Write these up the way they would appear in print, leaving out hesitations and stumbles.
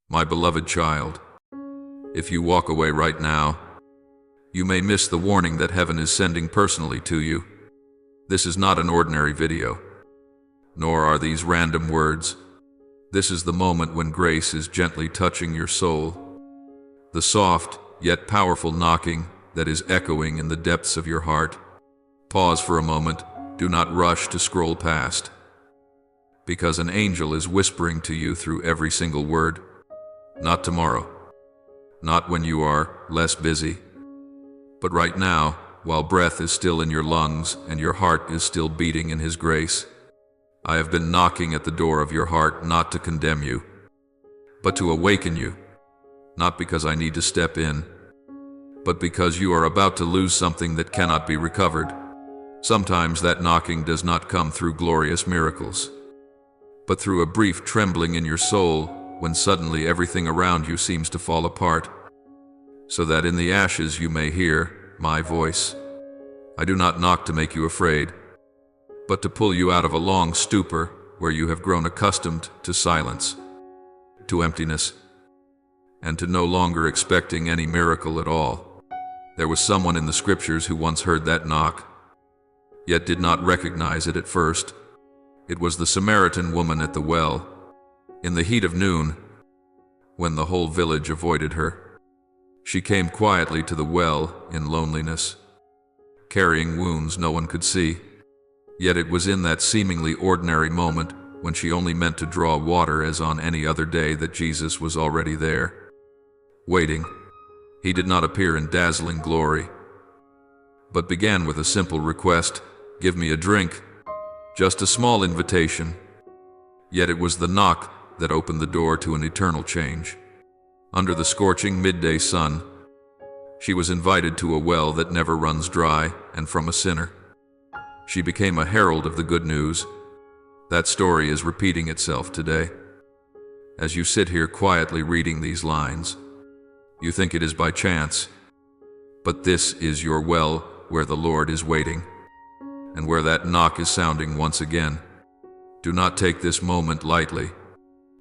My beloved child, if you walk away right now, you may miss the warning that heaven is sending personally to you. This is not an ordinary video, nor are these random words. This is the moment when grace is gently touching your soul, the soft yet powerful knocking that is echoing in the depths of your heart. Pause for a moment. Do not rush to scroll past, because an angel is whispering to you through every single word. Not tomorrow, not when you are less busy, but right now, while breath is still in your lungs and your heart is still beating in His grace. I have been knocking at the door of your heart not to condemn you, but to awaken you, not because I need to step in, but because you are about to lose something that cannot be recovered. Sometimes that knocking does not come through glorious miracles, but through a brief trembling in your soul when suddenly everything around you seems to fall apart, so that in the ashes you may hear my voice. I do not knock to make you afraid, but to pull you out of a long stupor where you have grown accustomed to silence, to emptiness, and to no longer expecting any miracle at all. There was someone in the scriptures who once heard that knock, yet did not recognize it at first. It was the Samaritan woman at the well, in the heat of noon, when the whole village avoided her. She came quietly to the well in loneliness, carrying wounds no one could see. Yet it was in that seemingly ordinary moment, when she only meant to draw water as on any other day, that Jesus was already there, waiting. He did not appear in dazzling glory, but began with a simple request: "Give me a drink." Just a small invitation. Yet it was the knock that opened the door to an eternal change. Under the scorching midday sun, she was invited to a well that never runs dry, and from a sinner, she became a herald of the good news. That story is repeating itself today. As you sit here quietly reading these lines, you think it is by chance, but this is your well where the Lord is waiting, and where that knock is sounding once again. Do not take this moment lightly.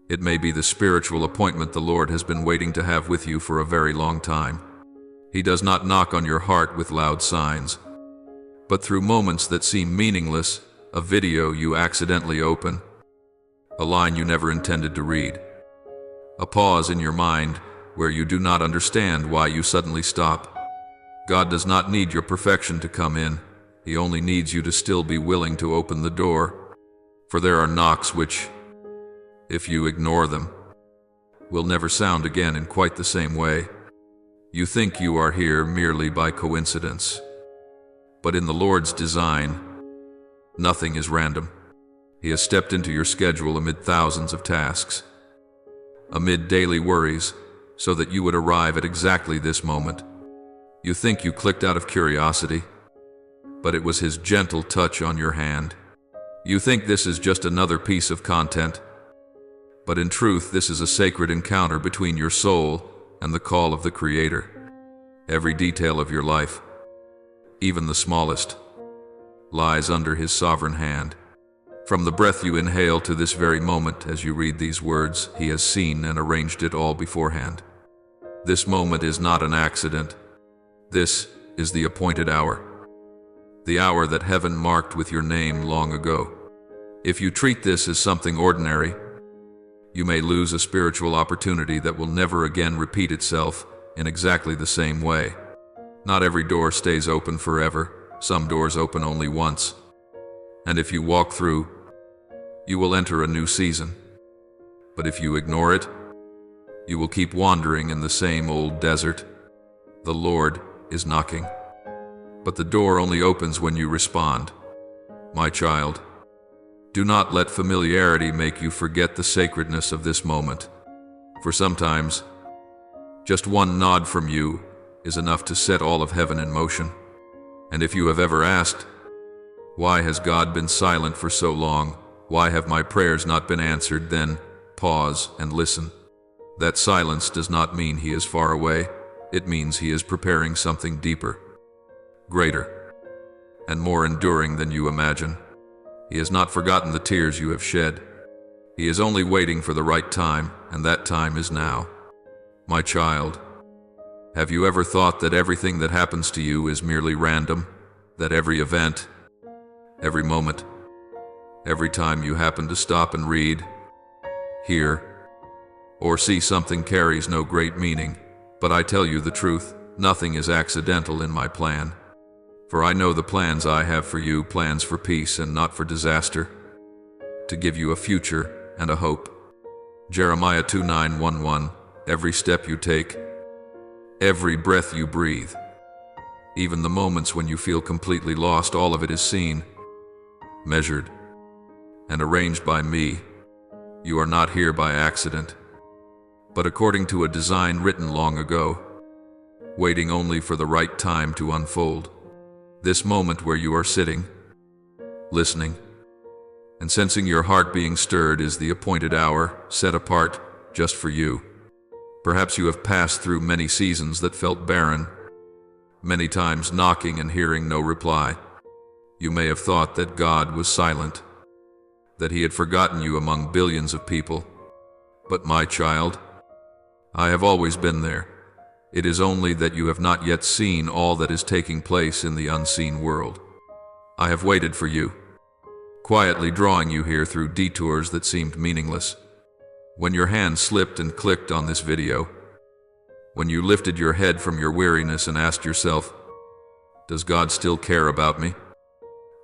It may be the spiritual appointment the Lord has been waiting to have with you for a very long time. He does not knock on your heart with loud signs, but through moments that seem meaningless: a video you accidentally open, a line you never intended to read, a pause in your mind where you do not understand why you suddenly stop. God does not need your perfection to come in. He only needs you to still be willing to open the door. For there are knocks which, if you ignore them, will never sound again in quite the same way. You think you are here merely by coincidence, but in the Lord's design, nothing is random. He has stepped into your schedule amid thousands of tasks, amid daily worries, so that you would arrive at exactly this moment. You think you clicked out of curiosity, but it was His gentle touch on your hand. You think this is just another piece of content, but in truth this is a sacred encounter between your soul and the call of the Creator. Every detail of your life, even the smallest, lies under His sovereign hand. From the breath you inhale to this very moment as you read these words, He has seen and arranged it all beforehand. This moment is not an accident. This is the appointed hour, the hour that heaven marked with your name long ago. If you treat this as something ordinary, you may lose a spiritual opportunity that will never again repeat itself in exactly the same way. Not every door stays open forever. Some doors open only once. And if you walk through, you will enter a new season. But if you ignore it, you will keep wandering in the same old desert. The Lord is knocking, but the door only opens when you respond. My child, do not let familiarity make you forget the sacredness of this moment. For sometimes, just one nod from you is enough to set all of heaven in motion. And if you have ever asked, "Why has God been silent for so long? Why have my prayers not been answered?" then pause and listen. That silence does not mean He is far away. It means He is preparing something deeper, greater, and more enduring than you imagine. He has not forgotten the tears you have shed. He is only waiting for the right time, and that time is now. My child, have you ever thought that everything that happens to you is merely random? That every event, every moment, every time you happen to stop and read, hear, or see something carries no great meaning? But I tell you the truth, nothing is accidental in my plan. For I know the plans I have for you, plans for peace and not for disaster, to give you a future and a hope. Jeremiah 2:9-11. Every step you take, every breath you breathe, even the moments when you feel completely lost, all of it is seen, measured, and arranged by me. You are not here by accident, but according to a design written long ago, waiting only for the right time to unfold. This moment where you are sitting, listening, and sensing your heart being stirred is the appointed hour, set apart just for you. Perhaps you have passed through many seasons that felt barren, many times knocking and hearing no reply. You may have thought that God was silent, that He had forgotten you among billions of people. But my child, I have always been there. It is only that you have not yet seen all that is taking place in the unseen world. I have waited for you, quietly drawing you here through detours that seemed meaningless. When your hand slipped and clicked on this video, when you lifted your head from your weariness and asked yourself, does God still care about me?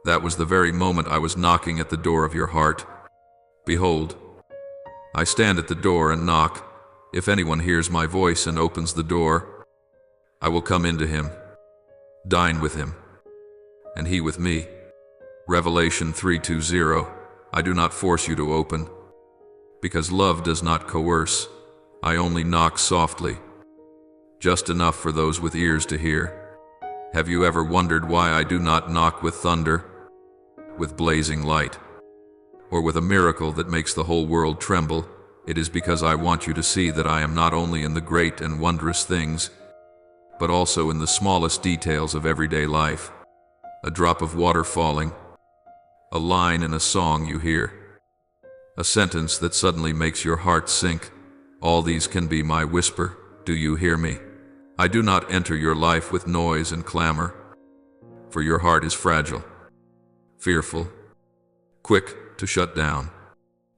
That was the very moment I was knocking at the door of your heart. Behold, I stand at the door and knock. If anyone hears my voice and opens the door, I will come into him, dine with him, and he with me. Revelation 3:20. I do not force you to open, because love does not coerce. I only knock softly, just enough for those with ears to hear. Have you ever wondered why I do not knock with thunder, with blazing light, or with a miracle that makes the whole world tremble? It is because I want you to see that I am not only in the great and wondrous things, but also in the smallest details of everyday life. A drop of water falling, a line in a song you hear, a sentence that suddenly makes your heart sink. All these can be my whisper. Do you hear me? I do not enter your life with noise and clamor, for your heart is fragile, fearful, quick to shut down.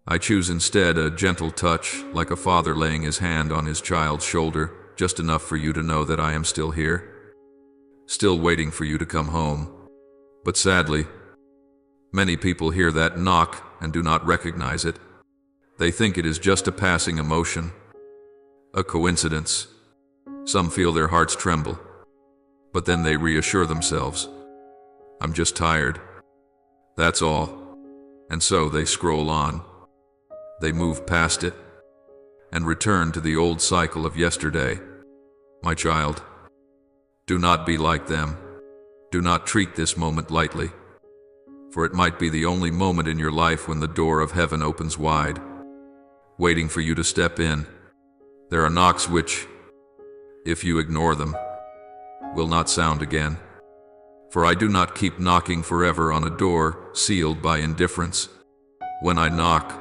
I choose instead a gentle touch, like a father laying his hand on his child's shoulder, just enough for you to know that I am still here, still waiting for you to come home. But sadly, many people hear that knock and do not recognize it. They think it is just a passing emotion, a coincidence. Some feel their hearts tremble, but then they reassure themselves, I'm just tired. That's all. And so they scroll on. They move past it and return to the old cycle of yesterday. My child, do not be like them. Do not treat this moment lightly, for it might be the only moment in your life when the door of heaven opens wide, waiting for you to step in. There are knocks which, if you ignore them, will not sound again. For I do not keep knocking forever on a door sealed by indifference. When I knock,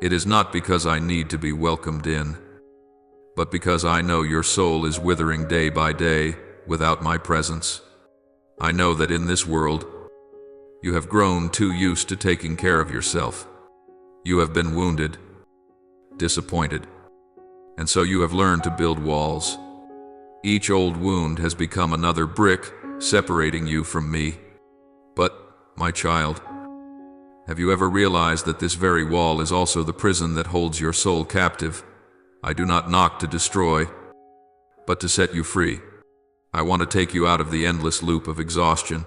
it is not because I need to be welcomed in, but because I know your soul is withering day by day without my presence. I know that in this world, you have grown too used to taking care of yourself. You have been wounded, disappointed, and so you have learned to build walls. Each old wound has become another brick separating you from me. But, my child, have you ever realized that this very wall is also the prison that holds your soul captive? I do not knock to destroy, but to set you free. I want to take you out of the endless loop of exhaustion,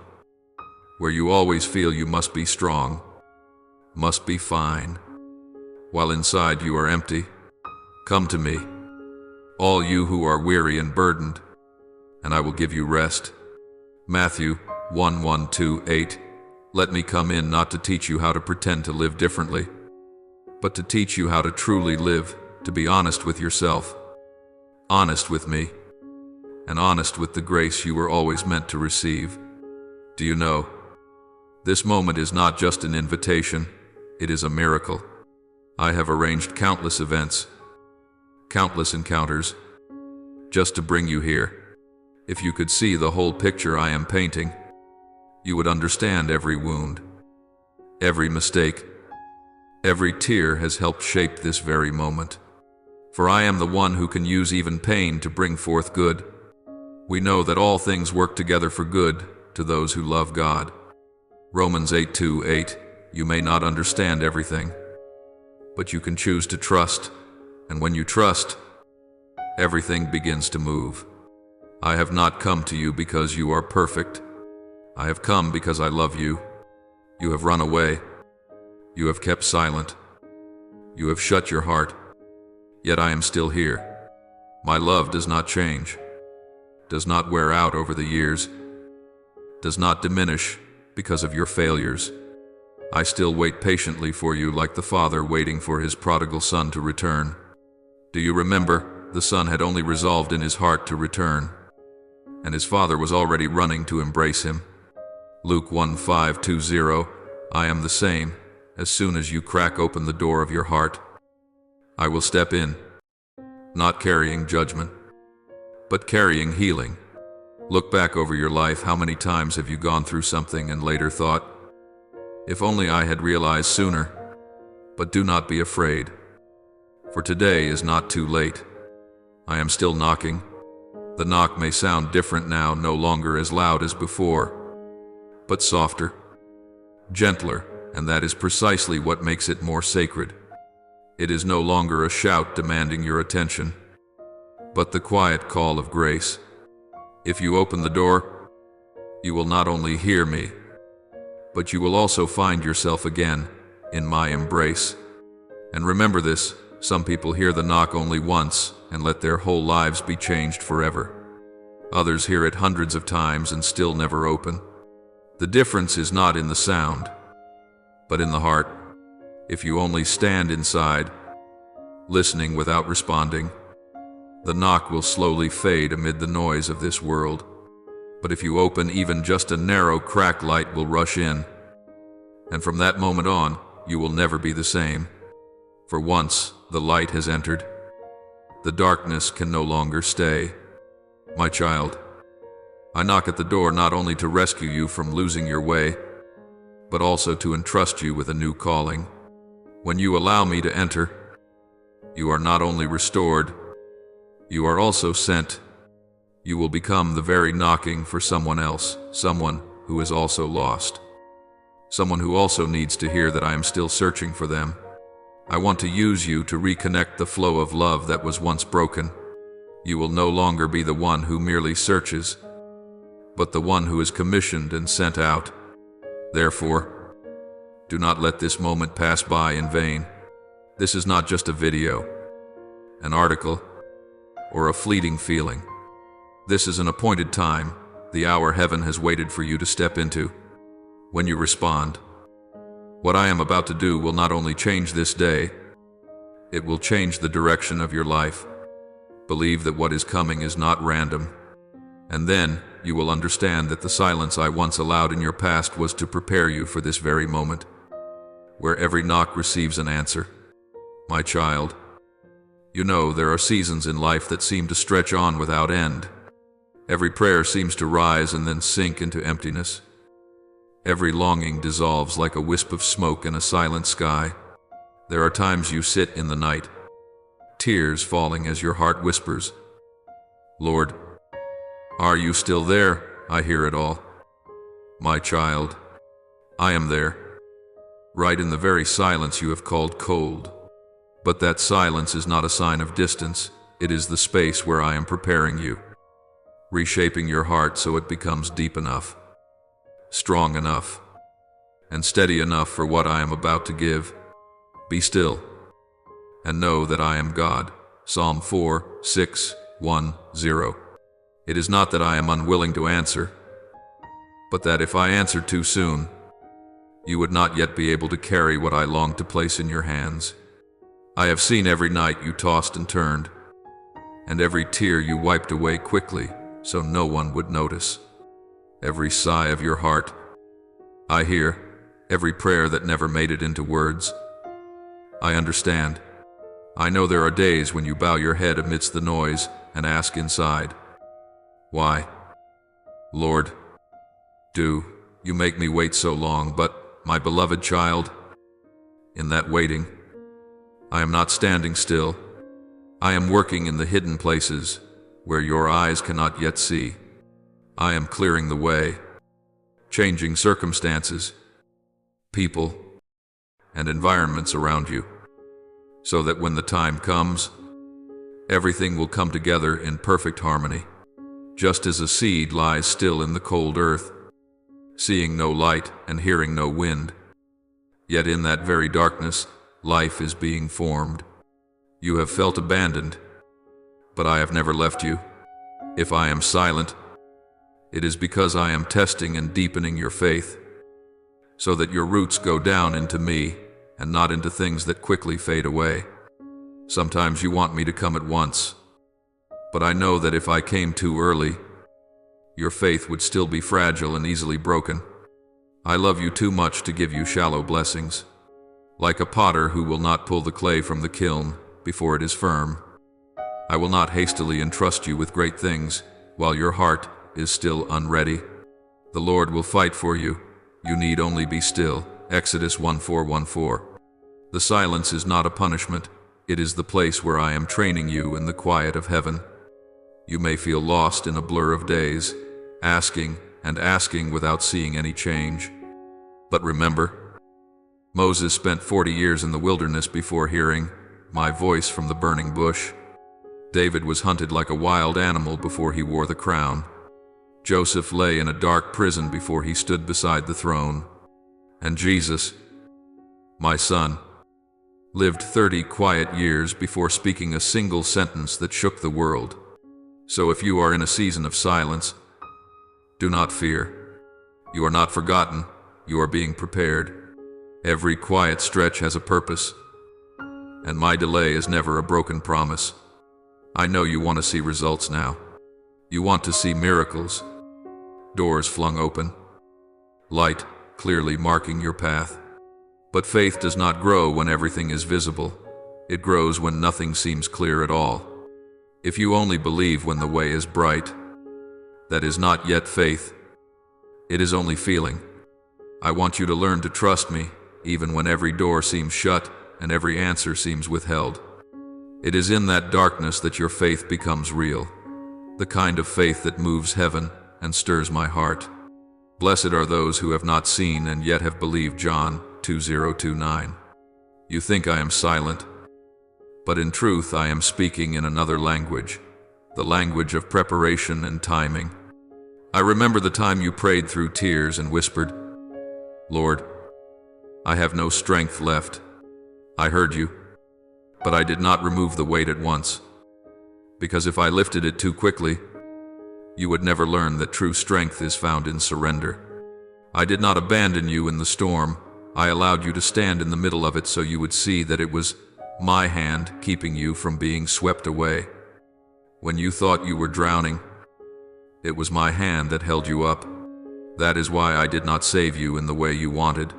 where you always feel you must be strong, must be fine, while inside you are empty. Come to me, all you who are weary and burdened, and I will give you rest. Matthew 1:1-8. Let me come in not to teach you how to pretend to live differently, but to teach you how to truly live, to be honest with yourself, honest with me, and honest with the grace you were always meant to receive. Do you know, this moment is not just an invitation, it is a miracle. I have arranged countless events, countless encounters, just to bring you here. If you could see the whole picture I am painting, you would understand every wound, every mistake, every tear has helped shape this very moment. For I am the one who can use even pain to bring forth good. We know that all things work together for good to those who love God. Romans 8:2-8. You may not understand everything, but you can choose to trust, and when you trust, everything begins to move. I have not come to you because you are perfect. I have come because I love you. You have run away. You have kept silent. You have shut your heart. Yet I am still here. My love does not change, does not wear out over the years, does not diminish because of your failures. I still wait patiently for you like the father waiting for his prodigal son to return. Do you remember? The son had only resolved in his heart to return, and his father was already running to embrace him. Luke 1:5-20. I am the same. As soon as you crack open the door of your heart, I will step in, not carrying judgment, but carrying healing. Look back over your life. How many times have you gone through something and later thought, if only I had realized sooner? But do not be afraid, for today is not too late. I am still knocking. The knock may sound different now, no longer as loud as before, but softer, gentler, and that is precisely what makes it more sacred. It is no longer a shout demanding your attention, but the quiet call of grace. If you open the door, you will not only hear me, but you will also find yourself again in my embrace. And remember this, some people hear the knock only once and let their whole lives be changed forever. Others hear it hundreds of times and still never open. The difference is not in the sound, but in the heart. If you only stand inside, listening without responding, the knock will slowly fade amid the noise of this world. But if you open even just a narrow crack, light will rush in. And from that moment on, you will never be the same. For once the light has entered, the darkness can no longer stay. My child, I knock at the door not only to rescue you from losing your way, but also to entrust you with a new calling. When you allow me to enter, you are not only restored, you are also sent. You will become the very knocking for someone else, someone who is also lost, someone who also needs to hear that I am still searching for them. I want to use you to reconnect the flow of love that was once broken. You will no longer be the one who merely searches, but the one who is commissioned and sent out. Therefore, do not let this moment pass by in vain. This is not just a video, an article, or a fleeting feeling. This is an appointed time, the hour heaven has waited for you to step into. When you respond, what I am about to do will not only change this day, it will change the direction of your life. Believe that what is coming is not random, and then you will understand that the silence I once allowed in your past was to prepare you for this very moment, where every knock receives an answer. My child, you know there are seasons in life that seem to stretch on without end. Every prayer seems to rise and then sink into emptiness. Every longing dissolves like a wisp of smoke in a silent sky. There are times you sit in the night, tears falling as your heart whispers, Lord, are you still there? I hear it all. My child, I am there, right in the very silence you have called cold. But that silence is not a sign of distance, it is the space where I am preparing you, reshaping your heart so it becomes deep enough, strong enough, and steady enough for what I am about to give. Be still, and know that I am God. Psalm 4:6-1-0. It is not that I am unwilling to answer, but that if I answer too soon, you would not yet be able to carry what I long to place in your hands. I have seen every night you tossed and turned, and every tear you wiped away quickly so no one would notice. Every sigh of your heart I hear, every prayer that never made it into words. I understand. I know there are days when you bow your head amidst the noise and ask inside, why? Lord, do you make me wait so long? But, my beloved child, in that waiting, I am not standing still. I am working in the hidden places where your eyes cannot yet see. I am clearing the way, changing circumstances, people, and environments around you, so that when the time comes, everything will come together in perfect harmony, just as a seed lies still in the cold earth, seeing no light and hearing no wind. Yet in that very darkness, life is being formed. You have felt abandoned, but I have never left you. If I am silent, it is because I am testing and deepening your faith, so that your roots go down into me and not into things that quickly fade away. Sometimes you want me to come at once, but I know that if I came too early, your faith would still be fragile and easily broken. I love you too much to give you shallow blessings, like a potter who will not pull the clay from the kiln before it is firm. I will not hastily entrust you with great things while your heart is still unready. The Lord will fight for you. You need only be still. Exodus 1:4-1:4. The silence is not a punishment. It is the place where I am training you in the quiet of heaven. You may feel lost in a blur of days, asking and asking without seeing any change. But remember, Moses spent 40 years in the wilderness before hearing my voice from the burning bush. David was hunted like a wild animal before he wore the crown. Joseph lay in a dark prison before he stood beside the throne. And Jesus, my son, lived 30 quiet years before speaking a single sentence that shook the world. So if you are in a season of silence, do not fear. You are not forgotten. You are being prepared. Every quiet stretch has a purpose, and my delay is never a broken promise. I know you want to see results now. You want to see miracles, doors flung open, light clearly marking your path. But faith does not grow when everything is visible. It grows when nothing seems clear at all. If you only believe when the way is bright, that is not yet faith. It is only feeling. I want you to learn to trust me, even when every door seems shut and every answer seems withheld. It is in that darkness that your faith becomes real, the kind of faith that moves heaven and stirs my heart. Blessed are those who have not seen and yet have believed. John 20:29. You think I am silent, but in truth I am speaking in another language, the language of preparation and timing. I remember the time you prayed through tears and whispered, Lord, I have no strength left. I heard you, but I did not remove the weight at once, because if I lifted it too quickly, you would never learn that true strength is found in surrender. I did not abandon you in the storm. I allowed you to stand in the middle of it so you would see that it was my hand keeping you from being swept away. When you thought you were drowning, it was my hand that held you up. That is why I did not save you in the way you wanted,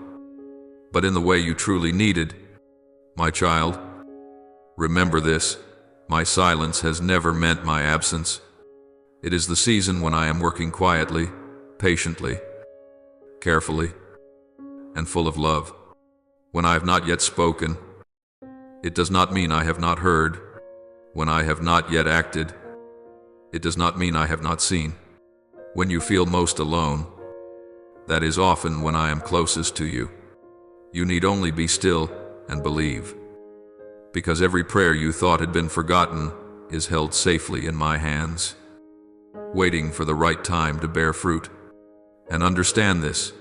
but in the way you truly needed. My child, remember this: my silence has never meant my absence. It is the season when I am working quietly, patiently, carefully, and full of love. When I have not yet spoken, it does not mean I have not heard. When I have not yet acted, it does not mean I have not seen. When you feel most alone, that is often when I am closest to you. You need only be still and believe, because every prayer you thought had been forgotten is held safely in my hands, waiting for the right time to bear fruit. And understand this,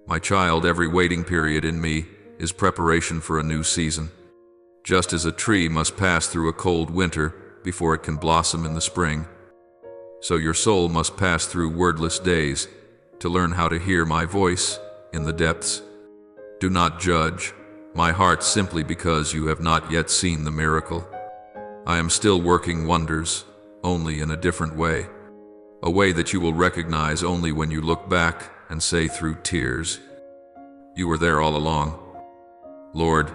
my child, every waiting period in me is preparation for a new season. Just as a tree must pass through a cold winter before it can blossom in the spring, so your soul must pass through wordless days to learn how to hear my voice in the depths. Do not judge my heart simply because you have not yet seen the miracle. I am still working wonders, only in a different way, a way that you will recognize only when you look back and say through tears, you were there all along. Lord,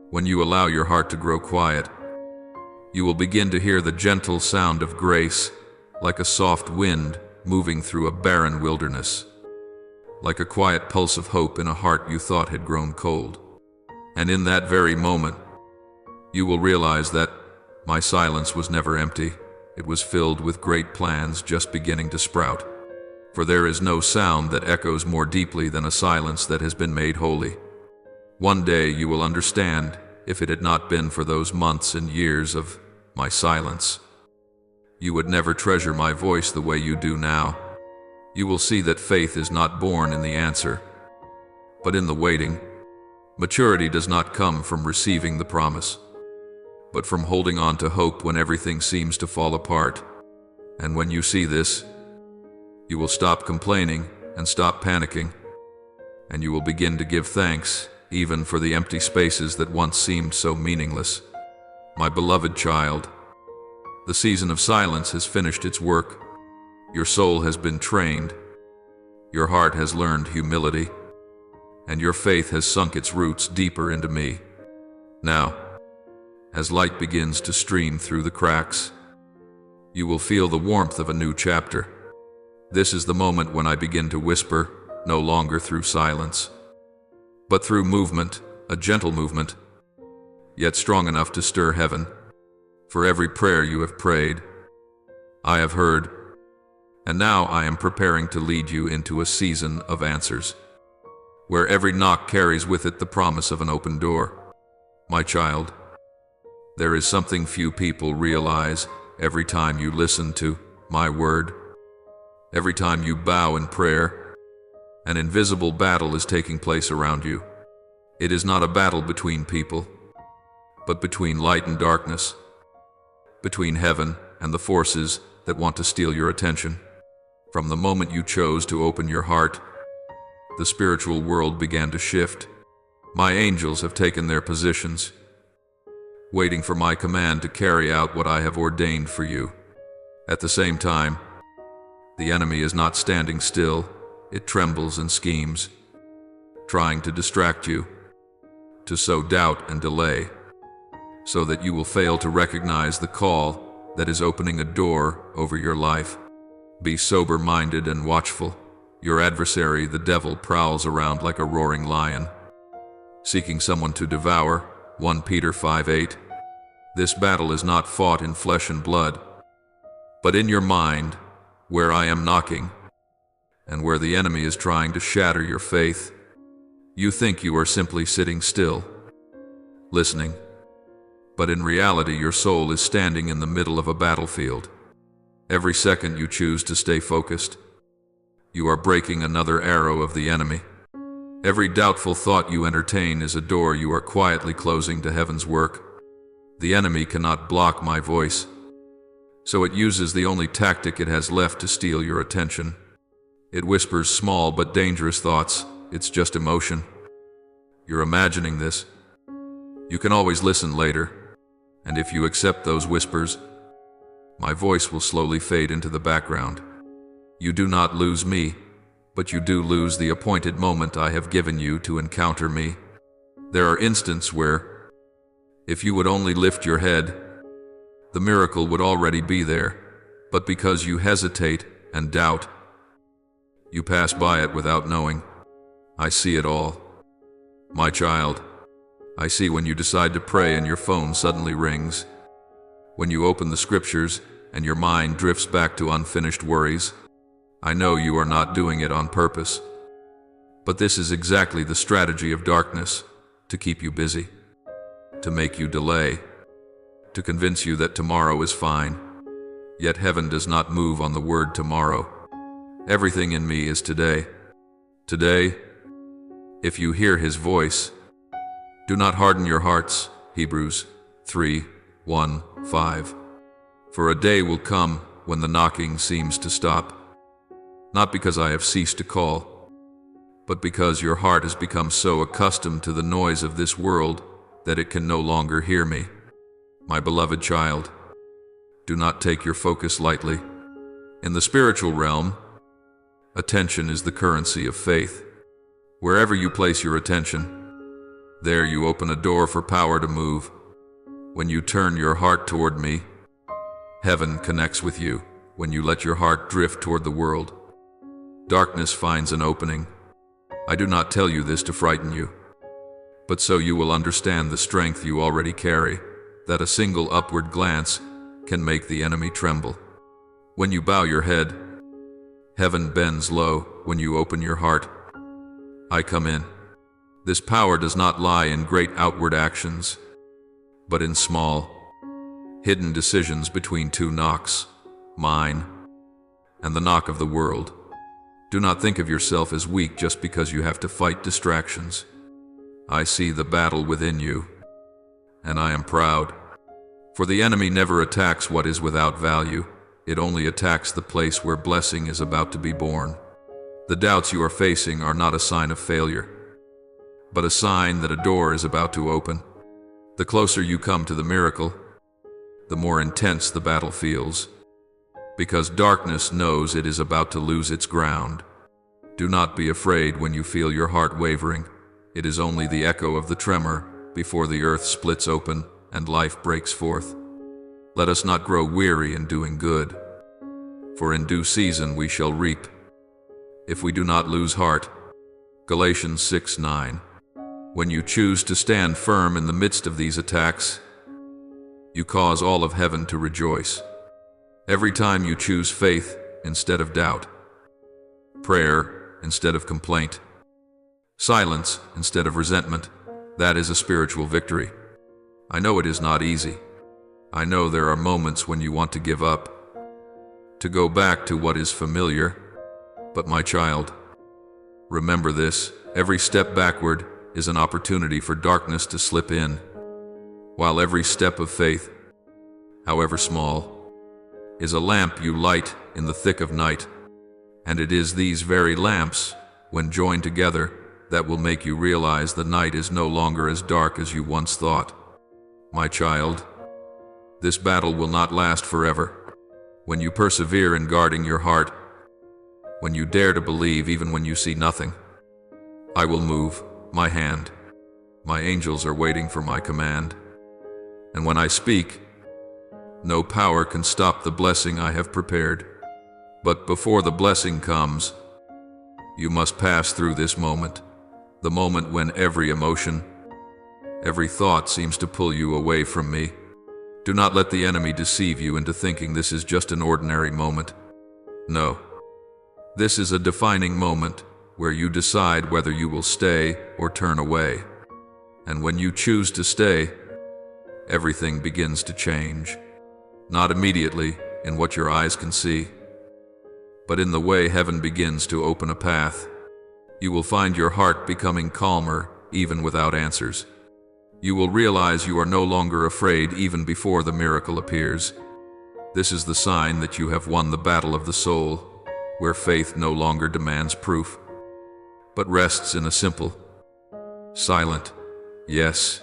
When you allow your heart to grow quiet, you will begin to hear the gentle sound of grace, like a soft wind moving through a barren wilderness, like a quiet pulse of hope in a heart you thought had grown cold. And in that very moment, you will realize that my silence was never empty. It was filled with great plans just beginning to sprout. For there is no sound that echoes more deeply than a silence that has been made holy. One day you will understand, if it had not been for those months and years of my silence, you would never treasure my voice the way you do now. You will see that faith is not born in the answer, but in the waiting. Maturity does not come from receiving the promise, but from holding on to hope when everything seems to fall apart. And when you see this, you will stop complaining and stop panicking, and you will begin to give thanks, even for the empty spaces that once seemed so meaningless. My beloved child, the season of silence has finished its work. Your soul has been trained, your heart has learned humility, and your faith has sunk its roots deeper into me. Now, as light begins to stream through the cracks, you will feel the warmth of a new chapter. This is the moment when I begin to whisper, no longer through silence, but through movement, a gentle movement, yet strong enough to stir heaven. For every prayer you have prayed, I have heard, and now I am preparing to lead you into a season of answers, where every knock carries with it the promise of an open door. My child, there is something few people realize. Every time you listen to my word, every time you bow in prayer, an invisible battle is taking place around you. It is not a battle between people, but between light and darkness, between heaven and the forces that want to steal your attention. From the moment you chose to open your heart, the spiritual world began to shift. My angels have taken their positions, waiting for my command to carry out what I have ordained for you. At the same time, the enemy is not standing still. It trembles and schemes, trying to distract you, to sow doubt and delay, so that you will fail to recognize the call that is opening a door over your life. Be sober-minded and watchful. Your adversary, the devil, prowls around like a roaring lion, seeking someone to devour. 1 Peter 5:8. This battle is not fought in flesh and blood, but in your mind, where I am knocking, and where the enemy is trying to shatter your faith. You think you are simply sitting still, listening, but in reality your soul is standing in the middle of a battlefield. Every second you choose to stay focused, you are breaking another arrow of the enemy. Every doubtful thought you entertain is a door you are quietly closing to heaven's work. The enemy cannot block my voice, so it uses the only tactic it has left to steal your attention. It whispers small but dangerous thoughts. It's just emotion. You're imagining this. You can always listen later, and if you accept those whispers, my voice will slowly fade into the background. You do not lose me, but you do lose the appointed moment I have given you to encounter me. There are instances where, if you would only lift your head, the miracle would already be there, but because you hesitate and doubt, you pass by it without knowing. I see it all. My child, I see when you decide to pray and your phone suddenly rings, when you open the scriptures and your mind drifts back to unfinished worries. I know you are not doing it on purpose, but this is exactly the strategy of darkness, to keep you busy, to make you delay, to convince you that tomorrow is fine. Yet heaven does not move on the word tomorrow. Everything in me is today. Today, if you hear his voice, do not harden your hearts. Hebrews 3:1-5. For a day will come when the knocking seems to stop, not because I have ceased to call, but because your heart has become so accustomed to the noise of this world that it can no longer hear me. My beloved child, do not take your focus lightly. In the spiritual realm, attention is the currency of faith. Wherever you place your attention, There you open a door for power to move. When you turn your heart toward me, heaven connects with you. When you let your heart drift toward the world, darkness finds an opening. I do not tell you this to frighten you, but so you will understand the strength you already carry, that a single upward glance can make the enemy tremble. When you bow your head, heaven bends low. When you open your heart, I come in. This power does not lie in great outward actions, but in small, hidden decisions between two knocks, mine and the knock of the world. Do not think of yourself as weak just because you have to fight distractions. I see the battle within you, and I am proud. For the enemy never attacks what is without value. It only attacks the place where blessing is about to be born. The doubts you are facing are not a sign of failure, but a sign that a door is about to open. The closer you come to the miracle, the more intense the battle feels, because darkness knows it is about to lose its ground. Do not be afraid when you feel your heart wavering. It is only the echo of the tremor before the earth splits open and life breaks forth. Let us not grow weary in doing good, for in due season we shall reap, if we do not lose heart. Galatians 6:9. When you choose to stand firm in the midst of these attacks, you cause all of heaven to rejoice. Every time you choose faith instead of doubt, prayer instead of complaint, silence instead of resentment, that is a spiritual victory. I know it is not easy. I know there are moments when you want to give up, to go back to what is familiar. But my child, remember this: every step backward is an opportunity for darkness to slip in, while every step of faith, however small, is a lamp you light in the thick of night. And it is these very lamps, when joined together, that will make you realize the night is no longer as dark as you once thought. My child, this battle will not last forever. When you persevere in guarding your heart, when you dare to believe even when you see nothing, I will move my hand. My angels are waiting for my command. And when I speak, no power can stop the blessing I have prepared. But before the blessing comes, you must pass through this moment, the moment when every emotion, every thought seems to pull you away from me. Do not let the enemy deceive you into thinking this is just an ordinary moment. No. This is a defining moment where you decide whether you will stay or turn away. And when you choose to stay, everything begins to change. Not immediately in what your eyes can see, but in the way heaven begins to open a path. You will find your heart becoming calmer even without answers. You will realize you are no longer afraid even before the miracle appears. This is the sign that you have won the battle of the soul, where faith no longer demands proof, but rests in a simple, silent yes.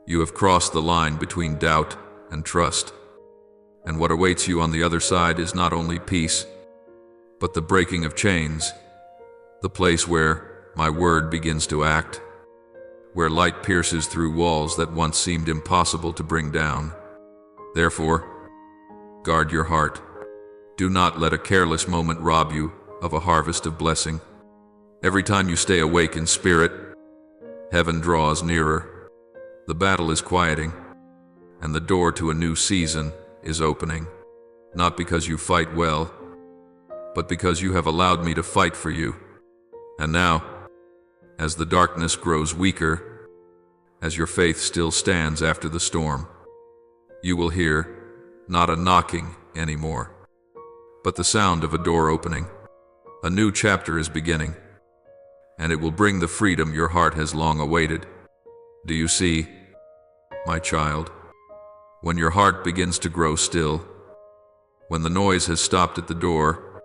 You have crossed the line between doubt and trust. And what awaits you on the other side is not only peace, but the breaking of chains, the place where my word begins to act, where light pierces through walls that once seemed impossible to bring down. Therefore, guard your heart. Do not let a careless moment rob you of a harvest of blessing. Every time you stay awake in spirit, heaven draws nearer. The battle is quieting, and the door to a new season is opening, not because you fight well, but because you have allowed me to fight for you. And now, as the darkness grows weaker, as your faith still stands after the storm, you will hear not a knocking anymore, but the sound of a door opening. A new chapter is beginning, and it will bring the freedom your heart has long awaited. Do you see, my child? When your heart begins to grow still, when the noise has stopped at the door,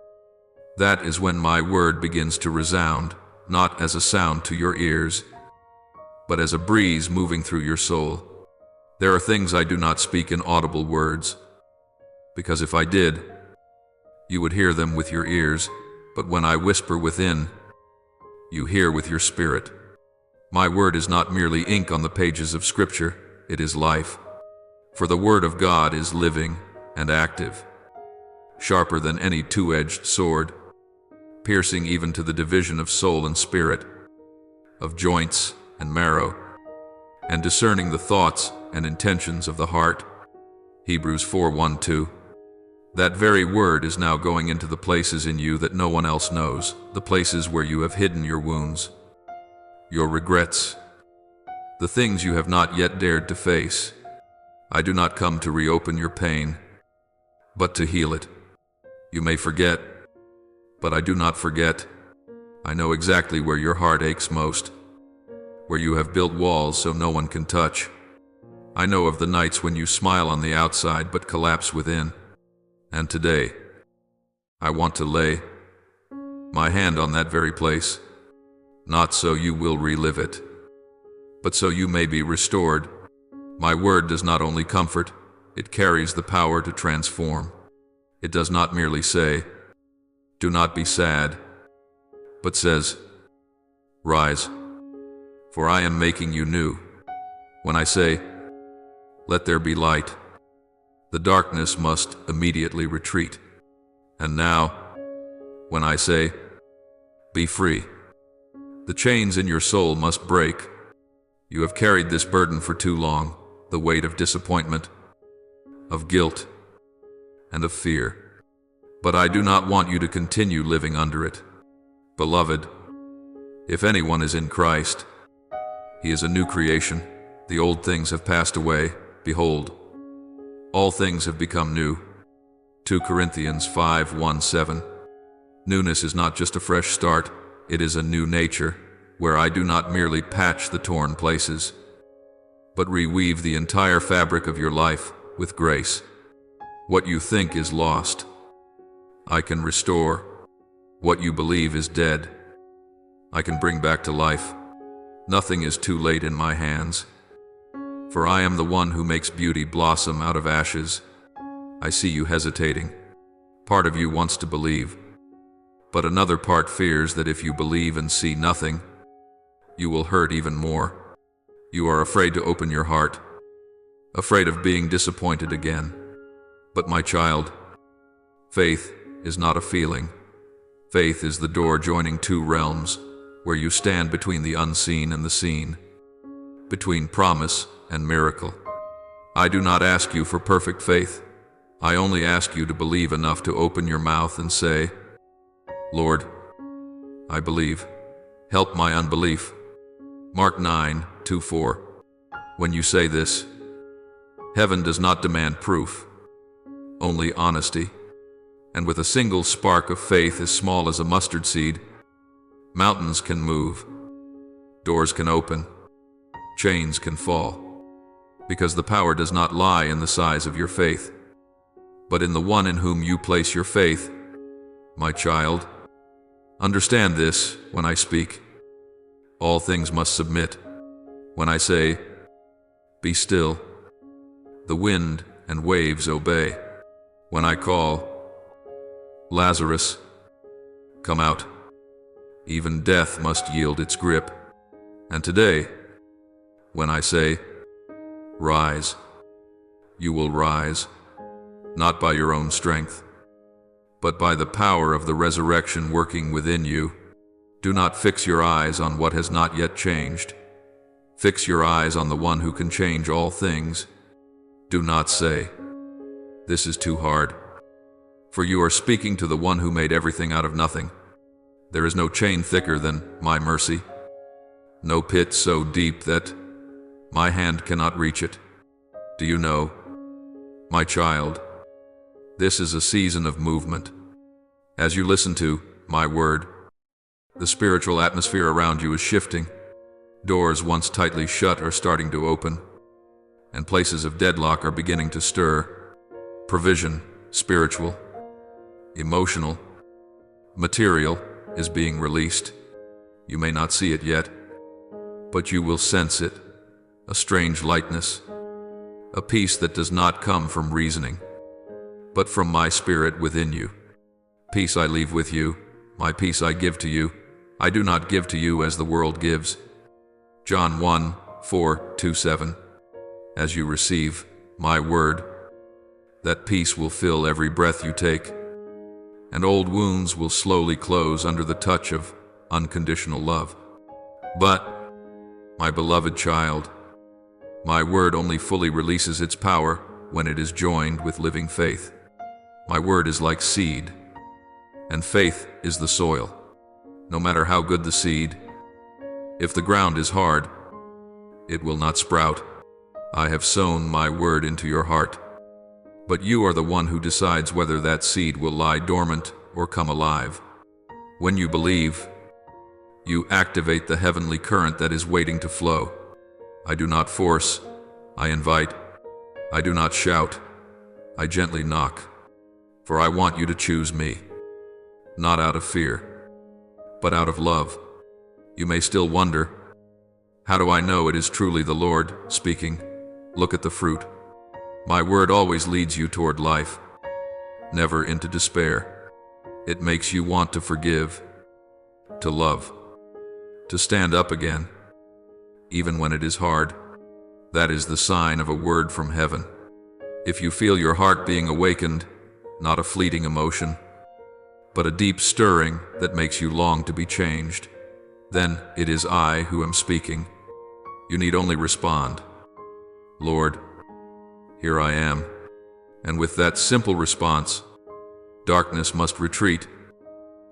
that is when my word begins to resound, not as a sound to your ears, but as a breeze moving through your soul. There are things I do not speak in audible words, because if I did, you would hear them with your ears, but when I whisper within, you hear with your spirit. My word is not merely ink on the pages of Scripture, it is life. For the Word of God is living and active, sharper than any two-edged sword, piercing even to the division of soul and spirit, of joints and marrow, and discerning the thoughts and intentions of the heart. Hebrews 4:1-2. That very word is now going into the places in you that no one else knows, the places where you have hidden your wounds, your regrets, the things you have not yet dared to face. I do not come to reopen your pain, but to heal it. You may forget, but I do not forget. I know exactly where your heart aches most, where you have built walls so no one can touch. I know of the nights when you smile on the outside but collapse within. And today, I want to lay my hand on that very place, not so you will relive it, but so you may be restored. My word does not only comfort, it carries the power to transform. It does not merely say, "Do not be sad," but says, "Rise, for I am making you new." When I say, "Let there be light," the darkness must immediately retreat. And now, when I say, "Be free," the chains in your soul must break. You have carried this burden for too long, the weight of disappointment, of guilt, and of fear. But I do not want you to continue living under it. Beloved, if anyone is in Christ, he is a new creation. The old things have passed away. Behold, all things have become new. 2 Corinthians 5:1-7. Newness is not just a fresh start, it is a new nature, where I do not merely patch the torn places, but reweave the entire fabric of your life with grace. What you think is lost, I can restore. What you believe is dead, I can bring back to life. Nothing is too late in my hands, for I am the one who makes beauty blossom out of ashes. I see you hesitating. Part of you wants to believe, but another part fears that if you believe and see nothing, you will hurt even more. You are afraid to open your heart, afraid of being disappointed again. But my child, faith is not a feeling. Faith is the door joining two realms, where you stand between the unseen and the seen, between promise and miracle. I do not ask you for perfect faith. I only ask you to believe enough to open your mouth and say, "Lord, I believe. Help my unbelief." Mark 9:2-4. When you say this, heaven does not demand proof, only honesty. And with a single spark of faith as small as a mustard seed, mountains can move, doors can open, chains can fall, because the power does not lie in the size of your faith, but in the one in whom you place your faith. My child, understand this when I speak. All things must submit. When I say, "Be still," the wind and waves obey. When I call, "Lazarus, come out," even death must yield its grip. And today, when I say, "Rise," you will rise, not by your own strength, but by the power of the resurrection working within you. Do not fix your eyes on what has not yet changed. Fix your eyes on the one who can change all things. Do not say, "This is too hard," for you are speaking to the one who made everything out of nothing. There is no chain thicker than my mercy, no pit so deep that my hand cannot reach it. Do you know, my child, this is a season of movement. As you listen to my word, the spiritual atmosphere around you is shifting. Doors once tightly shut are starting to open, and places of deadlock are beginning to stir. Provision, spiritual, emotional, material, is being released. You may not see it yet, but you will sense it. A strange lightness, a peace that does not come from reasoning, but from my spirit within you. Peace I leave with you, my peace I give to you. I do not give to you as the world gives. John 1:4-7. As you receive my word, that peace will fill every breath you take, and old wounds will slowly close under the touch of unconditional love. But, my beloved child, my word only fully releases its power when it is joined with living faith. My word is like seed, and faith is the soil. No matter how good the seed, if the ground is hard, it will not sprout. I have sown my word into your heart, but you are the one who decides whether that seed will lie dormant or come alive. When you believe, you activate the heavenly current that is waiting to flow. I do not force, I invite. I do not shout, I gently knock. For I want you to choose me, not out of fear, but out of love. You may still wonder, how do I know it is truly the Lord speaking? Look at the fruit. My word always leads you toward life, never into despair. It makes you want to forgive, to love, to stand up again, even when it is hard. That is the sign of a word from heaven. If you feel your heart being awakened, not a fleeting emotion, but a deep stirring that makes you long to be changed, then it is I who am speaking. You need only respond, Lord, here I am. And with that simple response, darkness must retreat,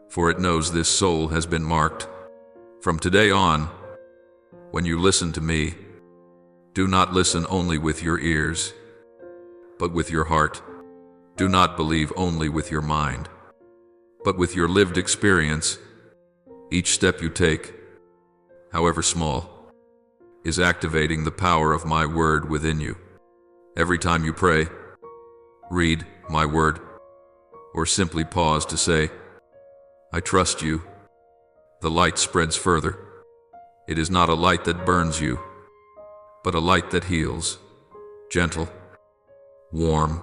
for it knows this soul has been marked. From today on, when you listen to me, do not listen only with your ears, but with your heart. Do not believe only with your mind, but with your lived experience. Each step you take, however small, is activating the power of my word within you. Every time you pray, read my word, or simply pause to say, I trust you, the light spreads further. It is not a light that burns you, but a light that heals, gentle, warm,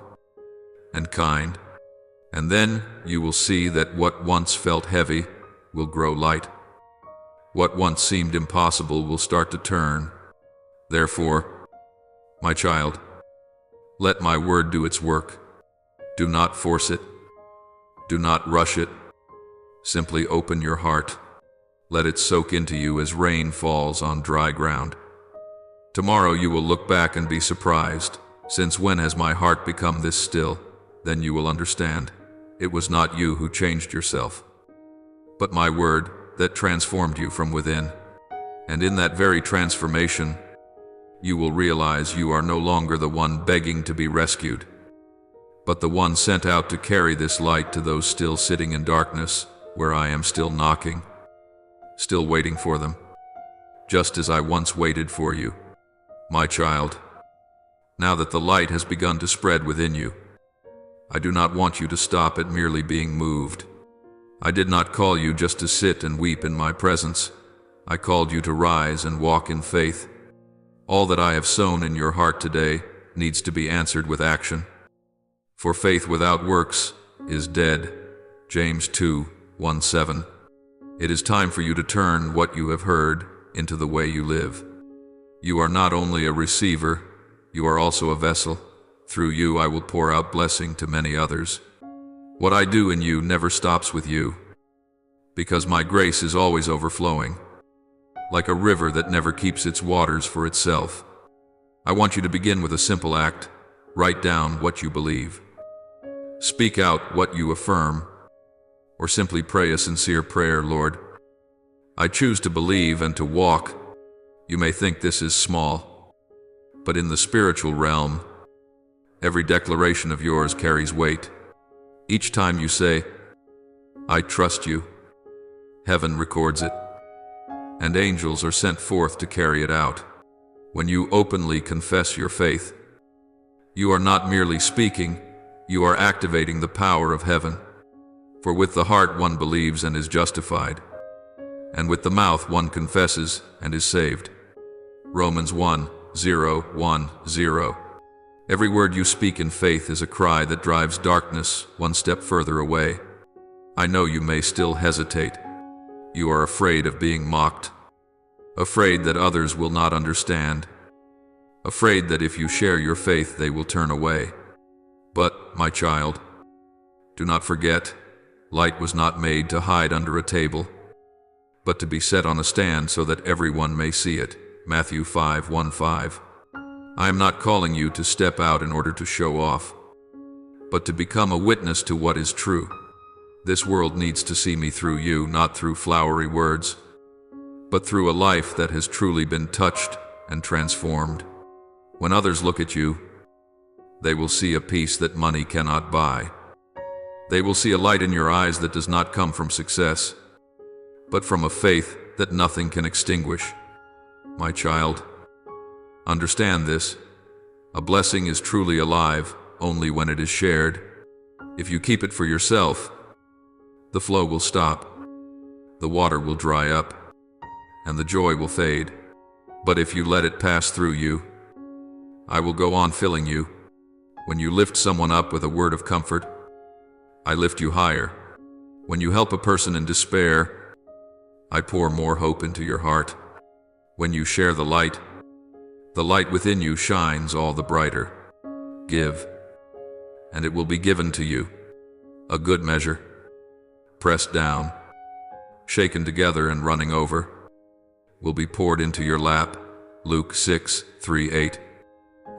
and kind. And then you will see that what once felt heavy will grow light. What once seemed impossible will start to turn. Therefore, my child, let my word do its work. Do not force it. Do not rush it. Simply open your heart. Let it soak into you as rain falls on dry ground. Tomorrow you will look back and be surprised. Since when has my heart become this still? Then you will understand. It was not you who changed yourself, but my word that transformed you from within. And in that very transformation, you will realize you are no longer the one begging to be rescued, but the one sent out to carry this light to those still sitting in darkness, where I am still knocking, still waiting for them, just as I once waited for you, my child. Now that the light has begun to spread within you, I do not want you to stop at merely being moved. I did not call you just to sit and weep in my presence. I called you to rise and walk in faith. All that I have sown in your heart today needs to be answered with action. For faith without works is dead. James 2:1-7. It is time for you to turn what you have heard into the way you live. You are not only a receiver, you are also a vessel. Through you I will pour out blessing to many others. What I do in you never stops with you, because my grace is always overflowing, like a river that never keeps its waters for itself. I want you to begin with a simple act. Write down what you believe. Speak out what you affirm, or simply pray a sincere prayer. Lord, I choose to believe and to walk. You may think this is small, but in the spiritual realm, every declaration of yours carries weight. Each time you say, I trust you, heaven records it, and angels are sent forth to carry it out. When you openly confess your faith, you are not merely speaking, you are activating the power of heaven. For with the heart one believes and is justified, and with the mouth one confesses and is saved. Romans 1:0-1-0. Every word you speak in faith is a cry that drives darkness one step further away. I know you may still hesitate. You are afraid of being mocked, afraid that others will not understand, afraid that if you share your faith they will turn away. But, my child, do not forget, light was not made to hide under a table, but to be set on a stand so that everyone may see it. Matthew 5:1-5. I am not calling you to step out in order to show off, but to become a witness to what is true. This world needs to see me through you, not through flowery words, but through a life that has truly been touched and transformed. When others look at you, they will see a peace that money cannot buy. They will see a light in your eyes that does not come from success, but from a faith that nothing can extinguish. My child, understand this. A blessing is truly alive only when it is shared. If you keep it for yourself, the flow will stop, the water will dry up, and the joy will fade. But if you let it pass through you, I will go on filling you. When you lift someone up with a word of comfort, I lift you higher. When you help a person in despair, I pour more hope into your heart. When you share the light within you shines all the brighter. Give, and it will be given to you. A good measure, pressed down, shaken together and running over, will be poured into your lap. Luke 6:3-8.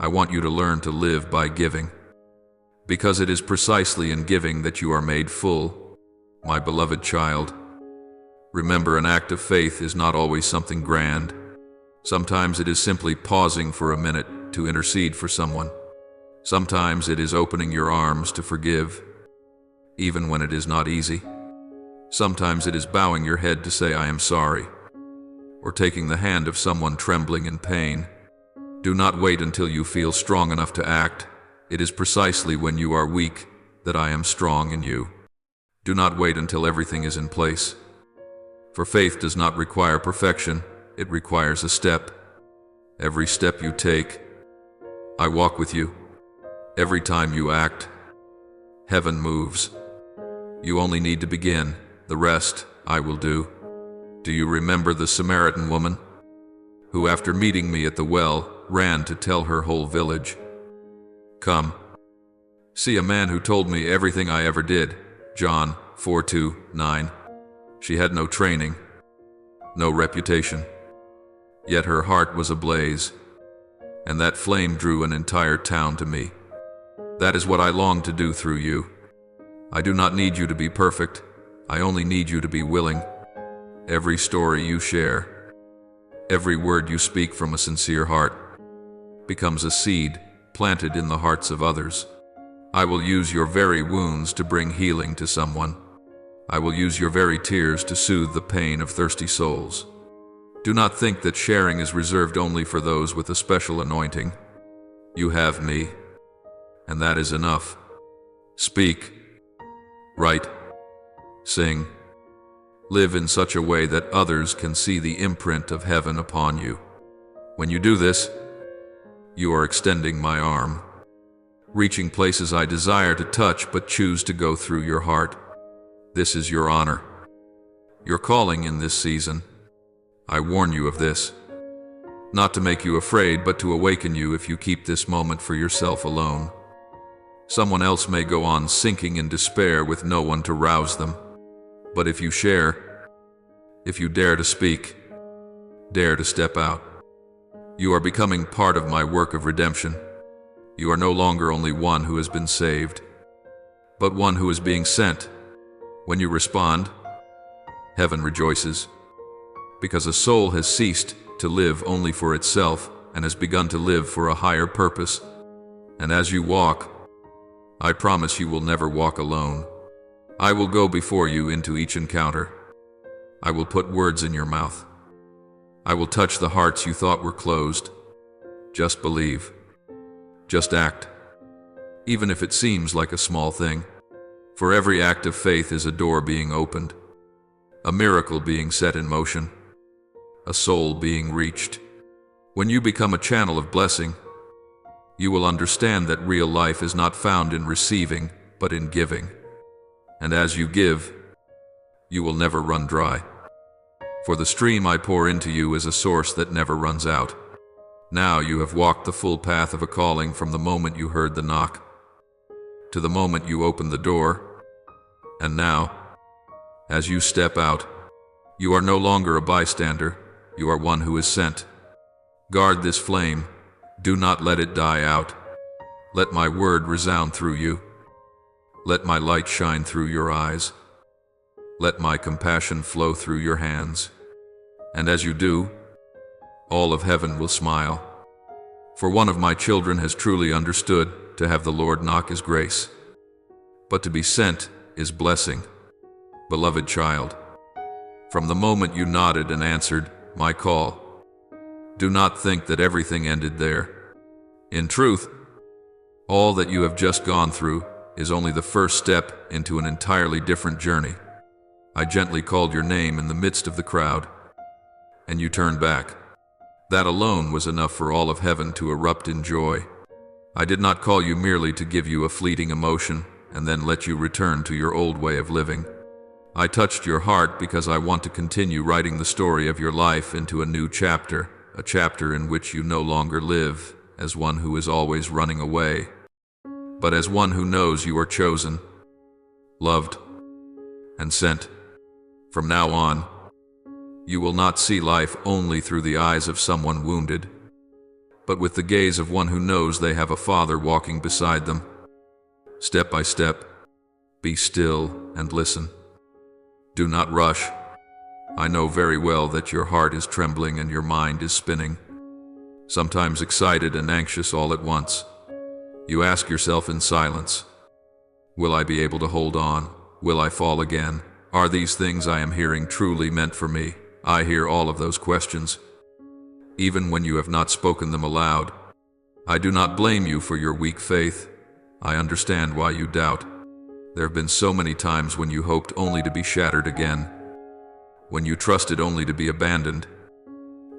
I want you to learn to live by giving, because it is precisely in giving that you are made full. My beloved child, remember, an act of faith is not always something grand. Sometimes it is simply pausing for a minute to intercede for someone. Sometimes it is opening your arms to forgive, even when it is not easy. Sometimes it is bowing your head to say, I am sorry, or taking the hand of someone trembling in pain. Do not wait until you feel strong enough to act. It is precisely when you are weak that I am strong in you. Do not wait until everything is in place. For faith does not require perfection, it requires a step. Every step you take, I walk with you. Every time you act, heaven moves. You only need to begin. The rest I will do. Do you remember the Samaritan woman, who after meeting me at the well, ran to tell her whole village? Come, see a man who told me everything I ever did. John 4:2-9. She had no training, no reputation, yet her heart was ablaze, and that flame drew an entire town to me. That is what I long to do through you. I do not need you to be perfect, I only need you to be willing. Every story you share, every word you speak from a sincere heart, becomes a seed planted in the hearts of others. I will use your very wounds to bring healing to someone. I will use your very tears to soothe the pain of thirsty souls. Do not think that sharing is reserved only for those with a special anointing. You have me, and that is enough. Speak, write, sing, live in such a way that others can see the imprint of heaven upon you. When you do this, you are extending my arm, reaching places I desire to touch but choose to go through your heart. This is your honor, your calling in this season. I warn you of this, not to make you afraid, but to awaken you if you keep this moment for yourself alone. Someone else may go on sinking in despair with no one to rouse them. But if you share, if you dare to speak, dare to step out, you are becoming part of my work of redemption. You are no longer only one who has been saved, but one who is being sent. When you respond, heaven rejoices, because a soul has ceased to live only for itself and has begun to live for a higher purpose. And as you walk, I promise you will never walk alone. I will go before you into each encounter. I will put words in your mouth. I will touch the hearts you thought were closed. Just believe. Just act. Even if it seems like a small thing. For every act of faith is a door being opened, a miracle being set in motion, a soul being reached. When you become a channel of blessing, you will understand that real life is not found in receiving, but in giving. And as you give, you will never run dry. For the stream I pour into you is a source that never runs out. Now you have walked the full path of a calling from the moment you heard the knock to the moment you opened the door. And now, as you step out, you are no longer a bystander, you are one who is sent. Guard this flame, do not let it die out. Let my word resound through you. Let my light shine through your eyes. Let my compassion flow through your hands. And as you do, all of heaven will smile. For one of my children has truly understood to have the Lord knock is grace, but to be sent is blessing. Beloved child, from the moment you nodded and answered my call, do not think that everything ended there. In truth, all that you have just gone through is only the first step into an entirely different journey. I gently called your name in the midst of the crowd, and you turned back. That alone was enough for all of heaven to erupt in joy. I did not call you merely to give you a fleeting emotion and then let you return to your old way of living. I touched your heart because I want to continue writing the story of your life into a new chapter, a chapter in which you no longer live as one who is always running away, but as one who knows you are chosen, loved, and sent. From now on, you will not see life only through the eyes of someone wounded, but with the gaze of one who knows they have a father walking beside them. Step by step, be still and listen. Do not rush. I know very well that your heart is trembling and your mind is spinning, sometimes excited and anxious all at once. You ask yourself in silence, will I be able to hold on? Will I fall again? Are these things I am hearing truly meant for me? I hear all of those questions, even when you have not spoken them aloud. I do not blame you for your weak faith. I understand why you doubt. There have been so many times when you hoped only to be shattered again, when you trusted only to be abandoned,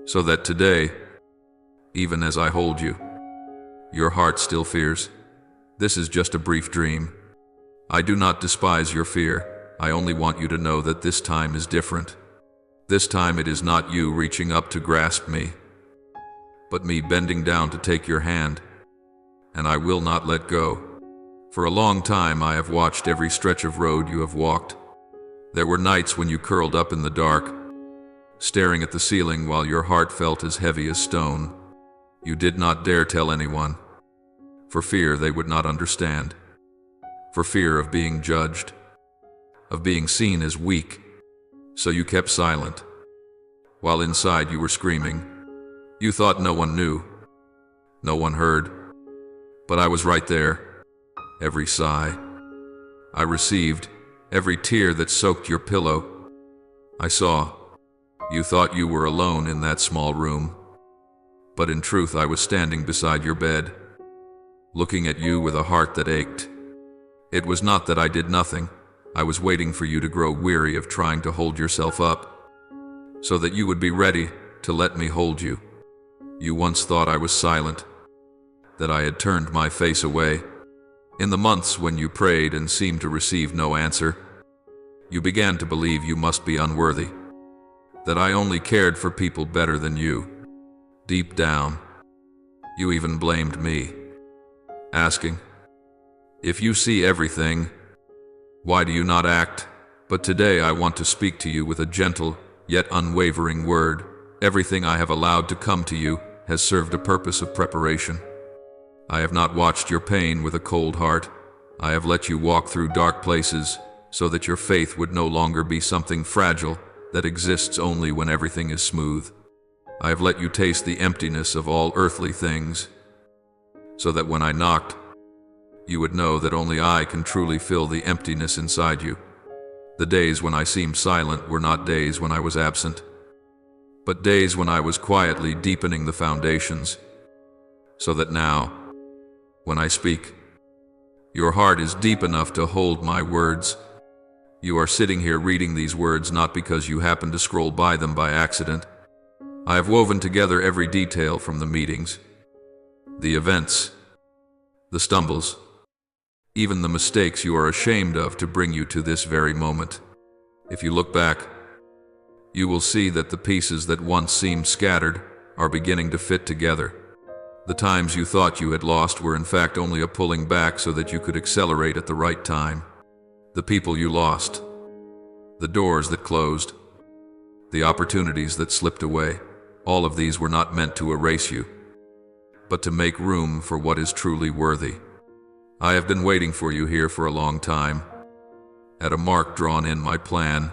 so that today, even as I hold you, your heart still fears. This is just a brief dream. I do not despise your fear. I only want you to know that this time is different. This time it is not you reaching up to grasp me, but me bending down to take your hand, and I will not let go. For a long time I have watched every stretch of road you have walked. There were nights when you curled up in the dark, staring at the ceiling while your heart felt as heavy as stone. You did not dare tell anyone, for fear they would not understand, for fear of being judged, of being seen as weak. So you kept silent, while inside you were screaming. You thought no one knew, no one heard, but I was right there. Every sigh I received, every tear that soaked your pillow, I saw. You thought you were alone in that small room, but in truth I was standing beside your bed, looking at you with a heart that ached. It was not that I did nothing. I was waiting for you to grow weary of trying to hold yourself up, so that you would be ready to let me hold you. You once thought I was silent, that I had turned my face away. In the months when you prayed and seemed to receive no answer, you began to believe you must be unworthy, that I only cared for people better than you. Deep down, you even blamed me, asking, if you see everything, why do you not act? But today I want to speak to you with a gentle, yet unwavering word. Everything I have allowed to come to you has served a purpose of preparation. I have not watched your pain with a cold heart. I have let you walk through dark places so that your faith would no longer be something fragile that exists only when everything is smooth. I have let you taste the emptiness of all earthly things, so that when I knocked, you would know that only I can truly fill the emptiness inside you. The days when I seemed silent were not days when I was absent, but days when I was quietly deepening the foundations, so that now, when I speak, your heart is deep enough to hold my words. You are sitting here reading these words not because you happened to scroll by them by accident. I have woven together every detail from the meetings, the events, the stumbles, even the mistakes you are ashamed of to bring you to this very moment. If you look back, You will see that the pieces that once seemed scattered are beginning to fit together. The times you thought you had lost were in fact only a pulling back so that you could accelerate at the right time. The people you lost, the doors that closed, the opportunities that slipped away, all of these were not meant to erase you, but to make room for what is truly worthy. I have been waiting for you here for a long time, at a mark drawn in my plan,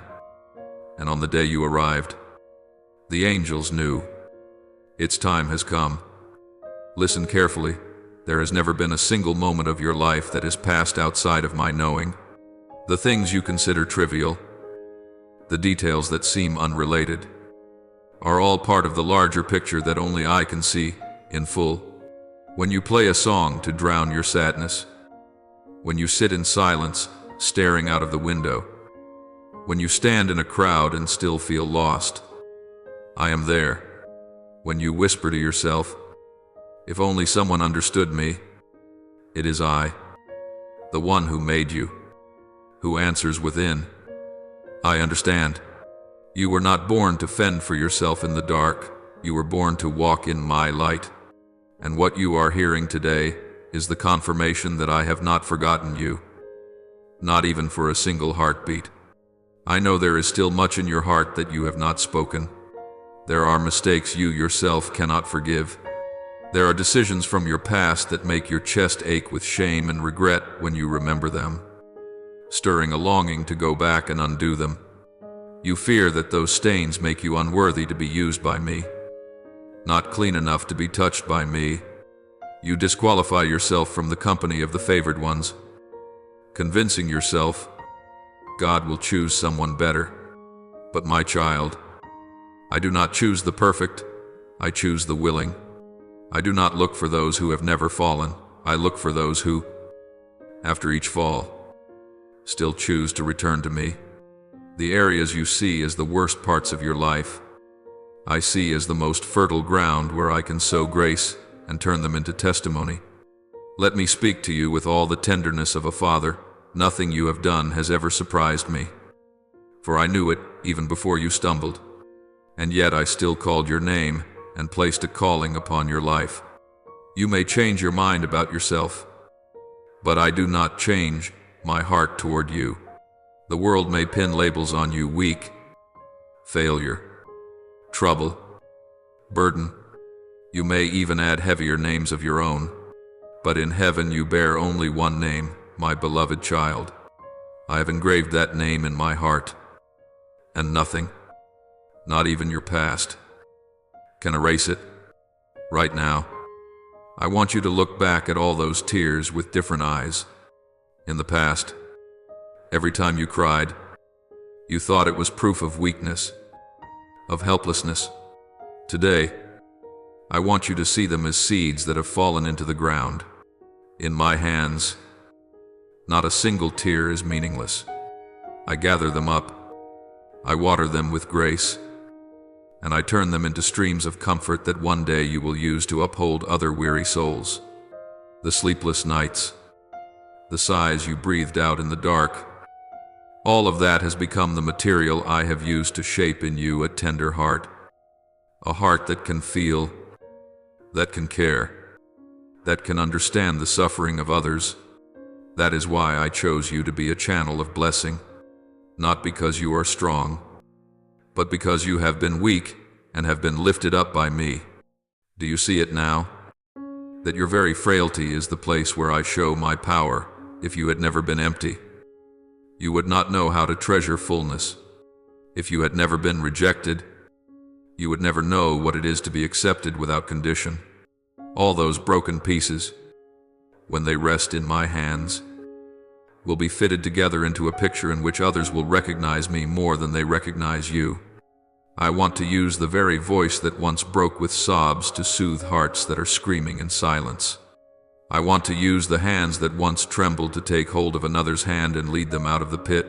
and on the day you arrived, the angels knew. Its time has come. Listen carefully. There has never been a single moment of your life that has passed outside of my knowing. The things you consider trivial, the details that seem unrelated, are all part of the larger picture that only I can see in full. When you play a song to drown your sadness, when you sit in silence, staring out of the window, when you stand in a crowd and still feel lost, I am there. When you whisper to yourself, if only someone understood me, it is I, the one who made you, who answers within. I understand. You were not born to fend for yourself in the dark. You were born to walk in my light. And what you are hearing today is the confirmation that I have not forgotten you, not even for a single heartbeat. I know there is still much in your heart that you have not spoken. There are mistakes you yourself cannot forgive. There are decisions from your past that make your chest ache with shame and regret when you remember them, stirring a longing to go back and undo them. You fear that those stains make you unworthy to be used by me, not clean enough to be touched by me. You disqualify yourself from the company of the favored ones, convincing yourself God will choose someone better. But my child, I do not choose the perfect, I choose the willing. I do not look for those who have never fallen, I look for those who, after each fall, still choose to return to me. The areas you see as the worst parts of your life, I see as the most fertile ground where I can sow grace and turn them into testimony. Let me speak to you with all the tenderness of a father. Nothing you have done has ever surprised me, for I knew it even before you stumbled, and yet I still called your name and placed a calling upon your life. You may change your mind about yourself, but I do not change my heart toward you. The world may pin labels on you: weak, failure, trouble, burden. You may even add heavier names of your own, but in heaven you bear only one name, my beloved child. I have engraved that name in my heart, and nothing, not even your past, can erase it. Right now, I want you to look back at all those tears with different eyes. In the past, every time you cried, you thought it was proof of weakness, of helplessness. Today, I want you to see them as seeds that have fallen into the ground. In my hands, not a single tear is meaningless. I gather them up, I water them with grace, and I turn them into streams of comfort that one day you will use to uphold other weary souls. The sleepless nights, the sighs you breathed out in the dark, all of that has become the material I have used to shape in you a tender heart. A heart that can feel, that can care, that can understand the suffering of others. That is why I chose you to be a channel of blessing, not because you are strong, but because you have been weak and have been lifted up by me. Do you see it now? That your very frailty is the place where I show my power. If you had never been empty, you would not know how to treasure fullness. If you had never been rejected, you would never know what it is to be accepted without condition. All those broken pieces, when they rest in my hands, will be fitted together into a picture in which others will recognize me more than they recognize you. I want to use the very voice that once broke with sobs to soothe hearts that are screaming in silence. I want to use the hands that once trembled to take hold of another's hand and lead them out of the pit.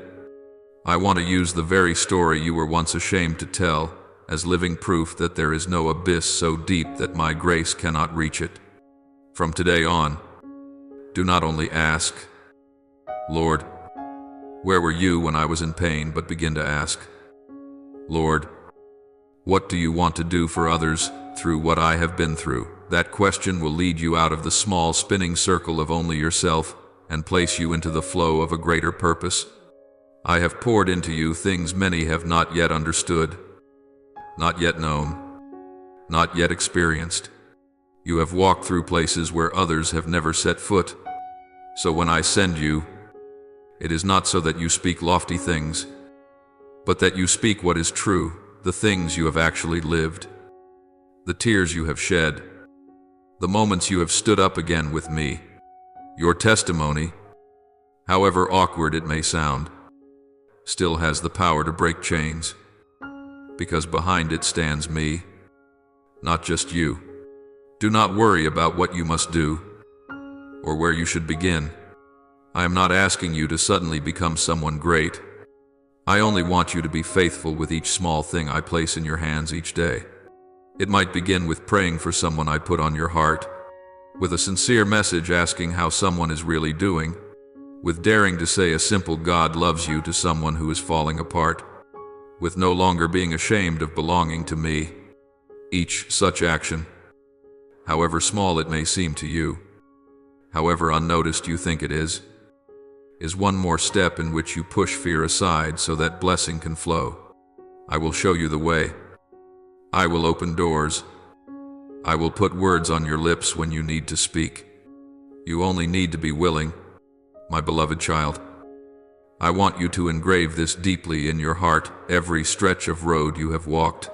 I want to use the very story you were once ashamed to tell as living proof that there is no abyss so deep that my grace cannot reach it. From today on, do not only ask, Lord, where were you when I was in pain, but begin to ask, Lord, What do you want to do for others through what I have been through? That question will lead you out of the small spinning circle of only yourself and place you into the flow of a greater purpose. I have poured into you things many have not yet understood, not yet known, not yet experienced. You have walked through places where others have never set foot. So when I send you, it is not so that you speak lofty things, but that you speak what is true, the things you have actually lived, the tears you have shed, the moments you have stood up again with me. Your testimony, however awkward it may sound, still has the power to break chains, because behind it stands me, not just you. Do not worry about what you must do, or where you should begin. I am not asking you to suddenly become someone great. I only want you to be faithful with each small thing I place in your hands each day. It might begin with praying for someone I put on your heart, with a sincere message asking how someone is really doing, with daring to say a simple "God loves you" to someone who is falling apart, with no longer being ashamed of belonging to me. Each such action, however small it may seem to you, however unnoticed you think it is one more step in which you push fear aside so that blessing can flow. I will show you the way. I will open doors. I will put words on your lips when you need to speak. You only need to be willing, my beloved child. I want you to engrave this deeply in your heart, every stretch of road you have walked,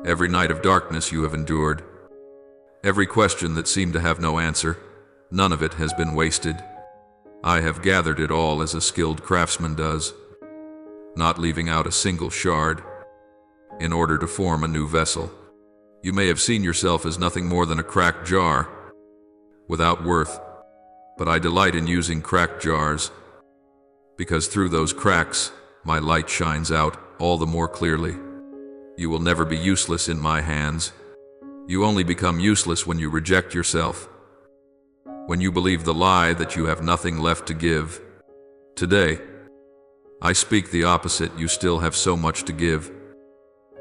every night of darkness you have endured, every question that seemed to have no answer. None of it has been wasted. I have gathered it all as a skilled craftsman does, not leaving out a single shard, in order to form a new vessel. You may have seen yourself as nothing more than a cracked jar, without worth, but I delight in using cracked jars, because through those cracks, my light shines out all the more clearly. You will never be useless in my hands. You only become useless when you reject yourself, when you believe the lie that you have nothing left to give. Today, I speak the opposite. You still have so much to give,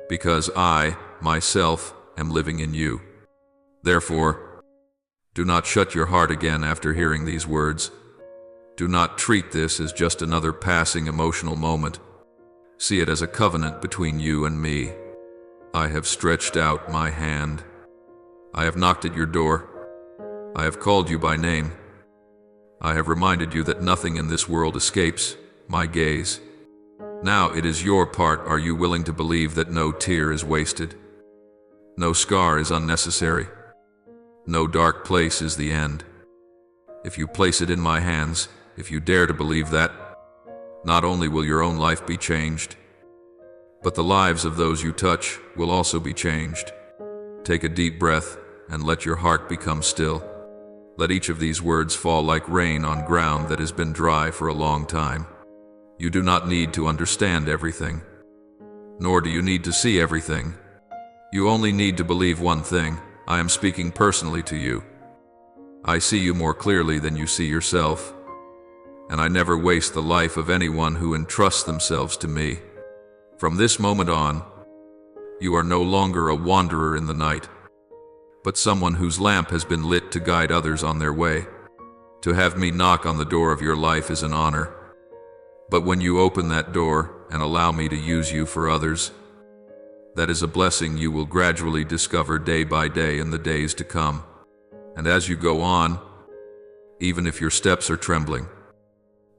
because I, myself, am living in you. Therefore, do not shut your heart again after hearing these words. Do not treat this as just another passing emotional moment. See it as a covenant between you and me. I have stretched out my hand. I have knocked at your door. I have called you by name. I have reminded you that nothing in this world escapes my gaze. Now it is your part. Are you willing to believe that no tear is wasted? No scar is unnecessary. No dark place is the end. If you place it in my hands, if you dare to believe that, not only will your own life be changed, but the lives of those you touch will also be changed. Take a deep breath and let your heart become still. Let each of these words fall like rain on ground that has been dry for a long time. You do not need to understand everything, nor do you need to see everything. You only need to believe one thing. I am speaking personally to you. I see you more clearly than you see yourself, and I never waste the life of anyone who entrusts themselves to me. From this moment on, you are no longer a wanderer in the night, but someone whose lamp has been lit to guide others on their way. To have me knock on the door of your life is an honor, but when you open that door and allow me to use you for others, that is a blessing you will gradually discover day by day in the days to come. And as you go on, even if your steps are trembling,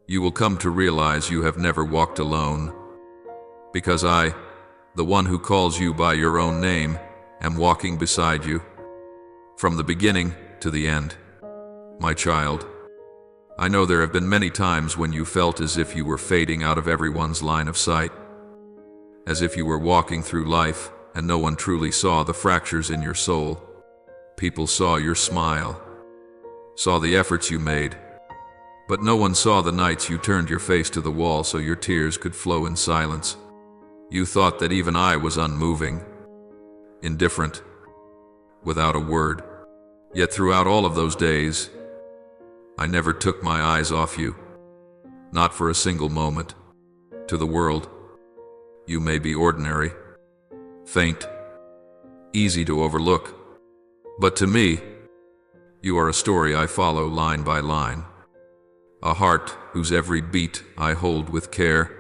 you will come to realize you have never walked alone, because I, the one who calls you by your own name, am walking beside you, from the beginning to the end. My child, I know there have been many times when you felt as if you were fading out of everyone's line of sight, as if you were walking through life and no one truly saw the fractures in your soul. People saw your smile, saw the efforts you made, but no one saw the nights you turned your face to the wall so your tears could flow in silence. You thought that even I was unmoving, indifferent, without a word. Yet throughout all of those days, I never took my eyes off you, not for a single moment. To the world, you may be ordinary, faint, easy to overlook. But to me, you are a story I follow line by line, a heart whose every beat I hold with care.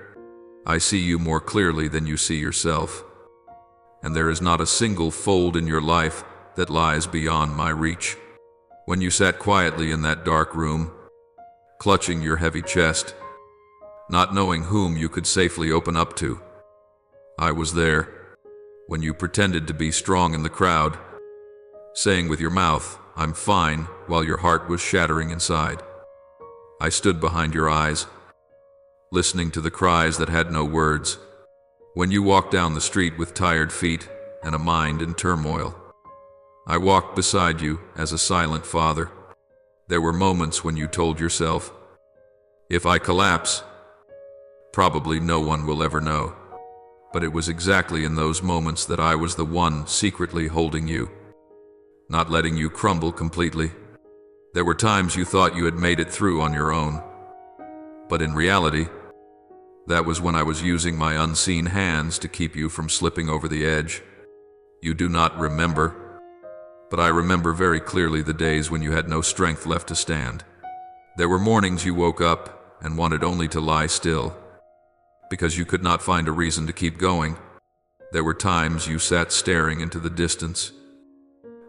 I see you more clearly than you see yourself, and there is not a single fold in your life that lies beyond my reach. When you sat quietly in that dark room, clutching your heavy chest, not knowing whom you could safely open up to, I was there. When you pretended to be strong in the crowd, saying with your mouth, "I'm fine," while your heart was shattering inside. I stood behind your eyes, listening to the cries that had no words. When you walked down the street with tired feet and a mind in turmoil, I walked beside you as a silent father. There were moments when you told yourself, "If I collapse, probably no one will ever know." But it was exactly in those moments that I was the one secretly holding you, not letting you crumble completely. There were times you thought you had made it through on your own, but in reality, that was when I was using my unseen hands to keep you from slipping over the edge. You do not remember, but I remember very clearly the days when you had no strength left to stand. There were mornings you woke up and wanted only to lie still, because you could not find a reason to keep going. There were times you sat staring into the distance,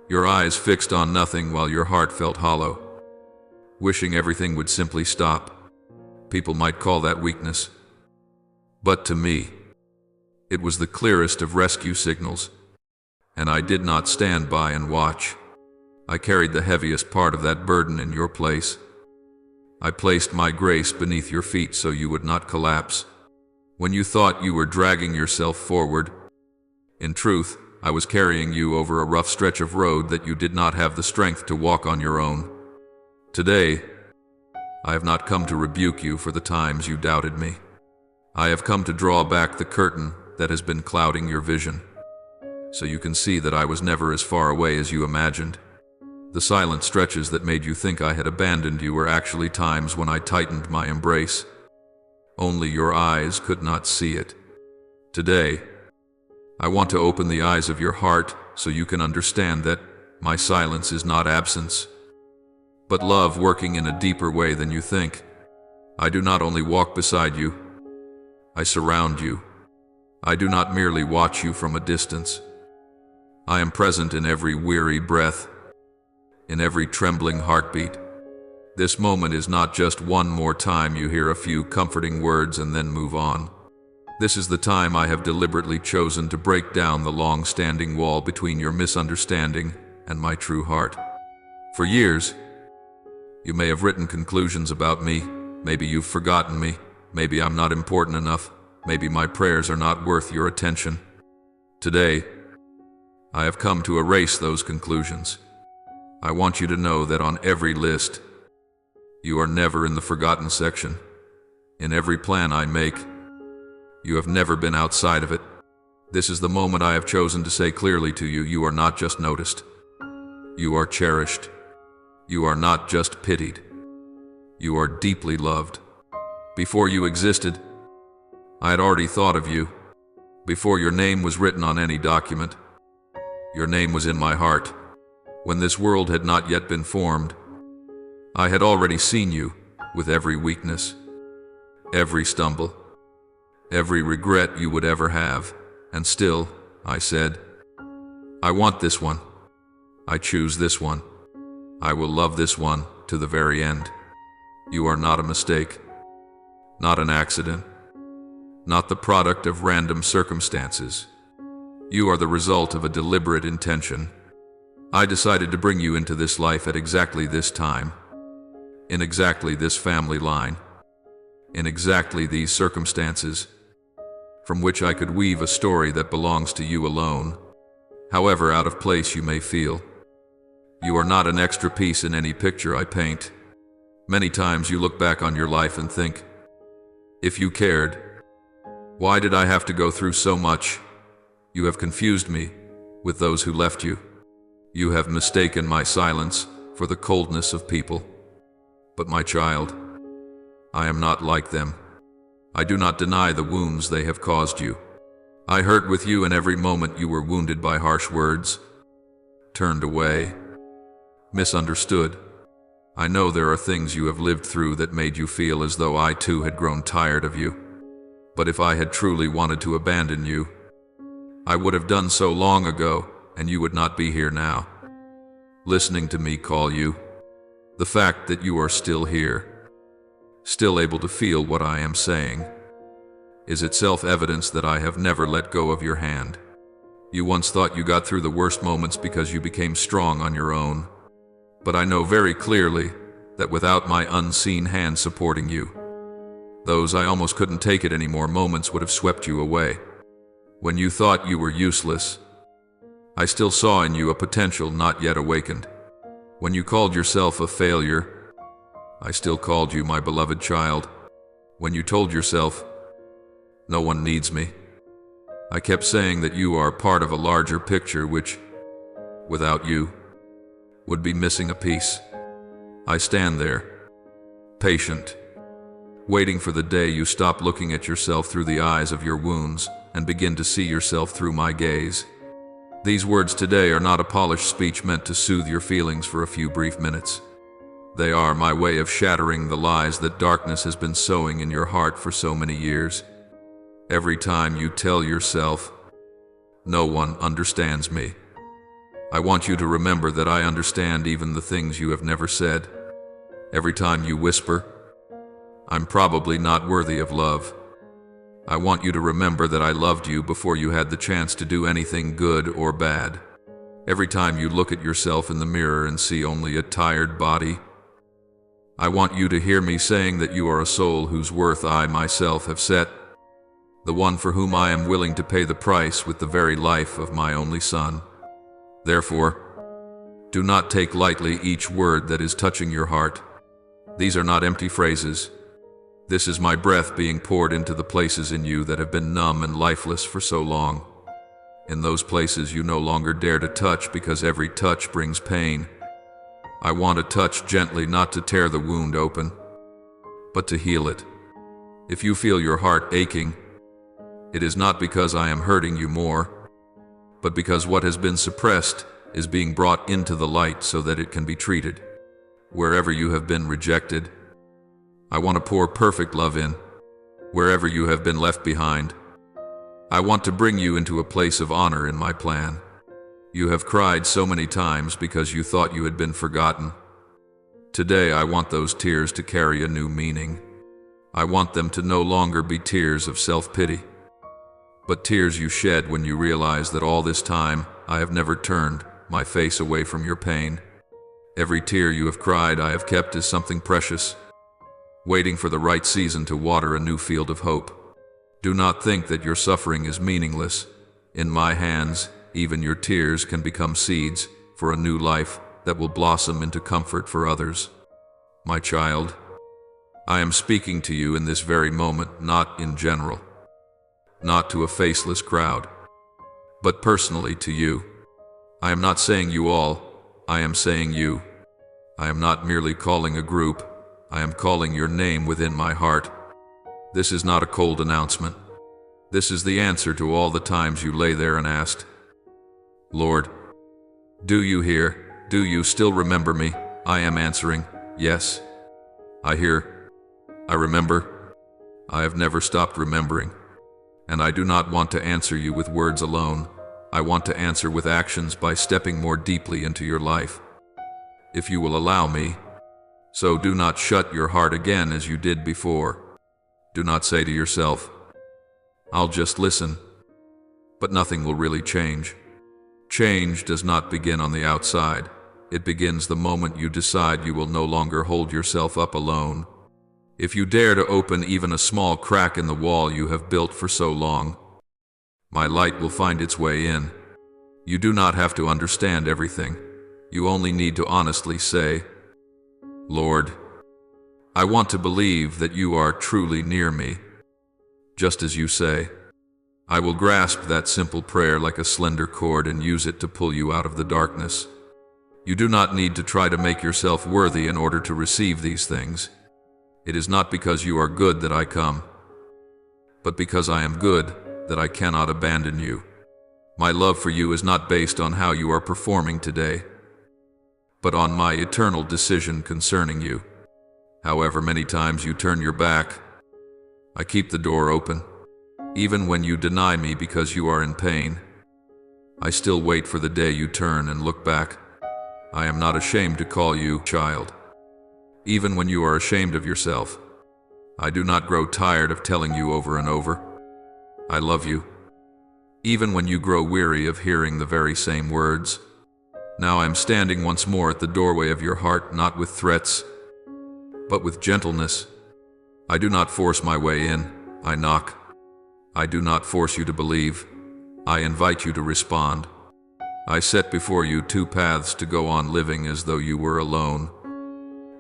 your eyes fixed on nothing while your heart felt hollow, wishing everything would simply stop. People might call that weakness, but to me, it was the clearest of rescue signals, and I did not stand by and watch. I carried the heaviest part of that burden in your place. I placed my grace beneath your feet so you would not collapse. When you thought you were dragging yourself forward, in truth, I was carrying you over a rough stretch of road that you did not have the strength to walk on your own. Today, I have not come to rebuke you for the times you doubted me. I have come to draw back the curtain that has been clouding your vision, so you can see that I was never as far away as you imagined. The silent stretches that made you think I had abandoned you were actually times when I tightened my embrace. Only your eyes could not see it. Today, I want to open the eyes of your heart so you can understand that my silence is not absence, but love working in a deeper way than you think. I do not only walk beside you, I surround you. I do not merely watch you from a distance. I am present in every weary breath, in every trembling heartbeat. This moment is not just one more time you hear a few comforting words and then move on. This is the time I have deliberately chosen to break down the long-standing wall between your misunderstanding and my true heart. For years, you may have written conclusions about me. Maybe you've forgotten me. Maybe I'm not important enough. Maybe my prayers are not worth your attention. Today, I have come to erase those conclusions. I want you to know that on every list, you are never in the forgotten section. In every plan I make, you have never been outside of it. This is the moment I have chosen to say clearly to you, you are not just noticed. You are cherished. You are not just pitied. You are deeply loved. Before you existed, I had already thought of you. Before your name was written on any document, your name was in my heart. When this world had not yet been formed, I had already seen you with every weakness, every stumble, every regret you would ever have. And still, I said, I want this one. I choose this one. I will love this one to the very end. You are not a mistake, not an accident, not the product of random circumstances. You are the result of a deliberate intention. I decided to bring you into this life at exactly this time, in exactly this family line, in exactly these circumstances, from which I could weave a story that belongs to you alone, however out of place you may feel. You are not an extra piece in any picture I paint. Many times you look back on your life and think, if you cared, why did I have to go through so much? You have confused me with those who left you. You have mistaken my silence for the coldness of people. But my child, I am not like them. I do not deny the wounds they have caused you. I hurt with you in every moment you were wounded by harsh words, turned away, misunderstood. I know there are things you have lived through that made you feel as though I too had grown tired of you. But if I had truly wanted to abandon you, I would have done so long ago, and you would not be here now, listening to me call you. The fact that you are still here, still able to feel what I am saying, is itself evidence that I have never let go of your hand. You once thought you got through the worst moments because you became strong on your own. But I know very clearly that without my unseen hand supporting you, those I almost couldn't take it anymore moments would have swept you away. When you thought you were useless, I still saw in you a potential not yet awakened. When you called yourself a failure, I still called you my beloved child. When you told yourself, no one needs me, I kept saying that you are part of a larger picture which, without you, would be missing a piece. I stand there, patient, waiting for the day you stop looking at yourself through the eyes of your wounds and begin to see yourself through my gaze. These words today are not a polished speech meant to soothe your feelings for a few brief minutes. They are my way of shattering the lies that darkness has been sowing in your heart for so many years. Every time you tell yourself, no one understands me, I want you to remember that I understand even the things you have never said. Every time you whisper, I'm probably not worthy of love, I want you to remember that I loved you before you had the chance to do anything good or bad. Every time you look at yourself in the mirror and see only a tired body, I want you to hear me saying that you are a soul whose worth I myself have set, the one for whom I am willing to pay the price with the very life of my only son. Therefore, do not take lightly each word that is touching your heart. These are not empty phrases. This is my breath being poured into the places in you that have been numb and lifeless for so long. In those places you no longer dare to touch because every touch brings pain. I want to touch gently, not to tear the wound open, but to heal it. If you feel your heart aching, it is not because I am hurting you more, but because what has been suppressed is being brought into the light so that it can be treated. Wherever you have been rejected, I want to pour perfect love in. Wherever you have been left behind, I want to bring you into a place of honor in my plan. You have cried so many times because you thought you had been forgotten. Today I want those tears to carry a new meaning. I want them to no longer be tears of self-pity, but tears you shed when you realize that all this time I have never turned my face away from your pain. Every tear you have cried I have kept as something precious, waiting for the right season to water a new field of hope. Do not think that your suffering is meaningless. In my hands, even your tears can become seeds for a new life that will blossom into comfort for others. My child, I am speaking to you in this very moment, not in general, not to a faceless crowd, but personally to you. I am not saying you all, I am saying you. I am not merely calling a group, I am calling your name within my heart. This is not a cold announcement. This is the answer to all the times you lay there and asked, Lord, do you hear? Do you still remember me? I am answering, yes. I hear. I remember. I have never stopped remembering. And I do not want to answer you with words alone. I want to answer with actions by stepping more deeply into your life. If you will allow me, so do not shut your heart again as you did before. Do not say to yourself, I'll just listen, but nothing will really change. Change does not begin on the outside. It begins the moment you decide you will no longer hold yourself up alone. If you dare to open even a small crack in the wall you have built for so long, my light will find its way in. You do not have to understand everything. You only need to honestly say, Lord, I want to believe that you are truly near me. Just as you say, I will grasp that simple prayer like a slender cord and use it to pull you out of the darkness. You do not need to try to make yourself worthy in order to receive these things. It is not because you are good that I come, but because I am good, that I cannot abandon you. My love for you is not based on how you are performing today, but on my eternal decision concerning you. However many times you turn your back, I keep the door open. Even when you deny me because you are in pain, I still wait for the day you turn and look back. I am not ashamed to call you child. Even when you are ashamed of yourself, I do not grow tired of telling you over and over, I love you. Even when you grow weary of hearing the very same words, now I am standing once more at the doorway of your heart, not with threats, but with gentleness. I do not force my way in, I knock. I do not force you to believe, I invite you to respond. I set before you two paths to go on living as though you were alone,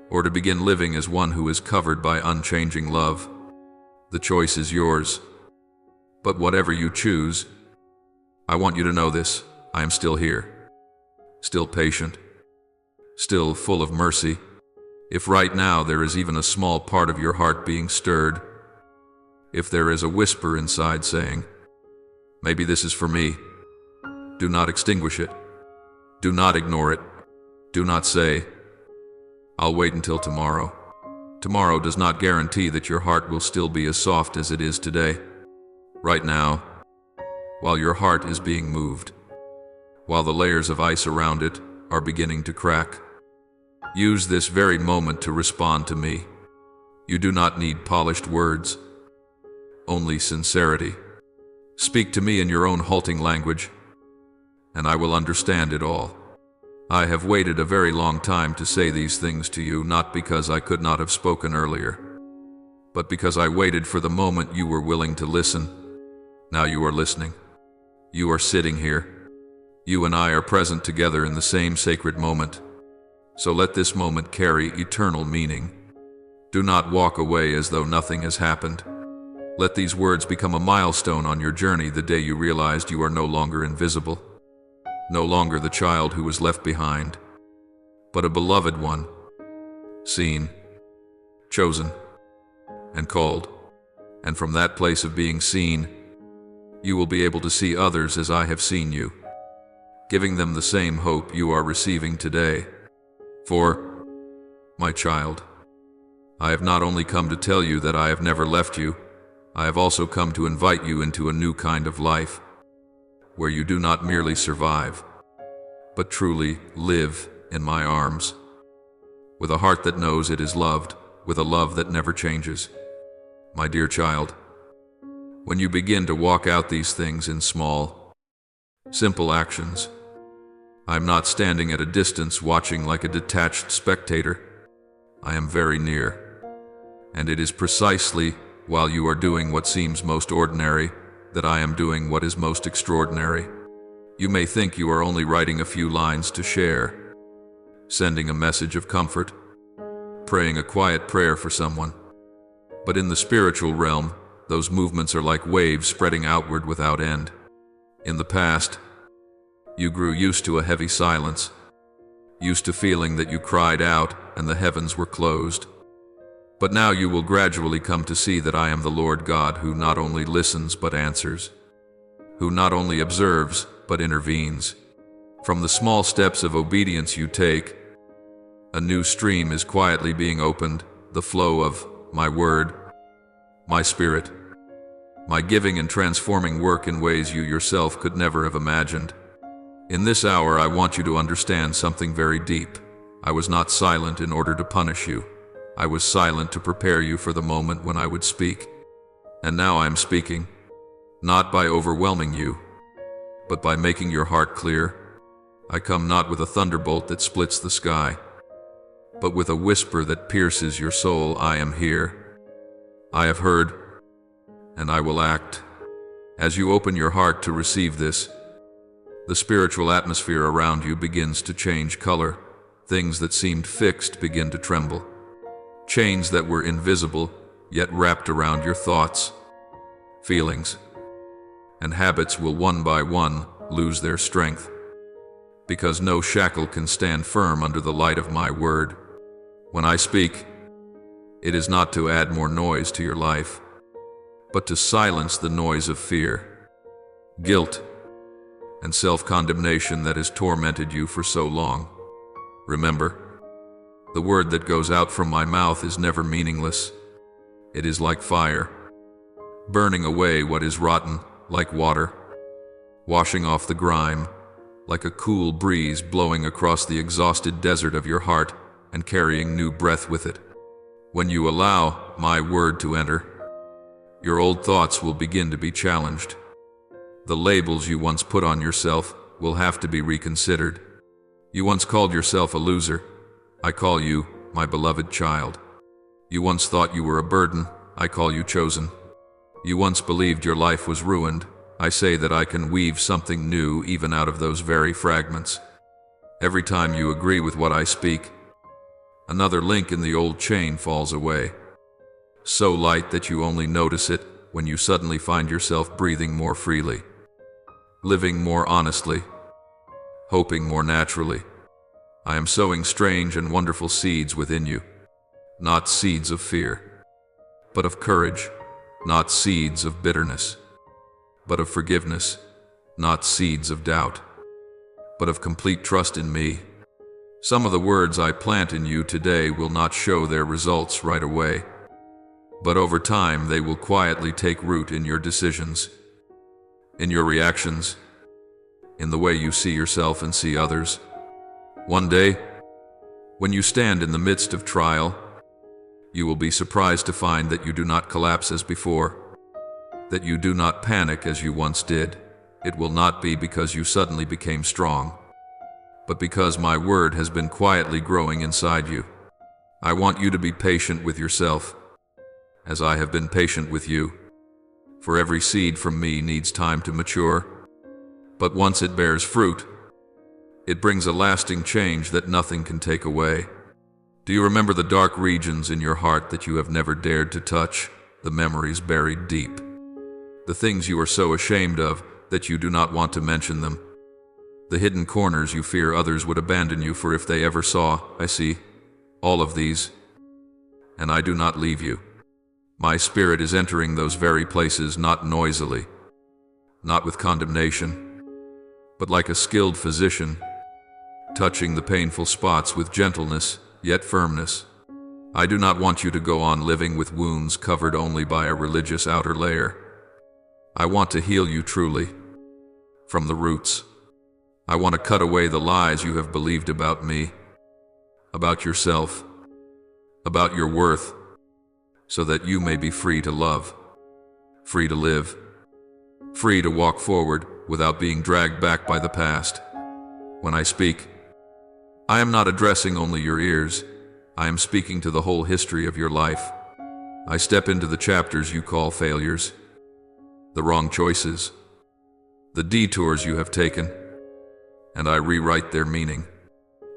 or to begin living as one who is covered by unchanging love. The choice is yours. But whatever you choose, I want you to know this, I am still here, still patient, still full of mercy. If right now there is even a small part of your heart being stirred, if there is a whisper inside saying, maybe this is for me, do not extinguish it. Do not ignore it. Do not say, I'll wait until tomorrow. Tomorrow does not guarantee that your heart will still be as soft as it is today. Right now, while your heart is being moved, while the layers of ice around it are beginning to crack, use this very moment to respond to me. You do not need polished words, only sincerity. Speak to me in your own halting language, and I will understand it all. I have waited a very long time to say these things to you, not because I could not have spoken earlier, but because I waited for the moment you were willing to listen. Now you are listening. You are sitting here. You and I are present together in the same sacred moment. So let this moment carry eternal meaning. Do not walk away as though nothing has happened. Let these words become a milestone on your journey, the day you realized you are no longer invisible, no longer the child who was left behind, but a beloved one, seen, chosen, and called. And from that place of being seen, you will be able to see others as I have seen you, giving them the same hope you are receiving today. For, my child, I have not only come to tell you that I have never left you, I have also come to invite you into a new kind of life, where you do not merely survive, but truly live in my arms, with a heart that knows it is loved, with a love that never changes. My dear child, when you begin to walk out these things in small, simple actions, I am not standing at a distance watching like a detached spectator. I am very near, and it is precisely while you are doing what seems most ordinary that I am doing what is most extraordinary. You may think you are only writing a few lines to share, sending a message of comfort, praying a quiet prayer for someone. But in the spiritual realm, those movements are like waves spreading outward without end. In the past, you grew used to a heavy silence, used to feeling that you cried out and the heavens were closed. But now you will gradually come to see that I am the Lord God, who not only listens but answers, who not only observes but intervenes. From the small steps of obedience you take, a new stream is quietly being opened, the flow of my word, my spirit, my giving and transforming work in ways you yourself could never have imagined. In this hour I want you to understand something very deep. I was not silent in order to punish you. I was silent to prepare you for the moment when I would speak. And now I am speaking, not by overwhelming you, but by making your heart clear. I come not with a thunderbolt that splits the sky, but with a whisper that pierces your soul. I am here. I have heard, and I will act. As you open your heart to receive this, the spiritual atmosphere around you begins to change color. Things that seemed fixed begin to tremble. Chains that were invisible, yet wrapped around your thoughts, feelings, and habits will one by one lose their strength, because no shackle can stand firm under the light of my word. When I speak, it is not to add more noise to your life, but to silence the noise of fear. guilt, and self-condemnation that has tormented you for so long. Remember, the word that goes out from my mouth is never meaningless. It is like fire, burning away what is rotten, like water, washing off the grime, like a cool breeze blowing across the exhausted desert of your heart and carrying new breath with it. When you allow my word to enter, your old thoughts will begin to be challenged. The labels you once put on yourself will have to be reconsidered. You once called yourself a loser. I call you my beloved child. You once thought you were a burden. I call you chosen. You once believed your life was ruined. I say that I can weave something new even out of those very fragments. Every time you agree with what I speak, another link in the old chain falls away, so light that you only notice it when you suddenly find yourself breathing more freely, living more honestly, hoping more naturally. I am sowing strange and wonderful seeds within you, not seeds of fear, but of courage, not seeds of bitterness, but of forgiveness, not seeds of doubt, but of complete trust in me. Some of the words I plant in you today will not show their results right away, but over time they will quietly take root in your decisions, in your reactions, in the way you see yourself and see others. One day, when you stand in the midst of trial, you will be surprised to find that you do not collapse as before, that you do not panic as you once did. It will not be because you suddenly became strong, but because my word has been quietly growing inside you. I want you to be patient with yourself, as I have been patient with you. For every seed from me needs time to mature, but once it bears fruit, it brings a lasting change that nothing can take away. Do you remember the dark regions in your heart that you have never dared to touch, the memories buried deep, the things you are so ashamed of that you do not want to mention them, the hidden corners you fear others would abandon you for if they ever saw? I see all of these, and I do not leave you. My spirit is entering those very places, not noisily, not with condemnation, but like a skilled physician, touching the painful spots with gentleness, yet firmness. I do not want you to go on living with wounds covered only by a religious outer layer. I want to heal you truly, from the roots. I want to cut away the lies you have believed about me, about yourself, about your worth, so that you may be free to love, free to live, free to walk forward without being dragged back by the past. When I speak, I am not addressing only your ears. I am speaking to the whole history of your life. I step into the chapters you call failures, the wrong choices, the detours you have taken, and I rewrite their meaning.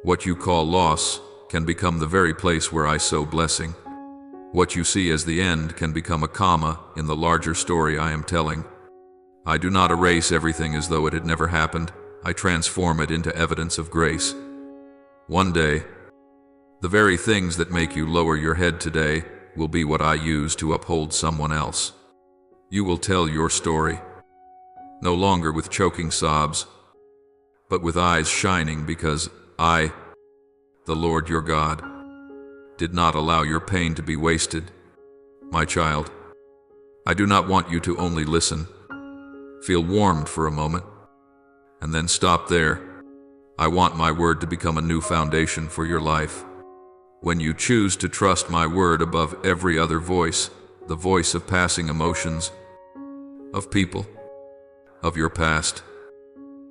What you call loss can become the very place where I sow blessing. What you see as the end can become a comma in the larger story I am telling. I do not erase everything as though it had never happened. I transform it into evidence of grace. One day, the very things that make you lower your head today will be what I use to uphold someone else. You will tell your story, no longer with choking sobs, but with eyes shining because I, the Lord your God, did not allow your pain to be wasted. My child, I do not want you to only listen, feel warmed for a moment, and then stop there. I want my word to become a new foundation for your life. When you choose to trust my word above every other voice, the voice of passing emotions, of people, of your past,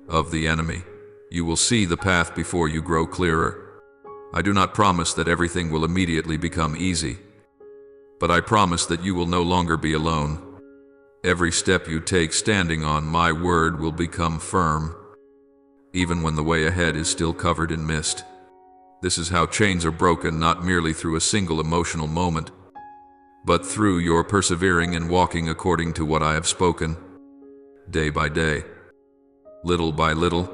of the enemy, you will see the path before you grow clearer. I do not promise that everything will immediately become easy, but I promise that you will no longer be alone. Every step you take standing on my word will become firm, even when the way ahead is still covered in mist. This is how chains are broken, not merely through a single emotional moment, but through your persevering and walking according to what I have spoken, day by day, little by little,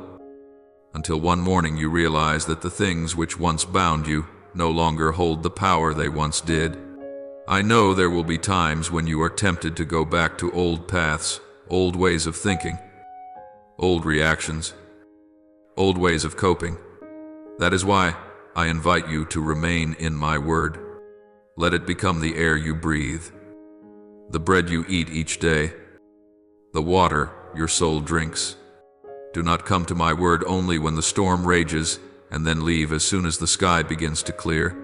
until one morning you realize that the things which once bound you no longer hold the power they once did. I know there will be times when you are tempted to go back to old paths, old ways of thinking, old reactions, old ways of coping. That is why I invite you to remain in my word. Let it become the air you breathe, the bread you eat each day, the water your soul drinks. Do not come to my word only when the storm rages and then leave as soon as the sky begins to clear.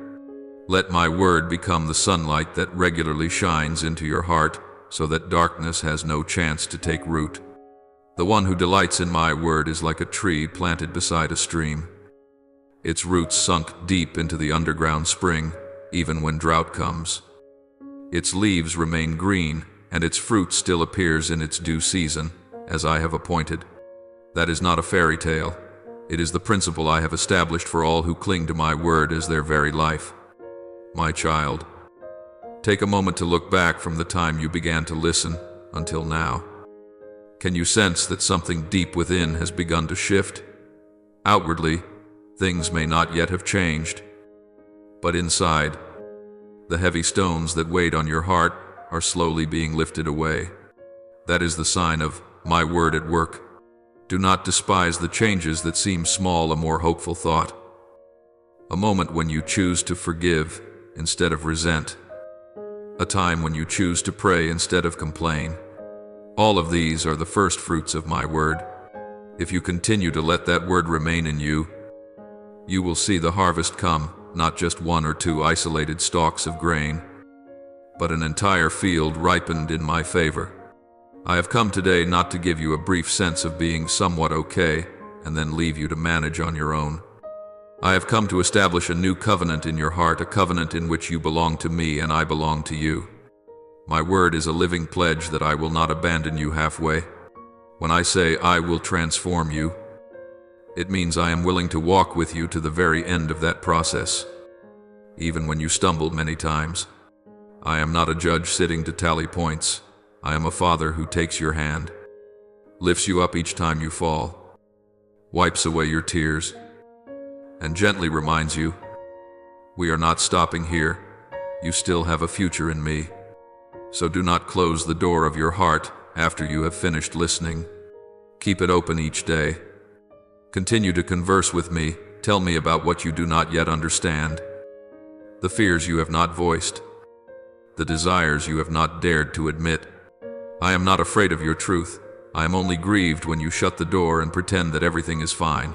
Let my word become the sunlight that regularly shines into your heart so that darkness has no chance to take root. The one who delights in my word is like a tree planted beside a stream. Its roots sunk deep into the underground spring, even when drought comes. Its leaves remain green, and its fruit still appears in its due season, as I have appointed. That is not a fairy tale. It is the principle I have established for all who cling to my word as their very life. My child, take a moment to look back from the time you began to listen until now. Can you sense that something deep within has begun to shift? Outwardly, things may not yet have changed, but inside, the heavy stones that weighed on your heart are slowly being lifted away. That is the sign of my word at work. Do not despise the changes that seem small, a more hopeful thought. A moment when you choose to forgive instead of resent. A time when you choose to pray instead of complain. All of these are the first fruits of my word. If you continue to let that word remain in you, you will see the harvest come, not just one or two isolated stalks of grain, but an entire field ripened in my favor. I have come today not to give you a brief sense of being somewhat okay and then leave you to manage on your own. I have come to establish a new covenant in your heart, a covenant in which you belong to me and I belong to you. My word is a living pledge that I will not abandon you halfway. When I say I will transform you, it means I am willing to walk with you to the very end of that process, even when you stumble many times. I am not a judge sitting to tally points. I am a father who takes your hand, lifts you up each time you fall, wipes away your tears, and gently reminds you, we are not stopping here. You still have a future in me. So do not close the door of your heart after you have finished listening. Keep it open each day. Continue to converse with me. Tell me about what you do not yet understand, the fears you have not voiced, the desires you have not dared to admit. I am not afraid of your truth. I am only grieved when you shut the door and pretend that everything is fine.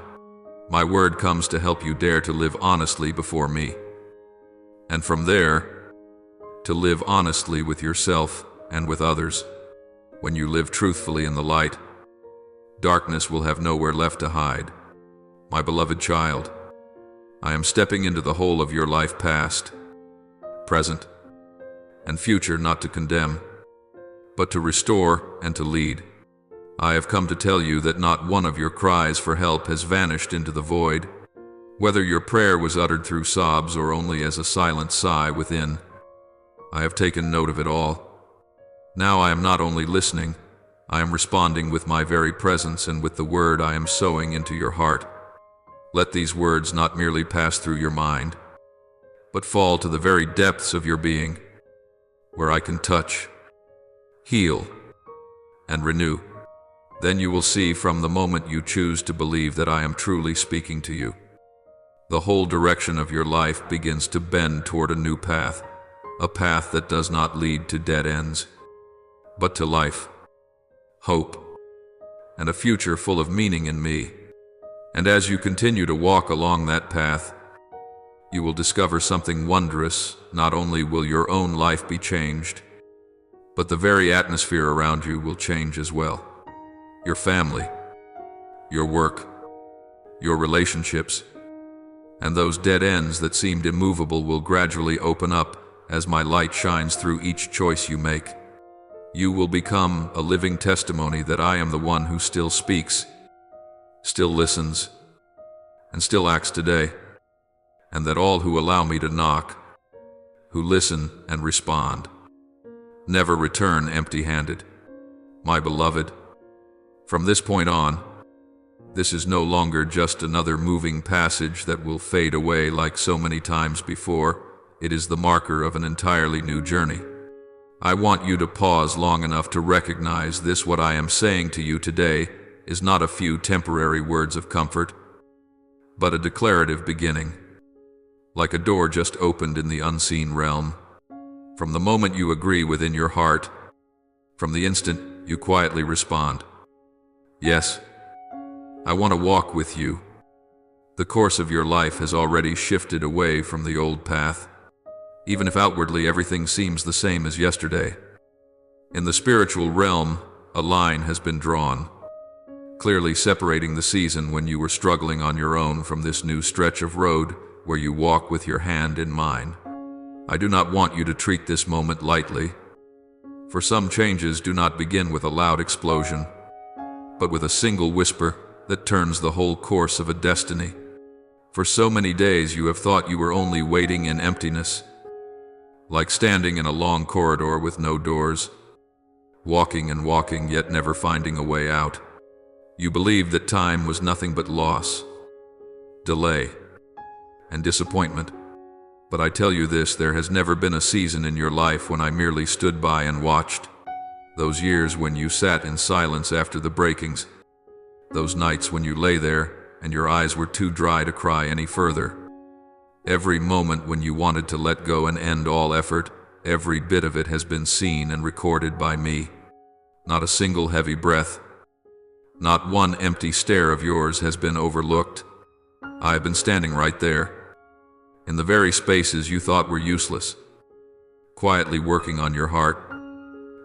My word comes to help you dare to live honestly before me. And from there, to live honestly with yourself and with others. When you live truthfully in the light, darkness will have nowhere left to hide. My beloved child, I am stepping into the whole of your life, past, present, and future, not to condemn, but to restore and to lead. I have come to tell you that not one of your cries for help has vanished into the void, whether your prayer was uttered through sobs or only as a silent sigh within. I have taken note of it all. Now I am not only listening, I am responding with my very presence and with the word I am sowing into your heart. Let these words not merely pass through your mind, but fall to the very depths of your being, where I can touch, heal, and renew. Then you will see from the moment you choose to believe that I am truly speaking to you. The whole direction of your life begins to bend toward a new path, a path that does not lead to dead ends, but to life, hope, and a future full of meaning in me. And as you continue to walk along that path, you will discover something wondrous. Not only will your own life be changed, but the very atmosphere around you will change as well. Your family, your work, your relationships, and those dead ends that seemed immovable will gradually open up as my light shines through each choice you make. You will become a living testimony that I am the one who still speaks, still listens, and still acts today, and that all who allow me to knock, who listen and respond, never return empty-handed. My beloved, from this point on, this is no longer just another moving passage that will fade away like so many times before. It is the marker of an entirely new journey. I want you to pause long enough to recognize this. What I am saying to you today is not a few temporary words of comfort, but a declarative beginning, like a door just opened in the unseen realm. From the moment you agree within your heart, from the instant you quietly respond, "Yes, I want to walk with you," the course of your life has already shifted away from the old path, even if outwardly everything seems the same as yesterday. In the spiritual realm, a line has been drawn, clearly separating the season when you were struggling on your own from this new stretch of road where you walk with your hand in mine. I do not want you to treat this moment lightly, for some changes do not begin with a loud explosion, but with a single whisper that turns the whole course of a destiny. For so many days you have thought you were only waiting in emptiness, like standing in a long corridor with no doors, walking and walking yet never finding a way out. You believed that time was nothing but loss, delay, and disappointment. But I tell you this, there has never been a season in your life when I merely stood by and watched. Those years when you sat in silence after the breakings, those nights when you lay there and your eyes were too dry to cry any further. Every moment when you wanted to let go and end all effort, every bit of it has been seen and recorded by me. Not a single heavy breath, not one empty stare of yours has been overlooked. I have been standing right there, in the very spaces you thought were useless, quietly working on your heart,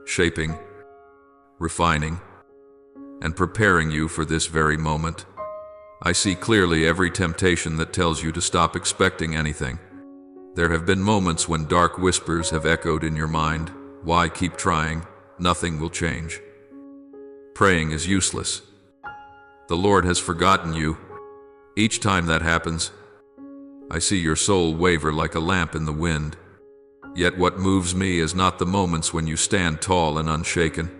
shaping, refining, and preparing you for this very moment. I see clearly every temptation that tells you to stop expecting anything. There have been moments when dark whispers have echoed in your mind. Why keep trying? Nothing will change. Praying is useless. The Lord has forgotten you. Each time that happens, I see your soul waver like a lamp in the wind. Yet what moves me is not the moments when you stand tall and unshaken,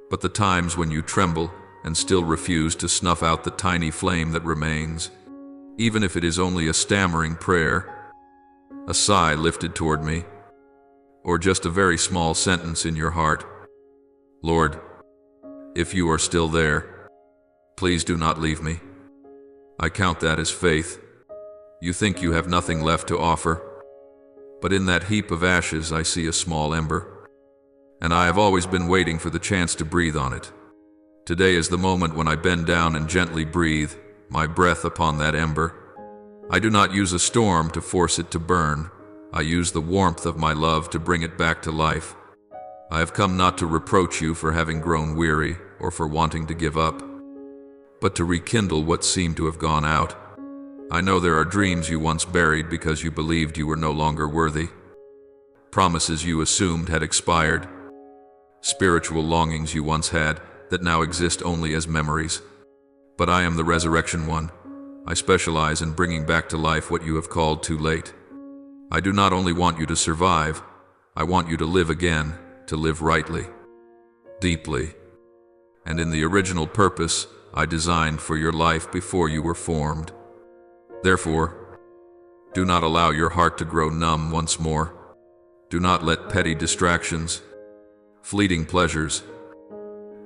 but the times when you tremble and still refuse to snuff out the tiny flame that remains, even if it is only a stammering prayer, a sigh lifted toward me, or just a very small sentence in your heart. Lord, if you are still there, please do not leave me. I count that as faith. You think you have nothing left to offer, but in that heap of ashes I see a small ember, and I have always been waiting for the chance to breathe on it. Today is the moment when I bend down and gently breathe my breath upon that ember. I do not use a storm to force it to burn. I use the warmth of my love to bring it back to life. I have come not to reproach you for having grown weary or for wanting to give up, but to rekindle what seemed to have gone out. I know there are dreams you once buried because you believed you were no longer worthy, promises you assumed had expired, spiritual longings you once had that now exist only as memories. But I am the resurrection one. I specialize in bringing back to life what you have called too late. I do not only want you to survive, I want you to live again, to live rightly, deeply, and in the original purpose I designed for your life before you were formed. Therefore, do not allow your heart to grow numb once more. Do not let petty distractions, fleeting pleasures,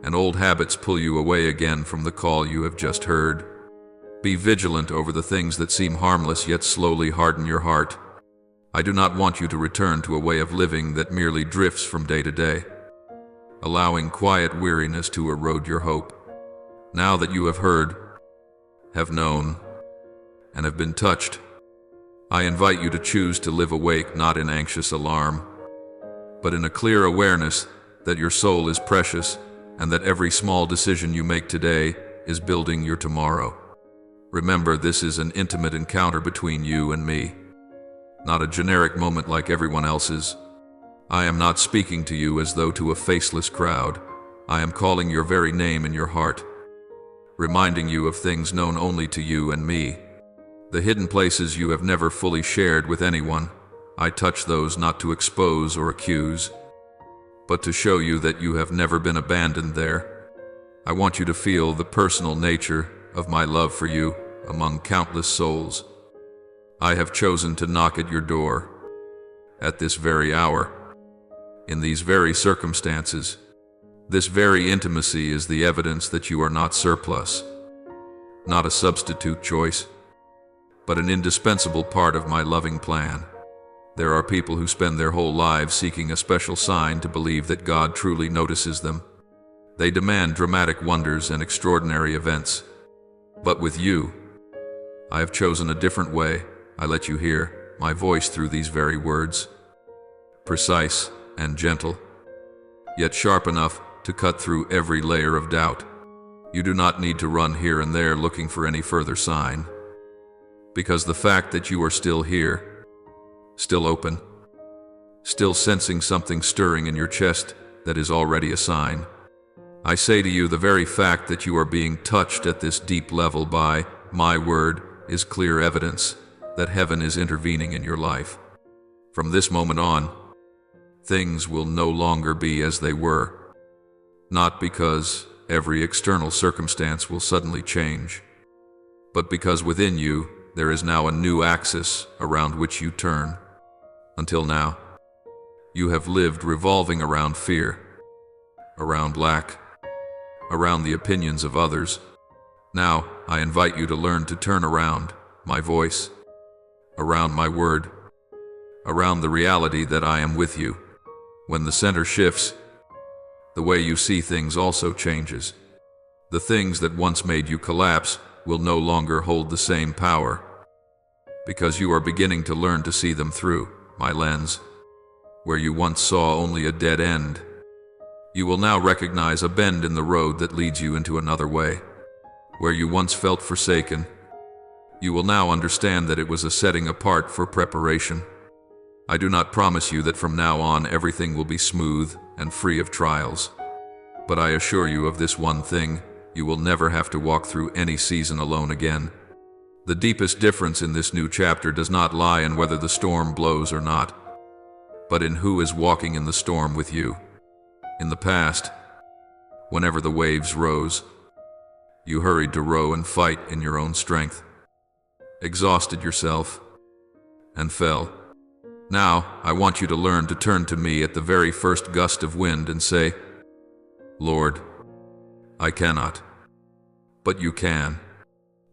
and old habits pull you away again from the call you have just heard. Be vigilant over the things that seem harmless yet slowly harden your heart. I do not want you to return to a way of living that merely drifts from day to day, allowing quiet weariness to erode your hope. Now that you have heard, have known, and have been touched, I invite you to choose to live awake not in anxious alarm, but in a clear awareness that your soul is precious and that every small decision you make today is building your tomorrow. Remember, this is an intimate encounter between you and me, not a generic moment like everyone else's. I am not speaking to you as though to a faceless crowd. I am calling your very name in your heart, reminding you of things known only to you and me, the hidden places you have never fully shared with anyone. I touch those not to expose or accuse, but to show you that you have never been abandoned there. I want you to feel the personal nature of my love for you among countless souls. I have chosen to knock at your door at this very hour, in these very circumstances. This very intimacy is the evidence that you are not surplus, not a substitute choice, but an indispensable part of my loving plan. There are people who spend their whole lives seeking a special sign to believe that God truly notices them. They demand dramatic wonders and extraordinary events. But with you, I have chosen a different way. I let you hear my voice through these very words, precise and gentle, yet sharp enough to cut through every layer of doubt. You do not need to run here and there looking for any further sign, because the fact that you are still here, still open, still sensing something stirring in your chest, that is already a sign. I say to you, the very fact that you are being touched at this deep level by my word is clear evidence that heaven is intervening in your life. From this moment on, things will no longer be as they were. Not because every external circumstance will suddenly change, but because within you there is now a new axis around which you turn. Until now, you have lived revolving around fear, around lack, around the opinions of others. Now, I invite you to learn to turn around my voice, around my word, around the reality that I am with you. When the center shifts, the way you see things also changes. The things that once made you collapse will no longer hold the same power, because you are beginning to learn to see them through my lens. Where you once saw only a dead end, you will now recognize a bend in the road that leads you into another way. Where you once felt forsaken, you will now understand that it was a setting apart for preparation. I do not promise you that from now on everything will be smooth and free of trials, but I assure you of this one thing: you will never have to walk through any season alone again. The deepest difference in this new chapter does not lie in whether the storm blows or not, but in who is walking in the storm with you. In the past, whenever the waves rose, you hurried to row and fight in your own strength, exhausted yourself, and fell. Now, I want you to learn to turn to me at the very first gust of wind and say, "Lord, I cannot." But you can.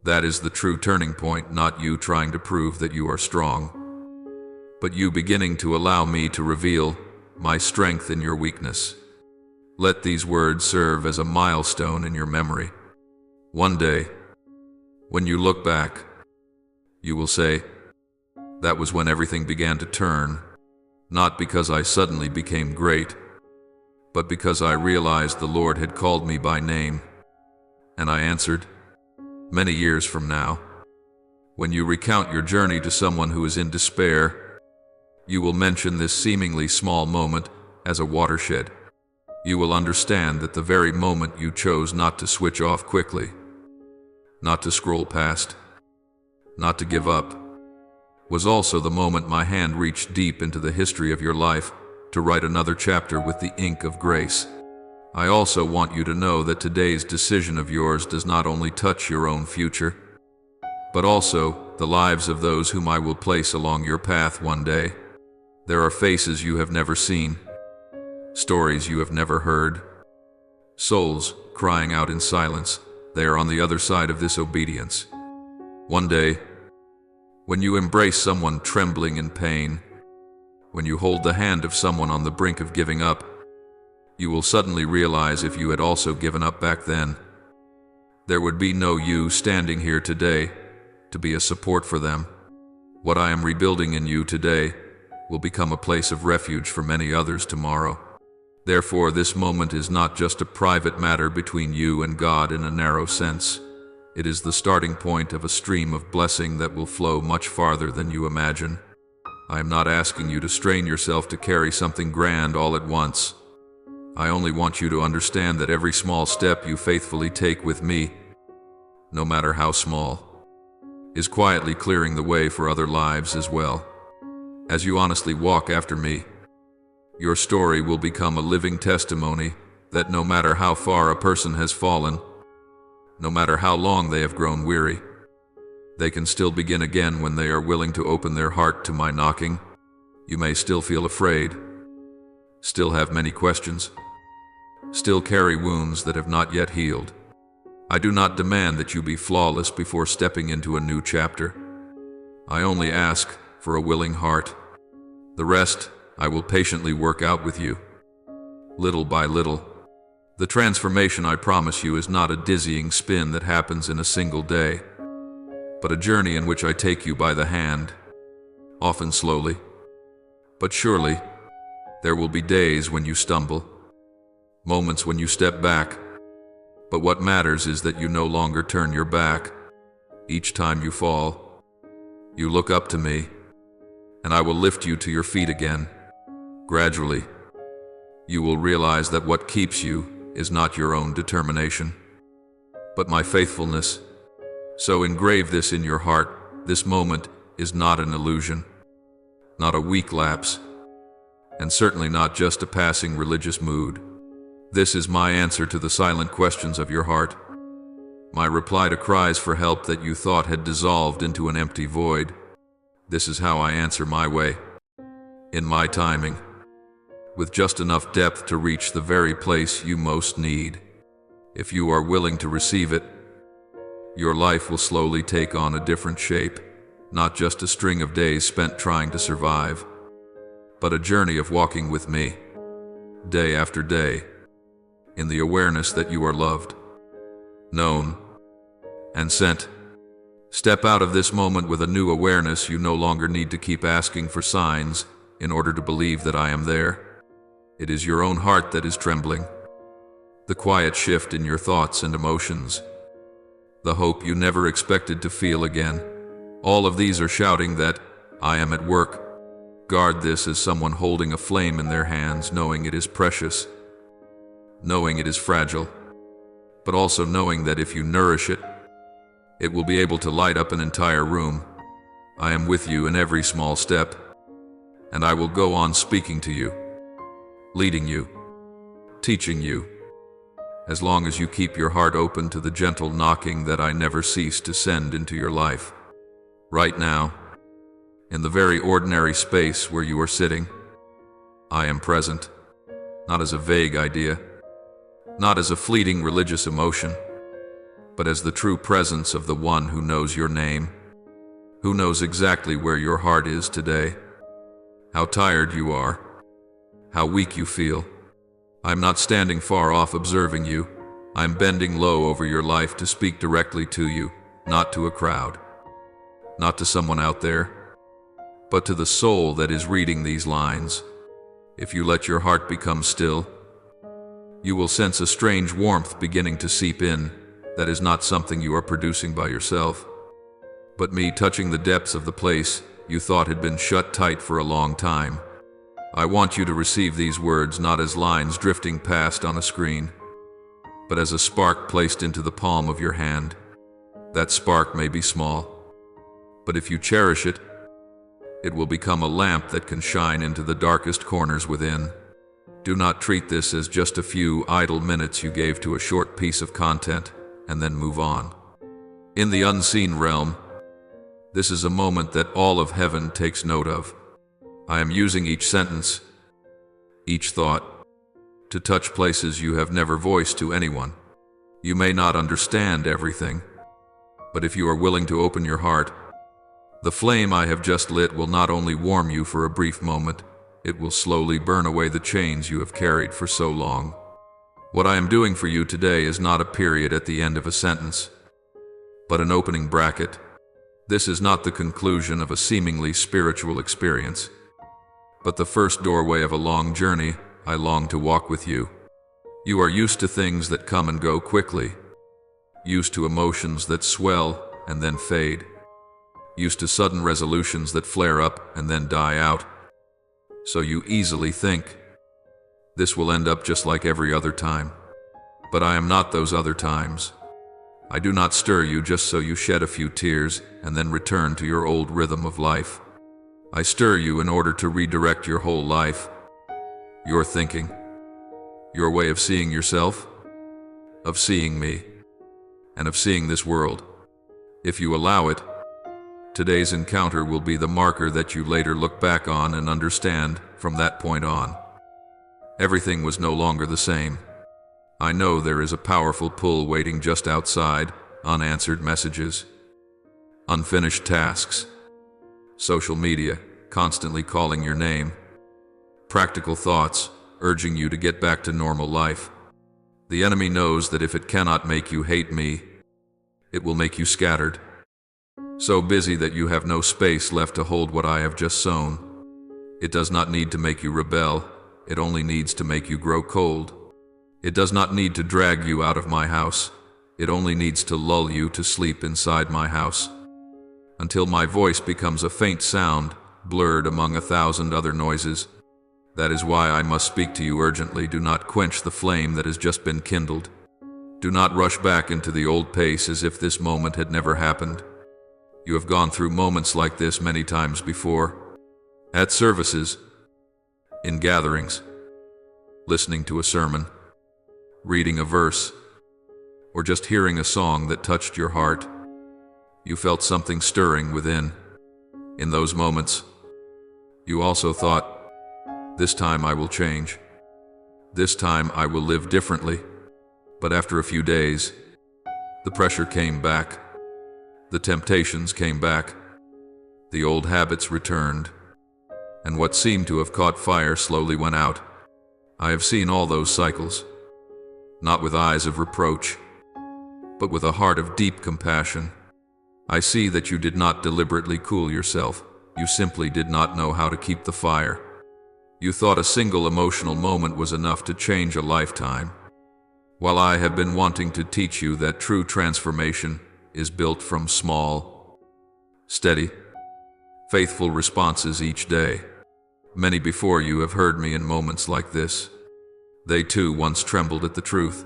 That is the true turning point, not you trying to prove that you are strong, but you beginning to allow me to reveal my strength in your weakness. Let these words serve as a milestone in your memory. One day, when you look back, you will say, "That was when everything began to turn, not because I suddenly became great, but because I realized the Lord had called me by name, and I answered." Many years from now, when you recount your journey to someone who is in despair, you will mention this seemingly small moment as a watershed. You will understand that the very moment you chose not to switch off quickly, not to scroll past, not to give up, was also the moment my hand reached deep into the history of your life to write another chapter with the ink of grace. I also want you to know that today's decision of yours does not only touch your own future, but also the lives of those whom I will place along your path one day. There are faces you have never seen, stories you have never heard, souls crying out in silence. They are on the other side of this obedience. One day, when you embrace someone trembling in pain, when you hold the hand of someone on the brink of giving up, you will suddenly realize if you had also given up back then, there would be no you standing here today to be a support for them. What I am rebuilding in you today will become a place of refuge for many others tomorrow. Therefore, this moment is not just a private matter between you and God in a narrow sense. It is the starting point of a stream of blessing that will flow much farther than you imagine. I am not asking you to strain yourself to carry something grand all at once. I only want you to understand that every small step you faithfully take with me, no matter how small, is quietly clearing the way for other lives as well. As you honestly walk after me, your story will become a living testimony that no matter how far a person has fallen, no matter how long they have grown weary, they can still begin again when they are willing to open their heart to my knocking. You may still feel afraid, still have many questions, still carry wounds that have not yet healed. I do not demand that you be flawless before stepping into a new chapter. I only ask for a willing heart. The rest I will patiently work out with you, little by little. The transformation I promise you is not a dizzying spin that happens in a single day, but a journey in which I take you by the hand, often slowly, but surely. There will be days when you stumble, moments when you step back, but what matters is that you no longer turn your back. Each time you fall, you look up to me, and I will lift you to your feet again. Gradually, you will realize that what keeps you is not your own determination, but my faithfulness. So engrave this in your heart: this moment is not an illusion, not a weak lapse, and certainly not just a passing religious mood. This is my answer to the silent questions of your heart, my reply to cries for help that you thought had dissolved into an empty void. This is how I answer my way, in my timing, with just enough depth to reach the very place you most need. If you are willing to receive it, your life will slowly take on a different shape, not just a string of days spent trying to survive, but a journey of walking with me, day after day, in the awareness that you are loved, known, and sent. Step out of this moment with a new awareness. You no longer need to keep asking for signs in order to believe that I am there. It is your own heart that is trembling, the quiet shift in your thoughts and emotions, the hope you never expected to feel again. All of these are shouting that I am at work. Guard this as someone holding a flame in their hands, knowing it is precious, knowing it is fragile, but also knowing that if you nourish it, it will be able to light up an entire room. I am with you in every small step, and I will go on speaking to you, leading you, teaching you, as long as you keep your heart open to the gentle knocking that I never cease to send into your life. Right now, in the very ordinary space where you are sitting, I am present, not as a vague idea, not as a fleeting religious emotion, but as the true presence of the one who knows your name, who knows exactly where your heart is today, how tired you are, how weak you feel. I'm not standing far off observing you. I'm bending low over your life to speak directly to you, not to a crowd, not to someone out there, but to the soul that is reading these lines. If you let your heart become still, you will sense a strange warmth beginning to seep in. That is not something you are producing by yourself, but me touching the depths of the place you thought had been shut tight for a long time. I want you to receive these words not as lines drifting past on a screen, but as a spark placed into the palm of your hand. That spark may be small, but if you cherish it, it will become a lamp that can shine into the darkest corners within. Do not treat this as just a few idle minutes you gave to a short piece of content and then move on. In the unseen realm, this is a moment that all of heaven takes note of. I am using each sentence, each thought, to touch places you have never voiced to anyone. You may not understand everything, but if you are willing to open your heart, the flame I have just lit will not only warm you for a brief moment, it will slowly burn away the chains you have carried for so long. What I am doing for you today is not a period at the end of a sentence, but an opening bracket. This is not the conclusion of a seemingly spiritual experience, but the first doorway of a long journey I long to walk with you. You are used to things that come and go quickly, used to emotions that swell and then fade, used to sudden resolutions that flare up and then die out. So you easily think, this will end up just like every other time. But I am not those other times. I do not stir you just so you shed a few tears and then return to your old rhythm of life. I stir you in order to redirect your whole life, your thinking, your way of seeing yourself, of seeing me, and of seeing this world. If you allow it, today's encounter will be the marker that you later look back on and understand from that point on. Everything was no longer the same. I know there is a powerful pull waiting just outside, unanswered messages, unfinished tasks, social media constantly calling your name, practical thoughts urging you to get back to normal life. The enemy knows that if it cannot make you hate me, it will make you scattered, so busy that you have no space left to hold what I have just sown. It does not need to make you rebel, it only needs to make you grow cold. It does not need to drag you out of my house, it only needs to lull you to sleep inside my house, until my voice becomes a faint sound, blurred among 1,000 other noises. That is why I must speak to you urgently. Do not quench the flame that has just been kindled. Do not rush back into the old pace as if this moment had never happened. You have gone through moments like this many times before. At services, in gatherings, listening to a sermon, reading a verse, or just hearing a song that touched your heart. You felt something stirring within. In those moments, you also thought, this time I will change. This time I will live differently. But after a few days, the pressure came back. The temptations came back. The old habits returned. And what seemed to have caught fire slowly went out. I have seen all those cycles, not with eyes of reproach, but with a heart of deep compassion. I see that you did not deliberately cool yourself. You simply did not know how to keep the fire. You thought a single emotional moment was enough to change a lifetime, while I have been wanting to teach you that true transformation is built from small, steady, faithful responses each day. Many before you have heard me in moments like this. They too once trembled at the truth,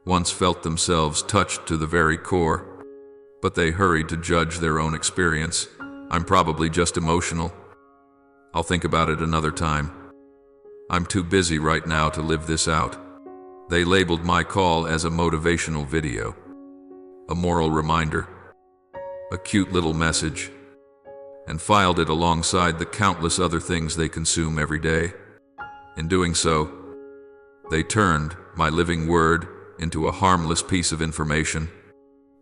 once felt themselves touched to the very core, but they hurried to judge their own experience. I'm probably just emotional. I'll think about it another time. I'm too busy right now to live this out. They labeled my call as a motivational video, a moral reminder, a cute little message, and filed it alongside the countless other things they consume every day. In doing so, they turned my living word into a harmless piece of information.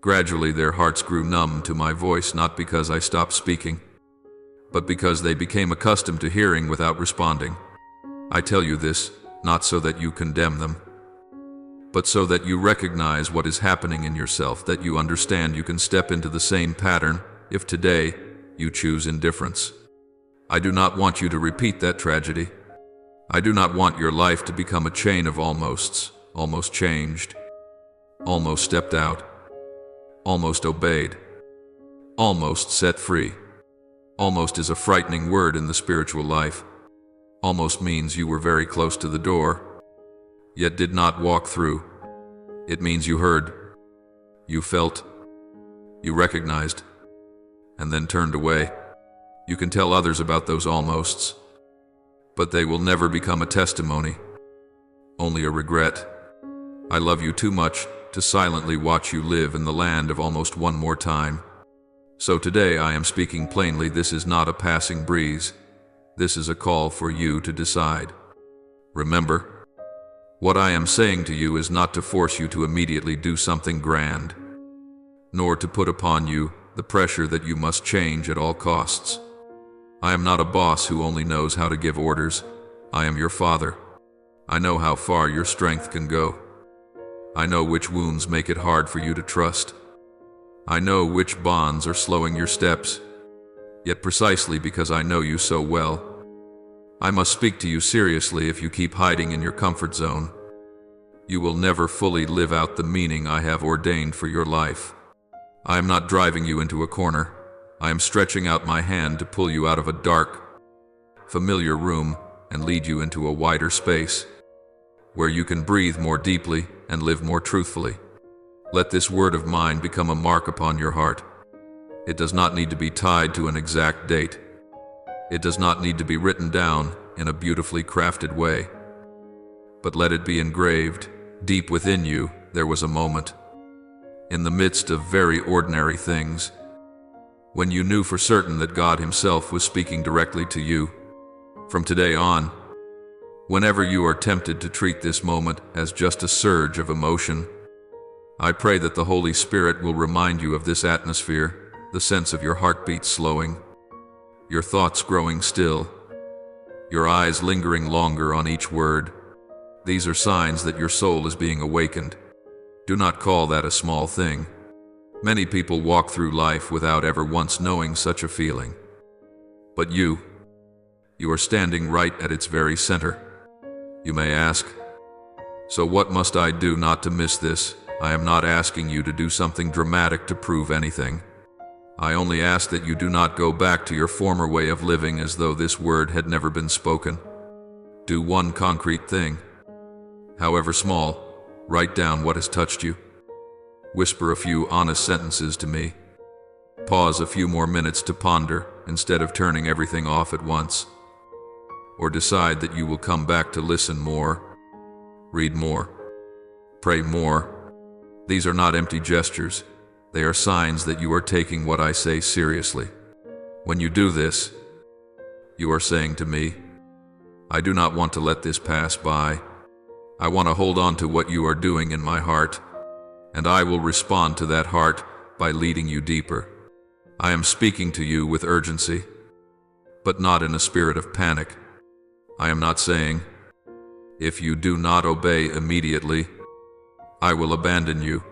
Gradually, their hearts grew numb to my voice, not because I stopped speaking, but because they became accustomed to hearing without responding. I tell you this, not so that you condemn them, but so that you recognize what is happening in yourself, that you understand you can step into the same pattern if today you choose indifference. I do not want you to repeat that tragedy. I do not want your life to become a chain of almosts, almost changed, almost stepped out, almost obeyed, almost set free. Almost is a frightening word in the spiritual life. Almost means you were very close to the door, yet did not walk through. It means you heard, you felt, you recognized, and then turned away. You can tell others about those almosts, but they will never become a testimony, only a regret. I love you too much to silently watch you live in the land of almost one more time. So today I am speaking plainly. This is not a passing breeze. This is a call for you to decide. Remember, what I am saying to you is not to force you to immediately do something grand, nor to put upon you the pressure that you must change at all costs. I am not a boss who only knows how to give orders. I am your father. I know how far your strength can go. I know which wounds make it hard for you to trust. I know which bonds are slowing your steps. Yet precisely because I know you so well, I must speak to you seriously. If you keep hiding in your comfort zone, you will never fully live out the meaning I have ordained for your life. I am not driving you into a corner. I am stretching out my hand to pull you out of a dark, familiar room and lead you into a wider space, where you can breathe more deeply and live more truthfully. Let this word of mine become a mark upon your heart. It does not need to be tied to an exact date. It does not need to be written down in a beautifully crafted way. But let it be engraved deep within you. There was a moment, in the midst of very ordinary things, when you knew for certain that God Himself was speaking directly to you. From today on, Whenever you are tempted to treat this moment as just a surge of emotion, I pray that the Holy Spirit will remind you of this atmosphere, the sense of your heartbeat slowing, your thoughts growing still, your eyes lingering longer on each word. These are signs that your soul is being awakened. Do not call that a small thing. Many people walk through life without ever once knowing such a feeling. But you are standing right at its very center. You may ask, so what must I do not to miss this? I am not asking you to do something dramatic to prove anything. I only ask that you do not go back to your former way of living as though this word had never been spoken. Do one concrete thing. However small, write down what has touched you. Whisper a few honest sentences to me. Pause a few more minutes to ponder instead of turning everything off at once. Or decide that you will come back to listen more, read more, pray more. These are not empty gestures. They are signs that you are taking what I say seriously. When you do this, you are saying to me, I do not want to let this pass by. I want to hold on to what you are doing in my heart, and I will respond to that heart by leading you deeper. I am speaking to you with urgency, but not in a spirit of panic. I am not saying, if you do not obey immediately, I will abandon you.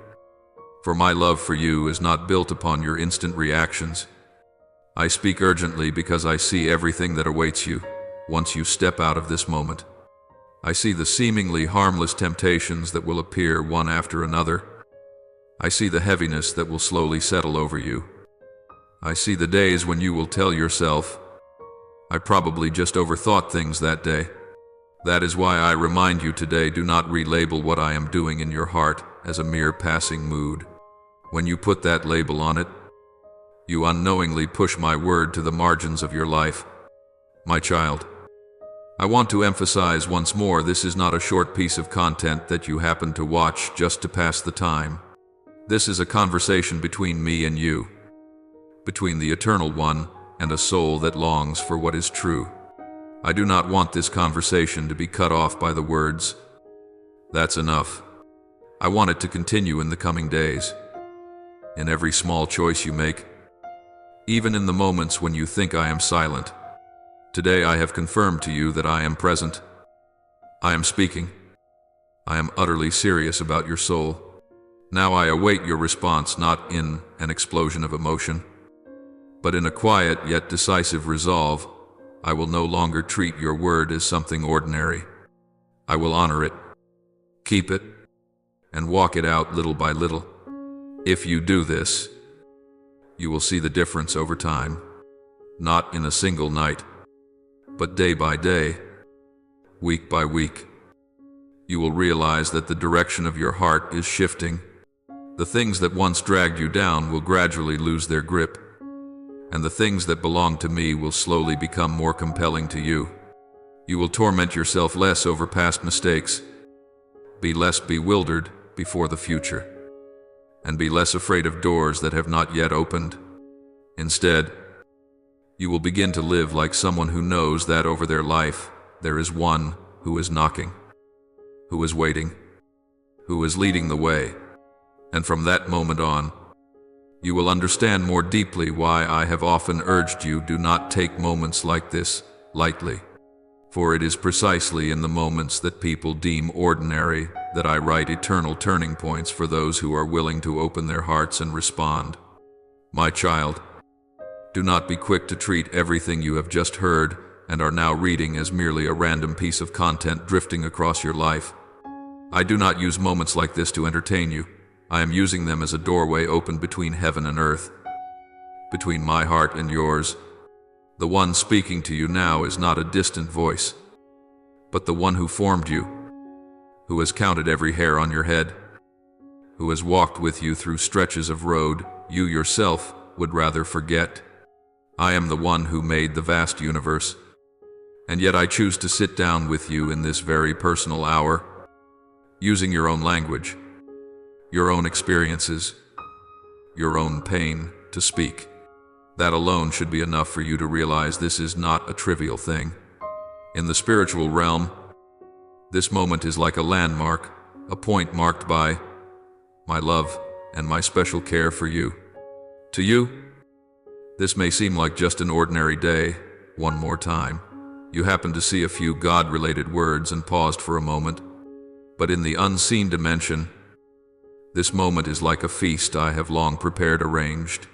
For my love for you is not built upon your instant reactions. I speak urgently because I see everything that awaits you once you step out of this moment. I see the seemingly harmless temptations that will appear one after another. I see the heaviness that will slowly settle over you. I see the days when you will tell yourself, I probably just overthought things that day. That is why I remind you today, do not relabel what I am doing in your heart as a mere passing mood. When you put that label on it, you unknowingly push my word to the margins of your life. My child, I want to emphasize once more, this is not a short piece of content that you happen to watch just to pass the time. This is a conversation between me and you, between the Eternal One and a soul that longs for what is true. I do not want this conversation to be cut off by the words, that's enough. I want it to continue in the coming days. In every small choice you make, even in the moments when you think I am silent. Today I have confirmed to you that I am present. I am speaking. I am utterly serious about your soul. Now I await your response, not in an explosion of emotion, but in a quiet yet decisive resolve. I will no longer treat your word as something ordinary. I will honor it, keep it, and walk it out little by little. If you do this, you will see the difference over time, not in a single night, but day by day, week by week. You will realize that the direction of your heart is shifting. The things that once dragged you down will gradually lose their grip, and the things that belong to me will slowly become more compelling to you. You will torment yourself less over past mistakes, be less bewildered before the future, and be less afraid of doors that have not yet opened. Instead, you will begin to live like someone who knows that over their life there is one who is knocking, who is waiting, who is leading the way. And from that moment on, you will understand more deeply why I have often urged you, do not take moments like this lightly. For it is precisely in the moments that people deem ordinary that I write eternal turning points for those who are willing to open their hearts and respond. My child, do not be quick to treat everything you have just heard and are now reading as merely a random piece of content drifting across your life. I do not use moments like this to entertain you. I am using them as a doorway open between heaven and earth, between my heart and yours. The one speaking to you now is not a distant voice, but the one who formed you, who has counted every hair on your head, who has walked with you through stretches of road you yourself would rather forget. I am the one who made the vast universe, and yet I choose to sit down with you in this very personal hour, using your own language, your own experiences, your own pain to speak. That alone should be enough for you to realize this is not a trivial thing. In the spiritual realm, This moment is like a landmark, a point marked by my love and my special care for you. To you, this may seem like just an ordinary day. One more time, you happen to see a few God-related words and paused for a moment. But in the unseen dimension, this moment is like a feast I have long prepared, arranged,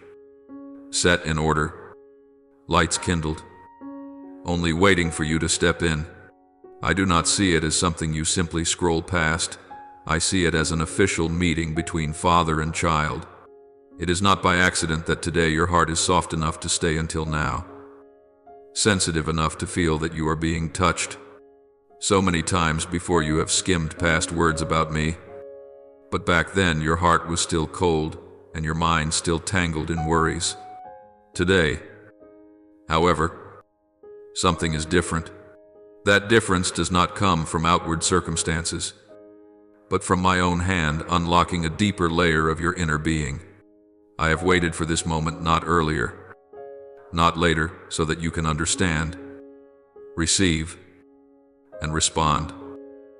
set in order, lights kindled, only waiting for you to step in. I do not see it as something you simply scroll past. I see it as an official meeting between father and child. It is not by accident that today your heart is soft enough to stay until now, sensitive enough to feel that you are being touched. So many times before you have skimmed past words about me, but back then your heart was still cold and your mind still tangled in worries. Today, however, something is different. That difference does not come from outward circumstances, but from my own hand unlocking a deeper layer of your inner being. I have waited for this moment, not earlier, not later, so that you can understand, receive, and respond.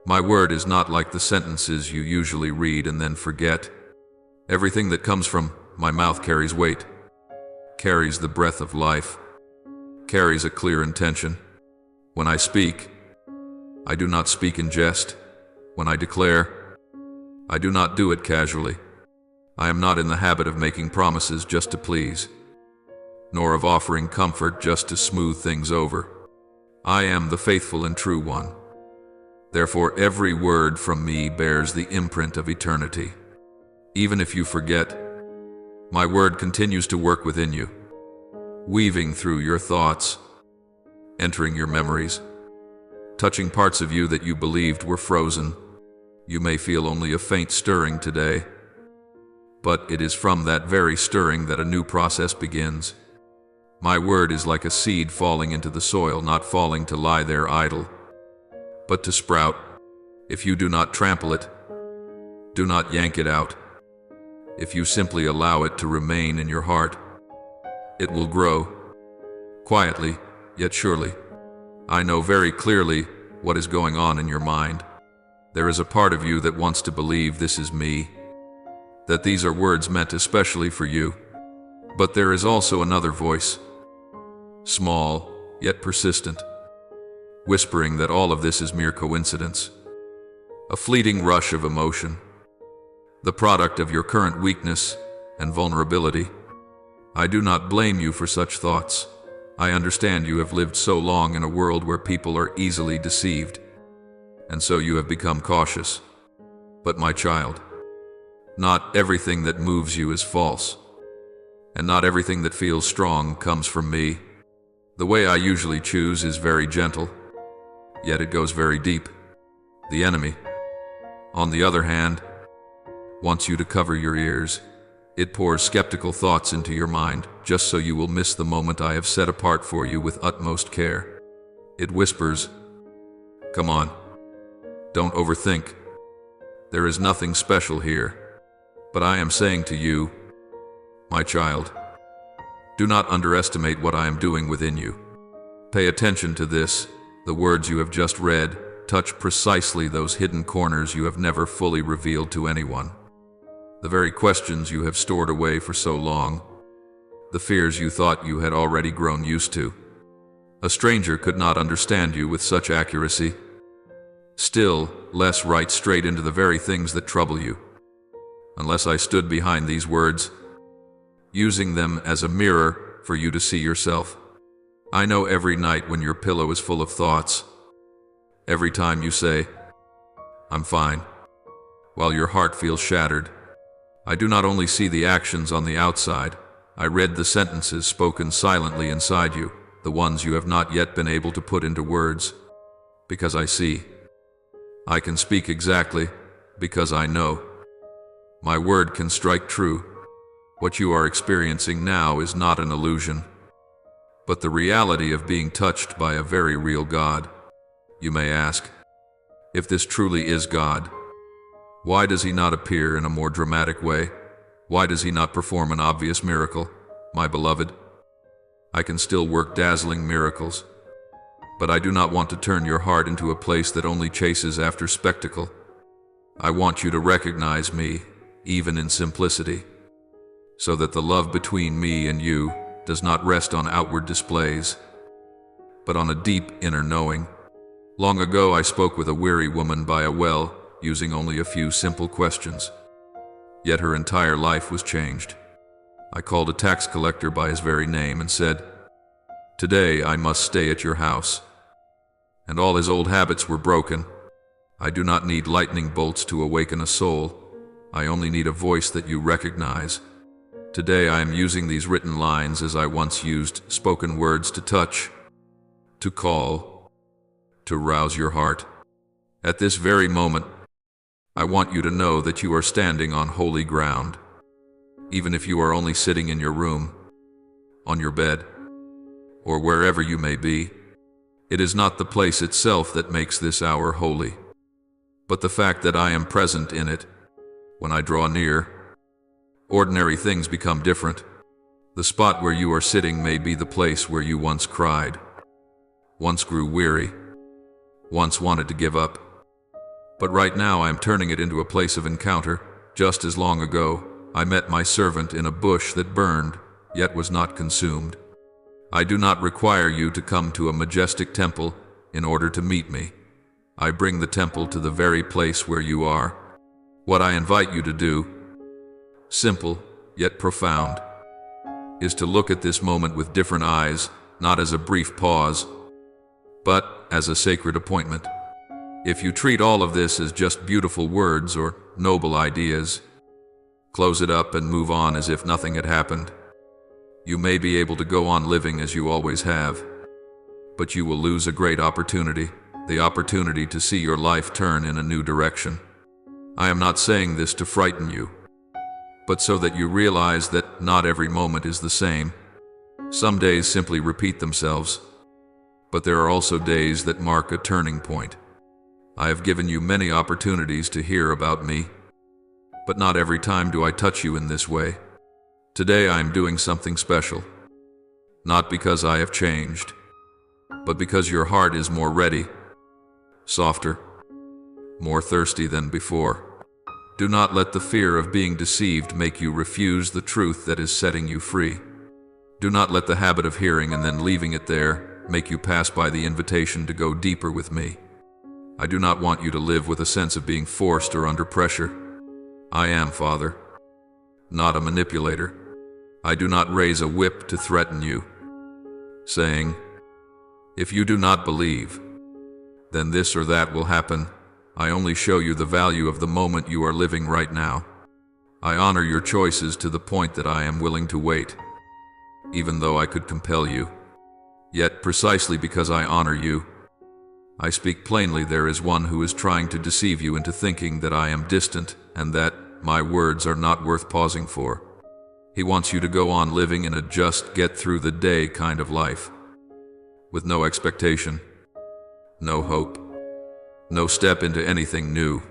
My word is not like the sentences you usually read and then forget. Everything that comes from my mouth carries weight, carries the breath of life, carries a clear intention. When I speak, I do not speak in jest. When I declare, I do not do it casually. I am not in the habit of making promises just to please, nor of offering comfort just to smooth things over. I am the faithful and true one. Therefore, every word from me bears the imprint of eternity. Even if you forget, my word continues to work within you, weaving through your thoughts, entering your memories, touching parts of you that you believed were frozen. You may feel only a faint stirring today, but it is from that very stirring that a new process begins. My word is like a seed falling into the soil, not falling to lie there idle, but to sprout. If you do not trample it, do not yank it out. If you simply allow it to remain in your heart, it will grow, quietly, yet surely. I know very clearly what is going on in your mind. There is a part of you that wants to believe this is me, that these are words meant especially for you. But there is also another voice, small, yet persistent, whispering that all of this is mere coincidence, a fleeting rush of emotion, the product of your current weakness and vulnerability. I do not blame you for such thoughts. I understand you have lived so long in a world where people are easily deceived, and so you have become cautious. But my child, not everything that moves you is false, and not everything that feels strong comes from me. The way I usually choose is very gentle, yet it goes very deep. The enemy, on the other hand, wants you to cover your ears. It pours skeptical thoughts into your mind, just so you will miss the moment I have set apart for you with utmost care. It whispers, "Come on, don't overthink. There is nothing special here." But I am saying to you, my child, do not underestimate what I am doing within you. Pay attention to this. The words you have just read touch precisely those hidden corners you have never fully revealed to anyone. The very questions you have stored away for so long, the fears you thought you had already grown used to. A stranger could not understand you with such accuracy, still less right straight into the very things that trouble you, unless I stood behind these words, using them as a mirror for you to see yourself. I know every night when your pillow is full of thoughts, every time you say, "I'm fine," while your heart feels shattered. I do not only see the actions on the outside, I read the sentences spoken silently inside you, the ones you have not yet been able to put into words. Because I see. I can speak exactly, because I know. My word can strike true. What you are experiencing now is not an illusion, but the reality of being touched by a very real God. You may ask, if this truly is God, why does he not appear in a more dramatic way? Why does he not perform an obvious miracle? My beloved, I can still work dazzling miracles. But I do not want to turn your heart into a place that only chases after spectacle. I want you to recognize me, even in simplicity, so that the love between me and you does not rest on outward displays, but on a deep inner knowing. Long ago I spoke with a weary woman by a well, using only a few simple questions. Yet her entire life was changed. I called a tax collector by his very name and said, "Today I must stay at your house." And all his old habits were broken. I do not need lightning bolts to awaken a soul. I only need a voice that you recognize. Today I am using these written lines as I once used spoken words to touch, to call, to rouse your heart. At this very moment, I want you to know that you are standing on holy ground. Even if you are only sitting in your room, on your bed, or wherever you may be, it is not the place itself that makes this hour holy, but the fact that I am present in it. When I draw near, ordinary things become different. The spot where you are sitting may be the place where you once cried, once grew weary, once wanted to give up. But right now I am turning it into a place of encounter. Just as long ago, I met my servant in a bush that burned, yet was not consumed. I do not require you to come to a majestic temple in order to meet me. I bring the temple to the very place where you are. What I invite you to do, simple yet profound, is to look at this moment with different eyes, not as a brief pause, but as a sacred appointment. If you treat all of this as just beautiful words or noble ideas, close it up and move on as if nothing had happened, you may be able to go on living as you always have, but you will lose a great opportunity, the opportunity to see your life turn in a new direction. I am not saying this to frighten you, but so that you realize that not every moment is the same. Some days simply repeat themselves, but there are also days that mark a turning point. I have given you many opportunities to hear about me, but not every time do I touch you in this way. Today I am doing something special, not because I have changed, but because your heart is more ready, softer, more thirsty than before. Do not let the fear of being deceived make you refuse the truth that is setting you free. Do not let the habit of hearing and then leaving it there make you pass by the invitation to go deeper with me. I do not want you to live with a sense of being forced or under pressure. I am Father, not a manipulator. I do not raise a whip to threaten you, saying, "If you do not believe, then this or that will happen." I only show you the value of the moment you are living right now. I honor your choices to the point that I am willing to wait, even though I could compel you. Yet precisely because I honor you, I speak plainly. There is one who is trying to deceive you into thinking that I am distant and that my words are not worth pausing for. He wants you to go on living in a just get through the day kind of life, with no expectation, no hope, no step into anything new.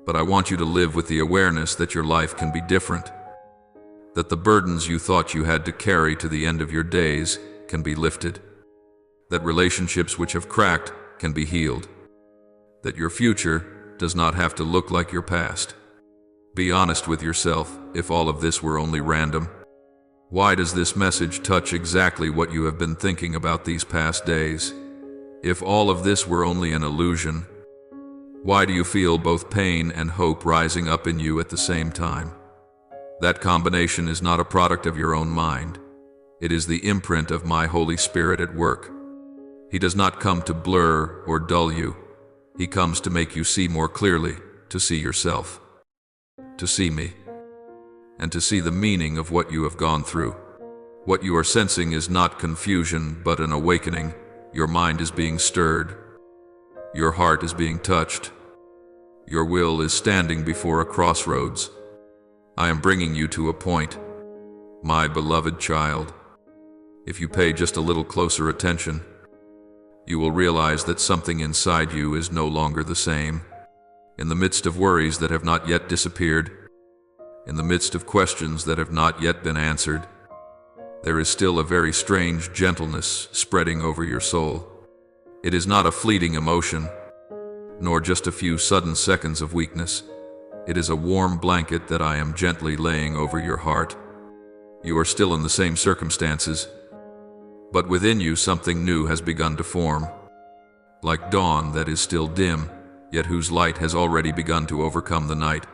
But I want you to live with the awareness that your life can be different, that the burdens you thought you had to carry to the end of your days can be lifted, that relationships which have cracked can be healed, that your future does not have to look like your past. Be honest with yourself. If all of this were only random, why does this message touch exactly what you have been thinking about these past days? If all of this were only an illusion, why do you feel both pain and hope rising up in you at the same time? That combination is not a product of your own mind. It is the imprint of my Holy Spirit at work. He does not come to blur or dull you. He comes to make you see more clearly, to see yourself, to see me, and to see the meaning of what you have gone through. What you are sensing is not confusion, but an awakening. Your mind is being stirred. Your heart is being touched. Your will is standing before a crossroads. I am bringing you to a point, my beloved child. If you pay just a little closer attention, you will realize that something inside you is no longer the same. In the midst of worries that have not yet disappeared, in the midst of questions that have not yet been answered, there is still a very strange gentleness spreading over your soul. It is not a fleeting emotion, nor just a few sudden seconds of weakness. It is a warm blanket that I am gently laying over your heart. You are still in the same circumstances, but within you something new has begun to form, like dawn that is still dim, yet whose light has already begun to overcome the night.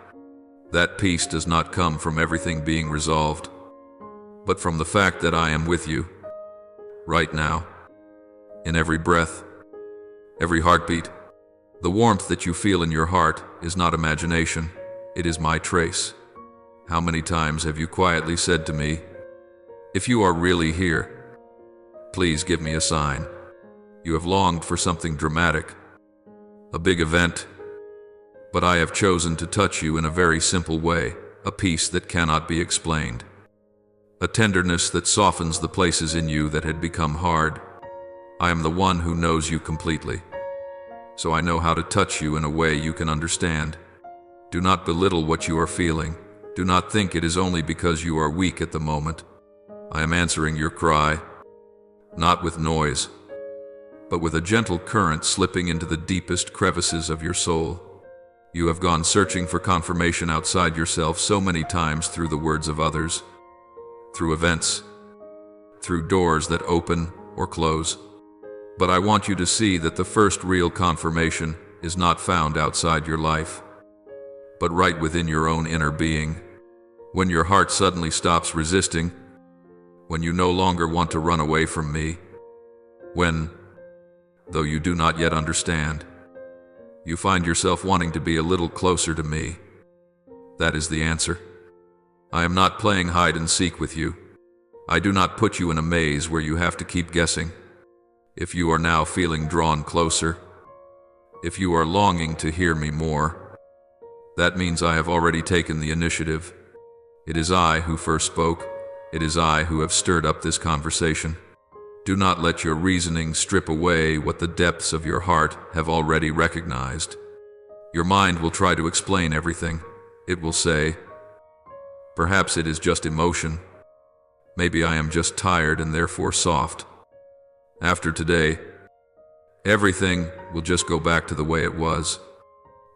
That peace does not come from everything being resolved, but from the fact that I am with you, right now, in every breath, every heartbeat. The warmth that you feel in your heart is not imagination, it is my trace. How many times have you quietly said to me, "If you are really here, please give me a sign." You have longed for something dramatic, a big event, but I have chosen to touch you in a very simple way, a peace that cannot be explained, a tenderness that softens the places in you that had become hard. I am the one who knows you completely, so I know how to touch you in a way you can understand. Do not belittle what you are feeling. Do not think it is only because you are weak at the moment. I am answering your cry, not with noise, but with a gentle current slipping into the deepest crevices of your soul. You have gone searching for confirmation outside yourself so many times through the words of others, through events, through doors that open or close. But I want you to see that the first real confirmation is not found outside your life, but right within your own inner being. When your heart suddenly stops resisting, when you no longer want to run away from me, when, though you do not yet understand, you find yourself wanting to be a little closer to me. That is the answer. I am not playing hide and seek with you. I do not put you in a maze where you have to keep guessing. If you are now feeling drawn closer, if you are longing to hear me more, that means I have already taken the initiative. It is I who first spoke. It is I who have stirred up this conversation. Do not let your reasoning strip away what the depths of your heart have already recognized. Your mind will try to explain everything. It will say, perhaps it is just emotion. Maybe I am just tired and therefore soft. After today, everything will just go back to the way it was.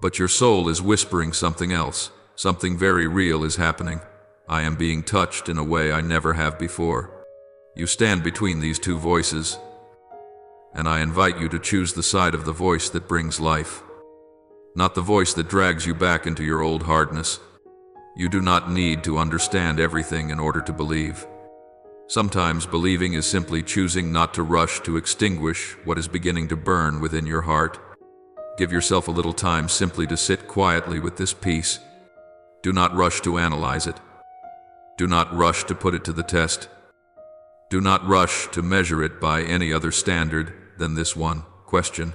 But your soul is whispering something else. Something very real is happening. I am being touched in a way I never have before. You stand between these two voices, and I invite you to choose the side of the voice that brings life, not the voice that drags you back into your old hardness. You do not need to understand everything in order to believe. Sometimes believing is simply choosing not to rush to extinguish what is beginning to burn within your heart. Give yourself a little time simply to sit quietly with this peace. Do not rush to analyze it. Do not rush to put it to the test. Do not rush to measure it by any other standard than this one question.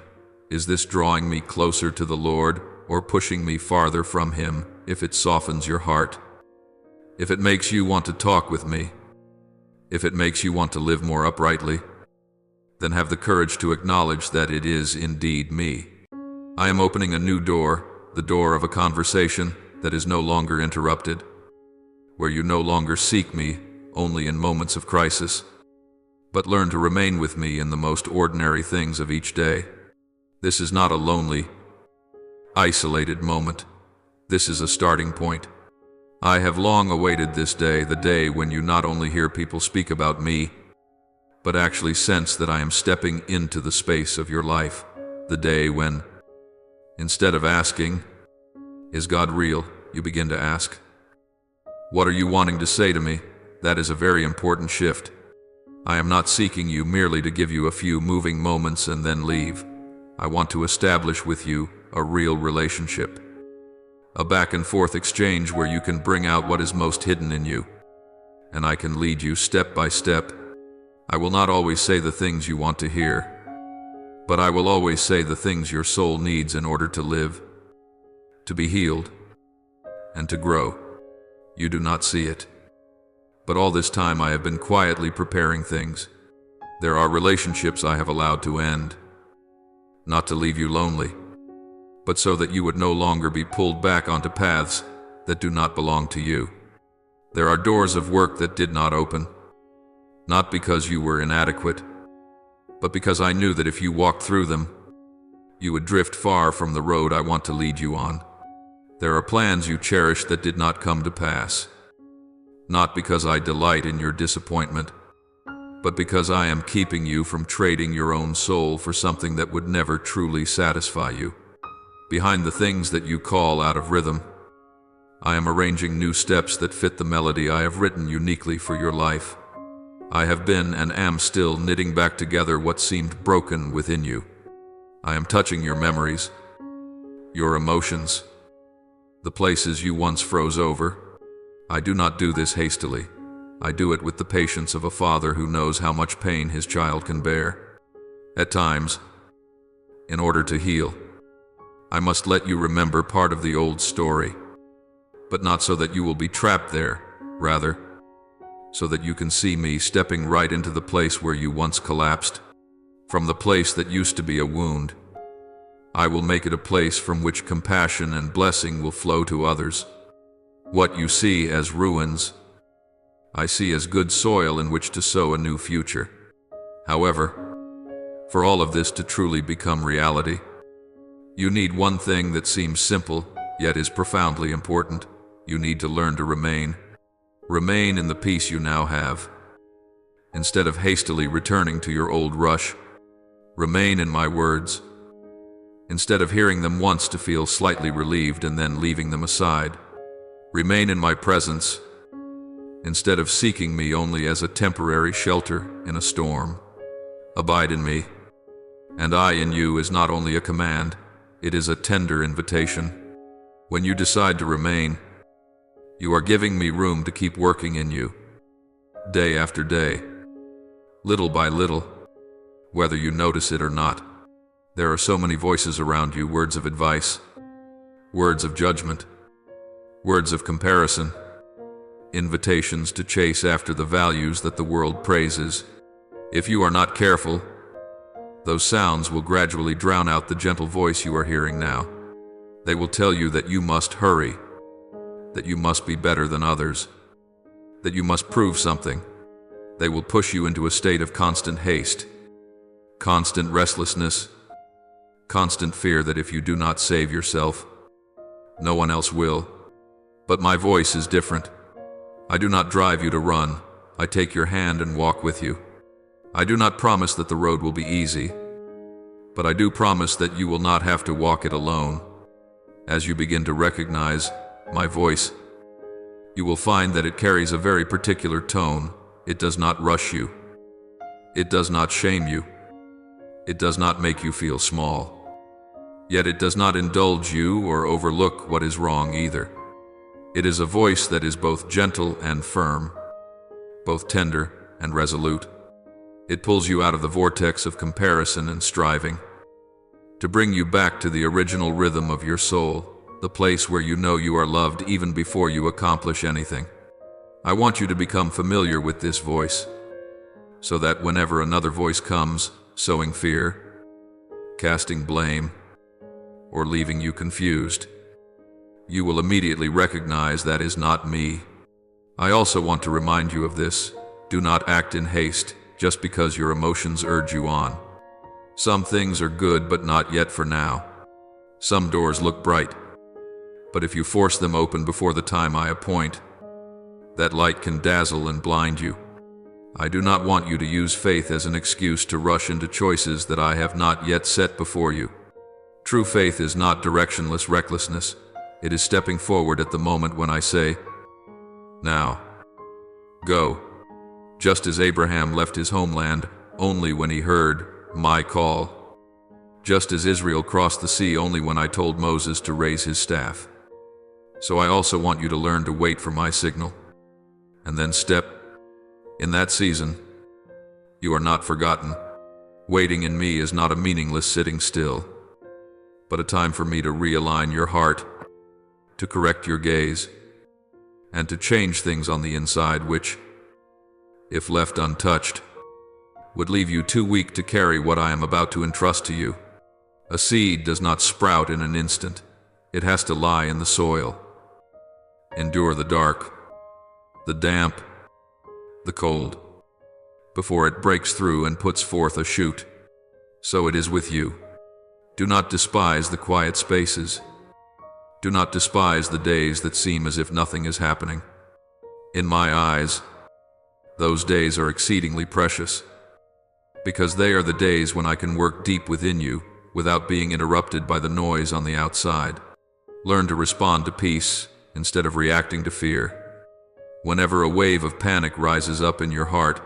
Is this drawing me closer to the Lord or pushing me farther from Him? If it softens your heart, if it makes you want to talk with me, if it makes you want to live more uprightly, then have the courage to acknowledge that it is indeed me. I am opening a new door, the door of a conversation that is no longer interrupted, where you no longer seek me only in moments of crisis, but learn to remain with me in the most ordinary things of each day. This is not a lonely, isolated moment. This is a starting point. I have long awaited this day, the day when you not only hear people speak about me, but actually sense that I am stepping into the space of your life. The day when, instead of asking, "Is God real?" you begin to ask, "What are you wanting to say to me?" That is a very important shift. I am not seeking you merely to give you a few moving moments and then leave. I want to establish with you a real relationship, a back and forth exchange where you can bring out what is most hidden in you, and I can lead you step by step. I will not always say the things you want to hear, but I will always say the things your soul needs in order to live, to be healed, and to grow. You do not see it, but all this time I have been quietly preparing things. There are relationships I have allowed to end, not to leave you lonely, but so that you would no longer be pulled back onto paths that do not belong to you. There are doors of work that did not open, not because you were inadequate, but because I knew that if you walked through them, you would drift far from the road I want to lead you on. There are plans you cherished that did not come to pass, not because I delight in your disappointment, but because I am keeping you from trading your own soul for something that would never truly satisfy you. Behind the things that you call out of rhythm, I am arranging new steps that fit the melody I have written uniquely for your life. I have been and am still knitting back together what seemed broken within you. I am touching your memories, your emotions, the places you once froze over. I do not do this hastily. I do it with the patience of a father who knows how much pain his child can bear. At times, in order to heal, I must let you remember part of the old story, but not so that you will be trapped there, rather, so that you can see me stepping right into the place where you once collapsed. From the place that used to be a wound, I will make it a place from which compassion and blessing will flow to others. What you see as ruins, I see as good soil in which to sow a new future. However, for all of this to truly become reality, you need one thing that seems simple, yet is profoundly important. You need to learn to remain. Remain in the peace you now have. Instead of hastily returning to your old rush, remain in my words. Instead of hearing them once to feel slightly relieved and then leaving them aside, remain in my presence. Instead of seeking me only as a temporary shelter in a storm, abide in me. And I in you is not only a command, it is a tender invitation. When you decide to remain, you are giving me room to keep working in you, day after day, little by little, whether you notice it or not. There are so many voices around you, words of advice, words of judgment, words of comparison, invitations to chase after the values that the world praises. If you are not careful, those sounds will gradually drown out the gentle voice you are hearing now. They will tell you that you must hurry, that you must be better than others, that you must prove something. They will push you into a state of constant haste, constant restlessness, constant fear that if you do not save yourself, no one else will. But my voice is different. I do not drive you to run. I take your hand and walk with you. I do not promise that the road will be easy, but I do promise that you will not have to walk it alone. As you begin to recognize my voice, you will find that it carries a very particular tone. It does not rush you. It does not shame you. It does not make you feel small. Yet it does not indulge you or overlook what is wrong either. It is a voice that is both gentle and firm, both tender and resolute. It pulls you out of the vortex of comparison and striving, to bring you back to the original rhythm of your soul, the place where you know you are loved even before you accomplish anything. I want you to become familiar with this voice, so that whenever another voice comes, sowing fear, casting blame, or leaving you confused, you will immediately recognize that is not me. I also want to remind you of this. Do not act in haste just because your emotions urge you on. Some things are good, but not yet for now. Some doors look bright, but if you force them open before the time I appoint, that light can dazzle and blind you. I do not want you to use faith as an excuse to rush into choices that I have not yet set before you. True faith is not directionless recklessness. It is stepping forward at the moment when I say, now, go. Just as Abraham left his homeland only when he heard my call. Just as Israel crossed the sea only when I told Moses to raise his staff. So I also want you to learn to wait for my signal, and then step. In that season, you are not forgotten. Waiting in me is not a meaningless sitting still, but a time for me to realign your heart, to correct your gaze, and to change things on the inside which, if left untouched, would leave you too weak to carry what I am about to entrust to you. A seed does not sprout in an instant. It has to lie in the soil, endure the dark, the damp, the cold, before it breaks through and puts forth a shoot. So it is with you. Do not despise the quiet spaces. Do not despise the days that seem as if nothing is happening. In my eyes, those days are exceedingly precious, because they are the days when I can work deep within you without being interrupted by the noise on the outside. Learn to respond to peace instead of reacting to fear. Whenever a wave of panic rises up in your heart,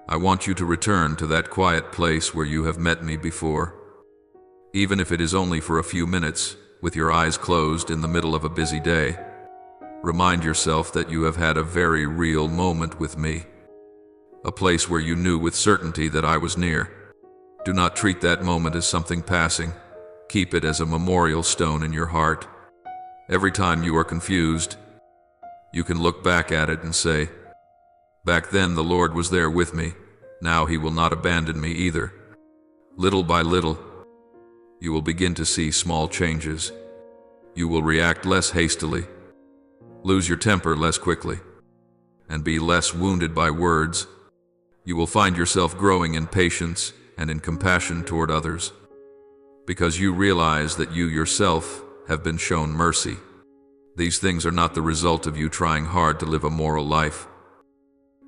I want you to return to that quiet place where you have met me before. Even if it is only for a few minutes, with your eyes closed in the middle of a busy day, remind yourself that you have had a very real moment with me. A place where you knew with certainty that I was near. Do not treat that moment as something passing. Keep it as a memorial stone in your heart. Every time you are confused, you can look back at it and say, "Back then the Lord was there with me. Now He will not abandon me either." Little by little, you will begin to see small changes. You will react less hastily, lose your temper less quickly, and be less wounded by words. You will find yourself growing in patience and in compassion toward others, because you realize that you yourself have been shown mercy. These things are not the result of you trying hard to live a moral life,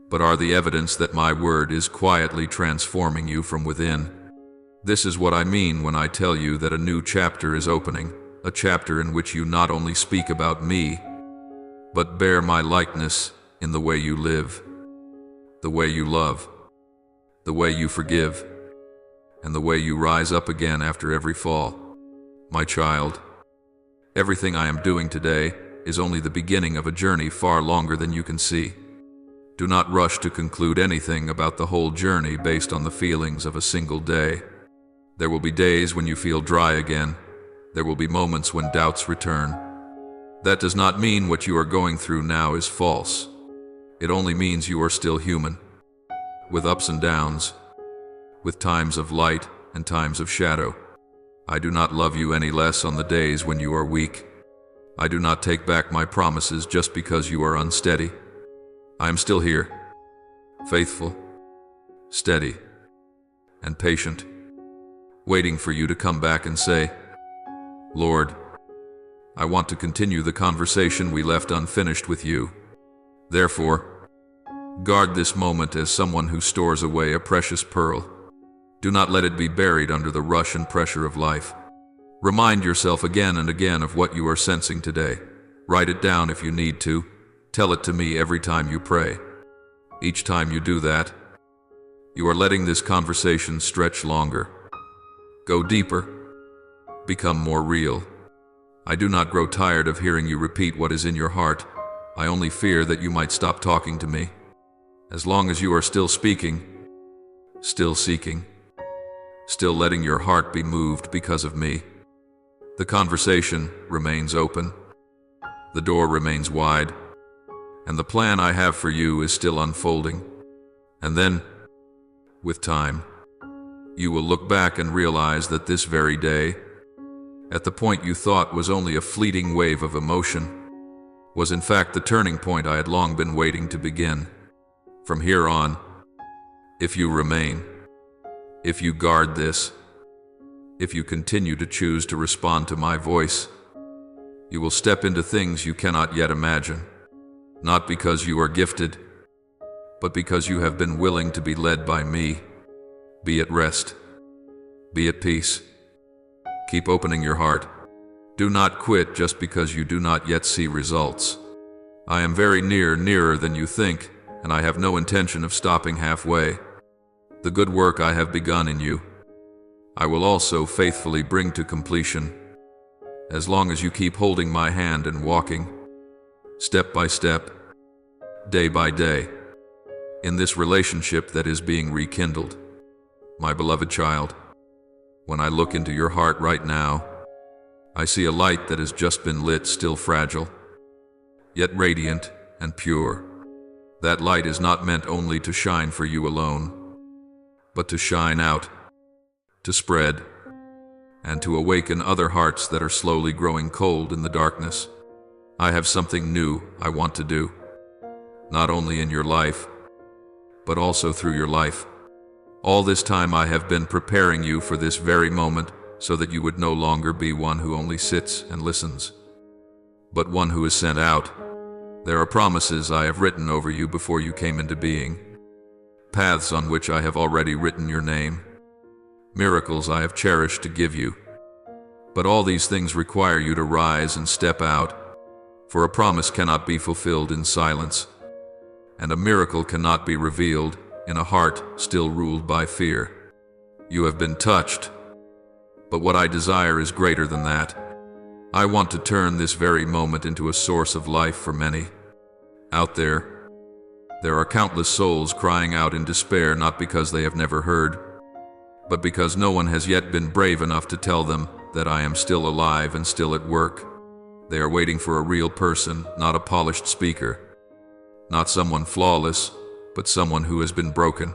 but are the evidence that my word is quietly transforming you from within. This is what I mean when I tell you that a new chapter is opening, a chapter in which you not only speak about me, but bear my likeness in the way you live, the way you love, the way you forgive, and the way you rise up again after every fall. My child, everything I am doing today is only the beginning of a journey far longer than you can see. Do not rush to conclude anything about the whole journey based on the feelings of a single day. There will be days when you feel dry again. There will be moments when doubts return. That does not mean what you are going through now is false. It only means you are still human, with ups and downs, with times of light and times of shadow. I do not love you any less on the days when you are weak. I do not take back my promises just because you are unsteady. I am still here, faithful, steady, and patient, waiting for you to come back and say, "Lord, I want to continue the conversation we left unfinished with you." Therefore, guard this moment as someone who stores away a precious pearl. Do not let it be buried under the rush and pressure of life. Remind yourself again and again of what you are sensing today. Write it down if you need to. Tell it to me every time you pray. Each time you do that, you are letting this conversation stretch longer. Go deeper. Become more real. I do not grow tired of hearing you repeat what is in your heart. I only fear that you might stop talking to me. As long as you are still speaking, still seeking, still letting your heart be moved because of me, the conversation remains open, the door remains wide, and the plan I have for you is still unfolding. And then, with time, you will look back and realize that this very day, at the point you thought was only a fleeting wave of emotion, was in fact the turning point I had long been waiting to begin. From here on, if you remain, if you guard this, if you continue to choose to respond to my voice, you will step into things you cannot yet imagine, not because you are gifted, but because you have been willing to be led by me. Be at rest. Be at peace. Keep opening your heart. Do not quit just because you do not yet see results. I am very nearer than you think, and I have no intention of stopping halfway. The good work I have begun in you, I will also faithfully bring to completion, as long as you keep holding my hand and walking, step by step, day by day, in this relationship that is being rekindled. My beloved child, when I look into your heart right now, I see a light that has just been lit, still fragile, yet radiant and pure. That light is not meant only to shine for you alone, but to shine out, to spread, and to awaken other hearts that are slowly growing cold in the darkness. I have something new I want to do, not only in your life, but also through your life. All this time I have been preparing you for this very moment so that you would no longer be one who only sits and listens, but one who is sent out. There are promises I have written over you before you came into being, paths on which I have already written your name, miracles I have cherished to give you. But all these things require you to rise and step out, for a promise cannot be fulfilled in silence, and a miracle cannot be revealed in a heart still ruled by fear. You have been touched, but what I desire is greater than that. I want to turn this very moment into a source of life for many. Out there are countless souls crying out in despair, not because they have never heard, but because no one has yet been brave enough to tell them that I am still alive and still at work. They are waiting for a real person, not a polished speaker, not someone flawless, but someone who has been broken,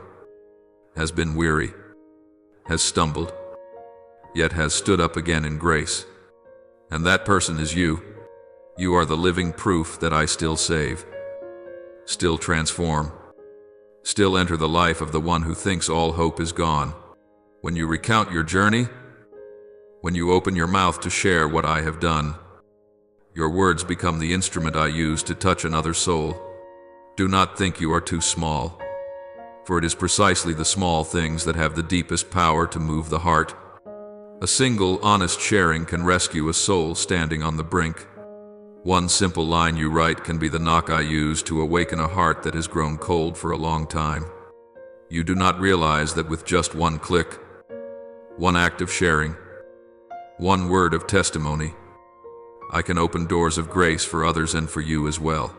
has been weary, has stumbled, yet has stood up again in grace. And that person is you. You are the living proof that I still save, still transform, still enter the life of the one who thinks all hope is gone. When you recount your journey, when you open your mouth to share what I have done, your words become the instrument I use to touch another soul. Do not think you are too small, for it is precisely the small things that have the deepest power to move the heart. A single, honest sharing can rescue a soul standing on the brink. One simple line you write can be the knock I use to awaken a heart that has grown cold for a long time. You do not realize that with just one click, one act of sharing, one word of testimony, I can open doors of grace for others and for you as well.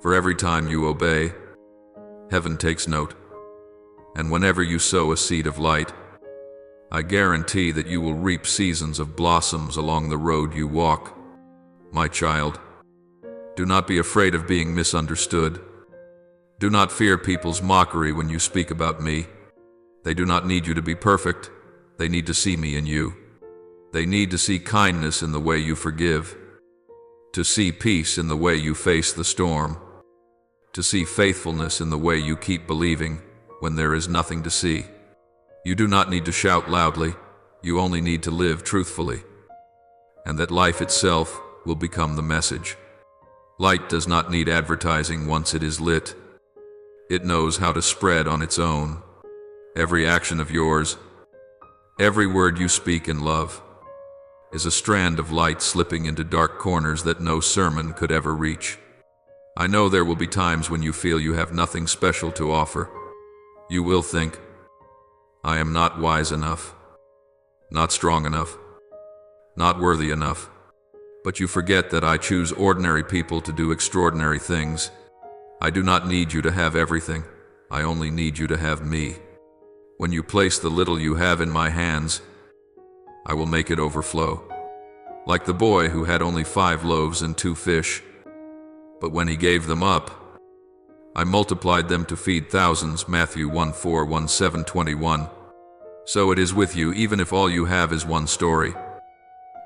For every time you obey, heaven takes note. And whenever you sow a seed of light, I guarantee that you will reap seasons of blossoms along the road you walk. My child, do not be afraid of being misunderstood. Do not fear people's mockery when you speak about me. They do not need you to be perfect. They need to see me in you. They need to see kindness in the way you forgive, to see peace in the way you face the storm, to see faithfulness in the way you keep believing when there is nothing to see. You do not need to shout loudly, you only need to live truthfully, and that life itself will become the message. Light does not need advertising once it is lit. It knows how to spread on its own. Every action of yours, every word you speak in love, is a strand of light slipping into dark corners that no sermon could ever reach. I know there will be times when you feel you have nothing special to offer. You will think, I am not wise enough, not strong enough, not worthy enough. But you forget that I choose ordinary people to do extraordinary things. I do not need you to have everything. I only need you to have me. When you place the little you have in my hands, I will make it overflow. Like the boy who had only 5 loaves and 2 fish, but when he gave them up, I multiplied them to feed thousands. Matthew 1:4-17-21. So it is with you, even if all you have is one story,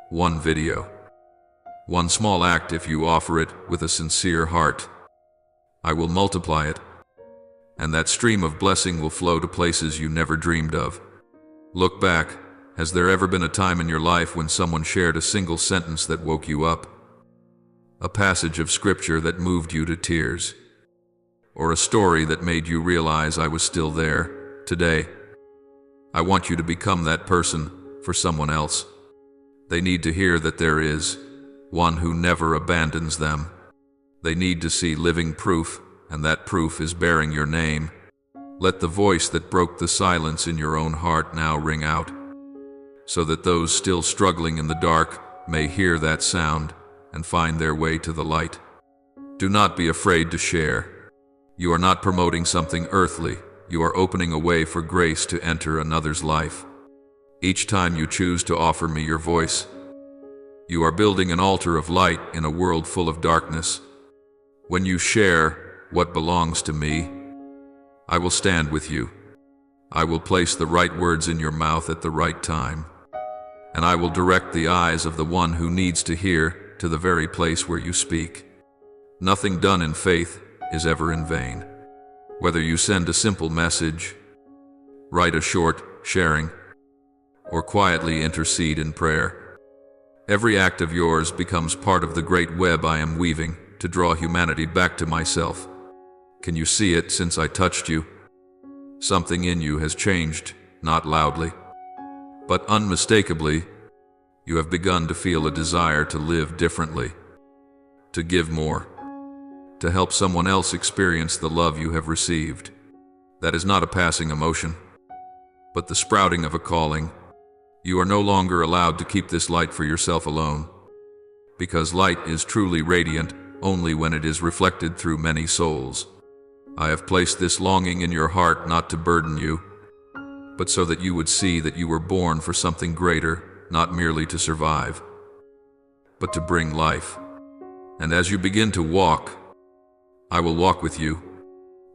one video, one small act. If you offer it with a sincere heart, I will multiply it, and that stream of blessing will flow to places you never dreamed of. Look back. Has there ever been a time in your life when someone shared a single sentence that woke you up? A passage of scripture that moved you to tears? Or a story that made you realize I was still there today? I want you to become that person for someone else. They need to hear that there is one who never abandons them. They need to see living proof, and that proof is bearing your name. Let the voice that broke the silence in your own heart now ring out, so that those still struggling in the dark may hear that sound and find their way to the light. Do not be afraid to share. You are not promoting something earthly. You are opening a way for grace to enter another's life. Each time you choose to offer me your voice, you are building an altar of light in a world full of darkness. When you share what belongs to me, I will stand with you. I will place the right words in your mouth at the right time, and I will direct the eyes of the one who needs to hear to the very place where you speak. Nothing done in faith is ever in vain. Whether you send a simple message, Write a short sharing, or quietly intercede in prayer. Every act of yours becomes part of the great web I am weaving to draw humanity back to myself. Can you see it since I touched you? Something in you has changed, not loudly, but unmistakably. You have begun to feel a desire to live differently, to give more, to help someone else experience the love you have received. That is not a passing emotion, but the sprouting of a calling. You are no longer allowed to keep this light for yourself alone, because light is truly radiant only when it is reflected through many souls. I have placed this longing in your heart not to burden you, but so that you would see that you were born for something greater, not merely to survive, but to bring life. And as you begin to walk, I will walk with you.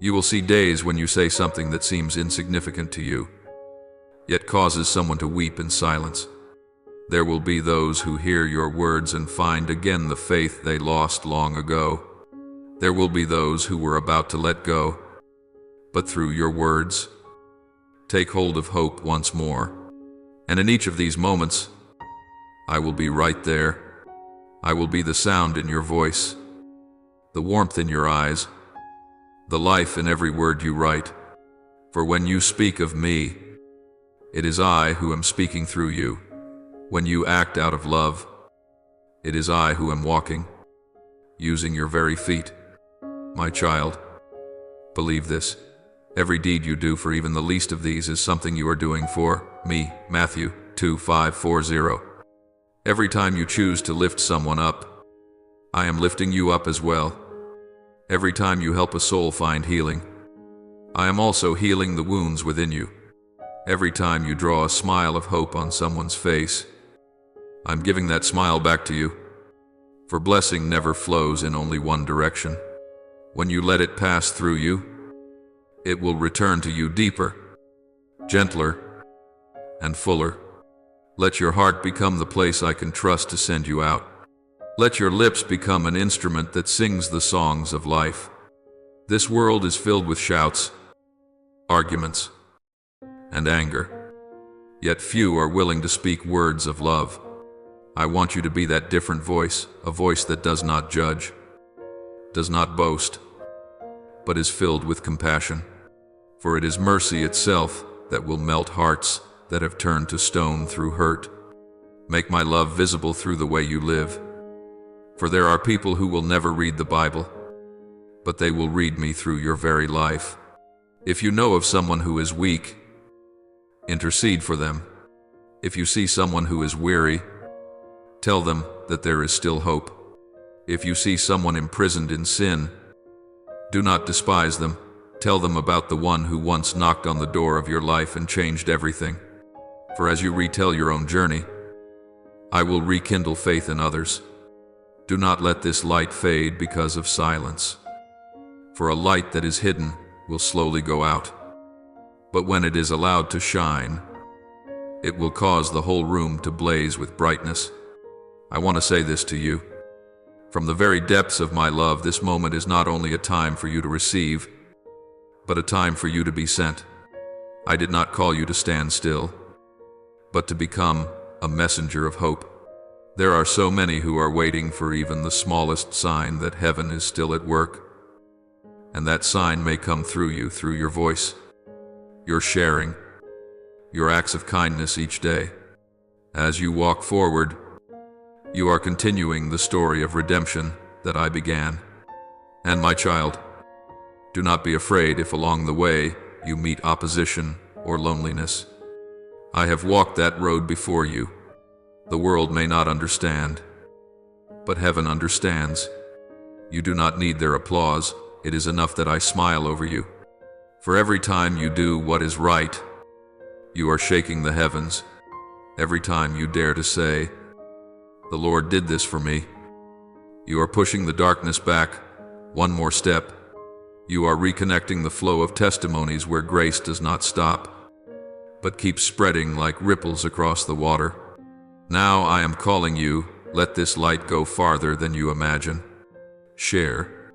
You will see days when you say something that seems insignificant to you, yet causes someone to weep in silence. There will be those who hear your words and find again the faith they lost long ago. There will be those who were about to let go, but through your words, take hold of hope once more. And in each of these moments, I will be right there. I will be the sound in your voice, the warmth in your eyes, the life in every word you write. For when you speak of me, it is I who am speaking through you. When you act out of love, it is I who am walking, using your very feet. My child, believe this. Every deed you do for even the least of these is something you are doing for me. Matthew 2:5-40. Every time you choose to lift someone up, I am lifting you up as well. Every time you help a soul find healing, I am also healing the wounds within you. Every time you draw a smile of hope on someone's face, I'm giving that smile back to you. For blessing never flows in only one direction. When you let it pass through you, it will return to you deeper, gentler, and fuller. Let your heart become the place I can trust to send you out. Let your lips become an instrument that sings the songs of life. This world is filled with shouts, arguments, and anger, yet few are willing to speak words of love. I want you to be that different voice, a voice that does not judge, does not boast, but is filled with compassion. For it is mercy itself that will melt hearts that have turned to stone through hurt. Make my love visible through the way you live. For there are people who will never read the Bible, but they will read me through your very life. If you know of someone who is weak, intercede for them. If you see someone who is weary, tell them that there is still hope. If you see someone imprisoned in sin, do not despise them. Tell them about the one who once knocked on the door of your life and changed everything. For as you retell your own journey, I will rekindle faith in others. Do not let this light fade because of silence. For a light that is hidden will slowly go out. But when it is allowed to shine, it will cause the whole room to blaze with brightness. I want to say this to you. From the very depths of my love, this moment is not only a time for you to receive, but a time for you to be sent. I did not call you to stand still, but to become a messenger of hope. There are so many who are waiting for even the smallest sign that heaven is still at work, and that sign may come through you, through your voice, your sharing, your acts of kindness each day. As you walk forward, you are continuing the story of redemption that I began. And my child, do not be afraid if along the way you meet opposition or loneliness. I have walked that road before you. The world may not understand, but heaven understands. You do not need their applause. It is enough that I smile over you. For every time you do what is right, you are shaking the heavens. Every time you dare to say, "The Lord did this for me," you are pushing the darkness back one more step. You are reconnecting the flow of testimonies where grace does not stop, but keeps spreading like ripples across the water. Now I am calling you, let this light go farther than you imagine. Share,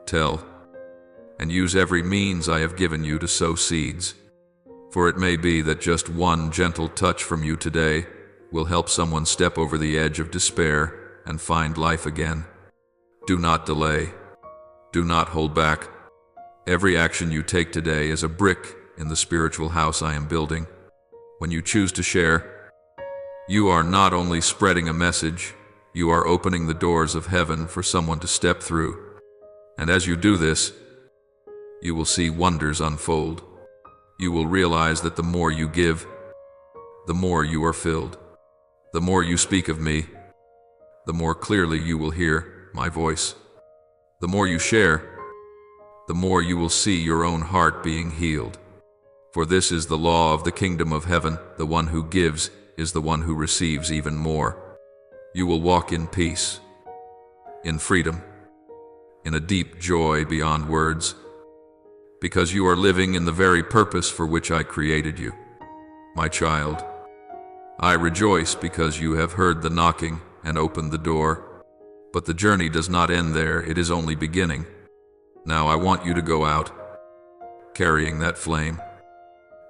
tell, and use every means I have given you to sow seeds. For it may be that just one gentle touch from you today will help someone step over the edge of despair and find life again. Do not delay. Do not hold back. Every action you take today is a brick in the spiritual house I am building. When you choose to share, you are not only spreading a message, you are opening the doors of heaven for someone to step through. And as you do this, you will see wonders unfold. You will realize that the more you give, the more you are filled. The more you speak of me, the more clearly you will hear my voice. The more you share, the more you will see your own heart being healed. For this is the law of the kingdom of heaven: the one who gives is the one who receives even more. You will walk in peace, in freedom, in a deep joy beyond words, because you are living in the very purpose for which I created you. My child, I rejoice because you have heard the knocking and opened the door. But the journey does not end there, it is only beginning. Now I want you to go out, carrying that flame,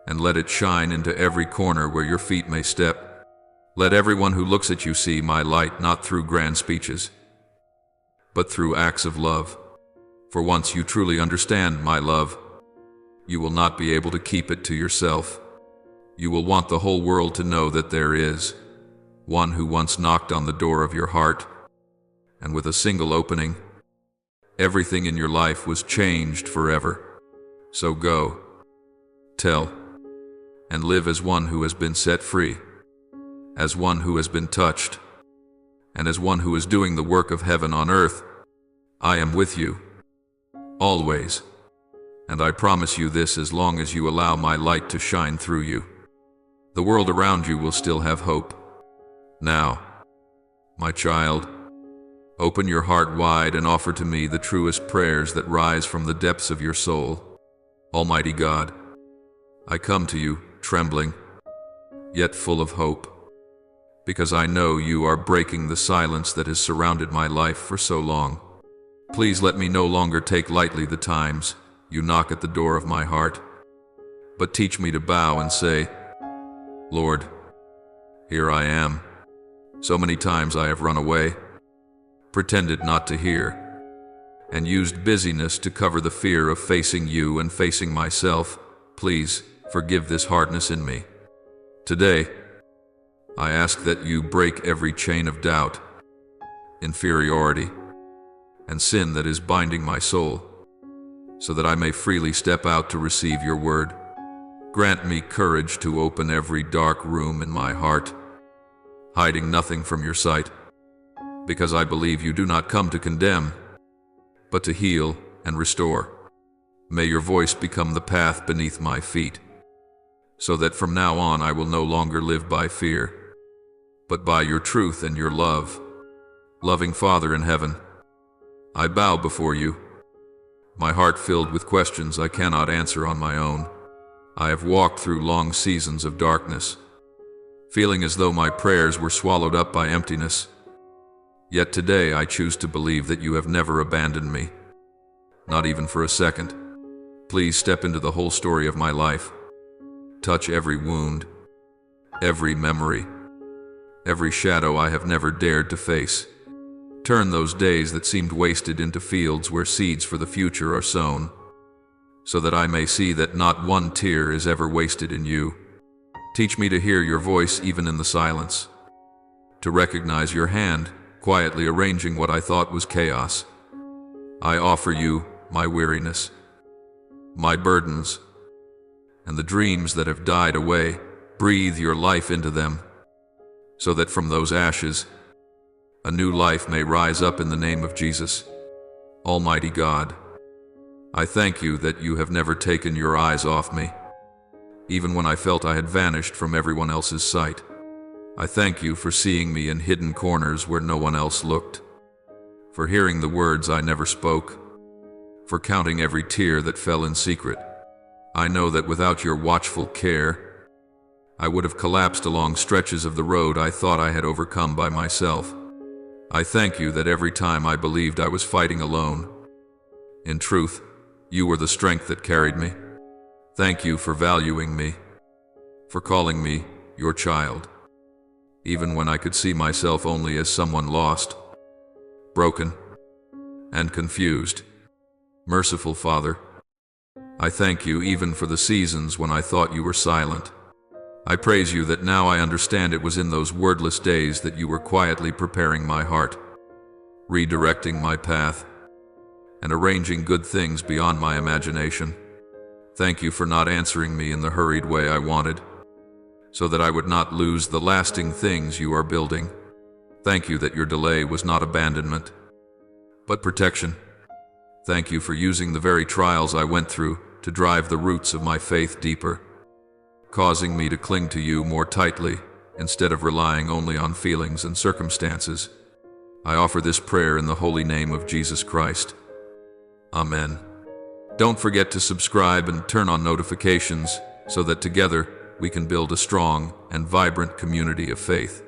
and let it shine into every corner where your feet may step. Let everyone who looks at you see my light, not through grand speeches, but through acts of love. For once you truly understand my love, you will not be able to keep it to yourself. You will want the whole world to know that there is one who once knocked on the door of your heart, and with a single opening, everything in your life was changed forever. So go, tell, and live as one who has been set free, as one who has been touched, and as one who is doing the work of heaven on earth. I am with you, always, and I promise you this: as long as you allow my light to shine through you, the world around you will still have hope. Now, my child, open your heart wide and offer to me the truest prayers that rise from the depths of your soul. Almighty God, I come to you, trembling, yet full of hope, because I know you are breaking the silence that has surrounded my life for so long. Please let me no longer take lightly the times you knock at the door of my heart, but teach me to bow and say, Lord, here I am. So many times I have run away, pretended not to hear, and used busyness to cover the fear of facing you and facing myself. Please forgive this hardness in me. Today, I ask that you break every chain of doubt, inferiority, and sin that is binding my soul, so that I may freely step out to receive your word. Grant me courage to open every dark room in my heart, hiding nothing from your sight, because I believe you do not come to condemn, but to heal and restore. May your voice become the path beneath my feet, so that from now on I will no longer live by fear, but by your truth and your love. Loving Father in heaven, I bow before you, my heart filled with questions I cannot answer on my own. I have walked through long seasons of darkness, feeling as though my prayers were swallowed up by emptiness. Yet today I choose to believe that you have never abandoned me, not even for a second. Please step into the whole story of my life. Touch every wound, every memory, every shadow I have never dared to face. Turn those days that seemed wasted into fields where seeds for the future are sown, so that I may see that not one tear is ever wasted in you. Teach me to hear your voice even in the silence, to recognize your hand quietly arranging what I thought was chaos. I offer you my weariness, my burdens, and the dreams that have died away. Breathe your life into them, so that from those ashes, a new life may rise up in the name of Jesus. Almighty God, I thank you that you have never taken your eyes off me, even when I felt I had vanished from everyone else's sight. I thank you for seeing me in hidden corners where no one else looked, for hearing the words I never spoke, for counting every tear that fell in secret. I know that without your watchful care, I would have collapsed along stretches of the road I thought I had overcome by myself. I thank you that every time I believed I was fighting alone, in truth, you were the strength that carried me. Thank you for valuing me, for calling me your child, even when I could see myself only as someone lost, broken, and confused. Merciful Father, I thank you even for the seasons when I thought you were silent. I praise you that now I understand it was in those wordless days that you were quietly preparing my heart, redirecting my path, and arranging good things beyond my imagination. Thank you for not answering me in the hurried way I wanted, so that I would not lose the lasting things you are building. Thank you that your delay was not abandonment, but protection. Thank you for using the very trials I went through to drive the roots of my faith deeper, causing me to cling to you more tightly instead of relying only on feelings and circumstances. I offer this prayer in the holy name of Jesus Christ. Amen. Don't forget to subscribe and turn on notifications so that together we can build a strong and vibrant community of faith.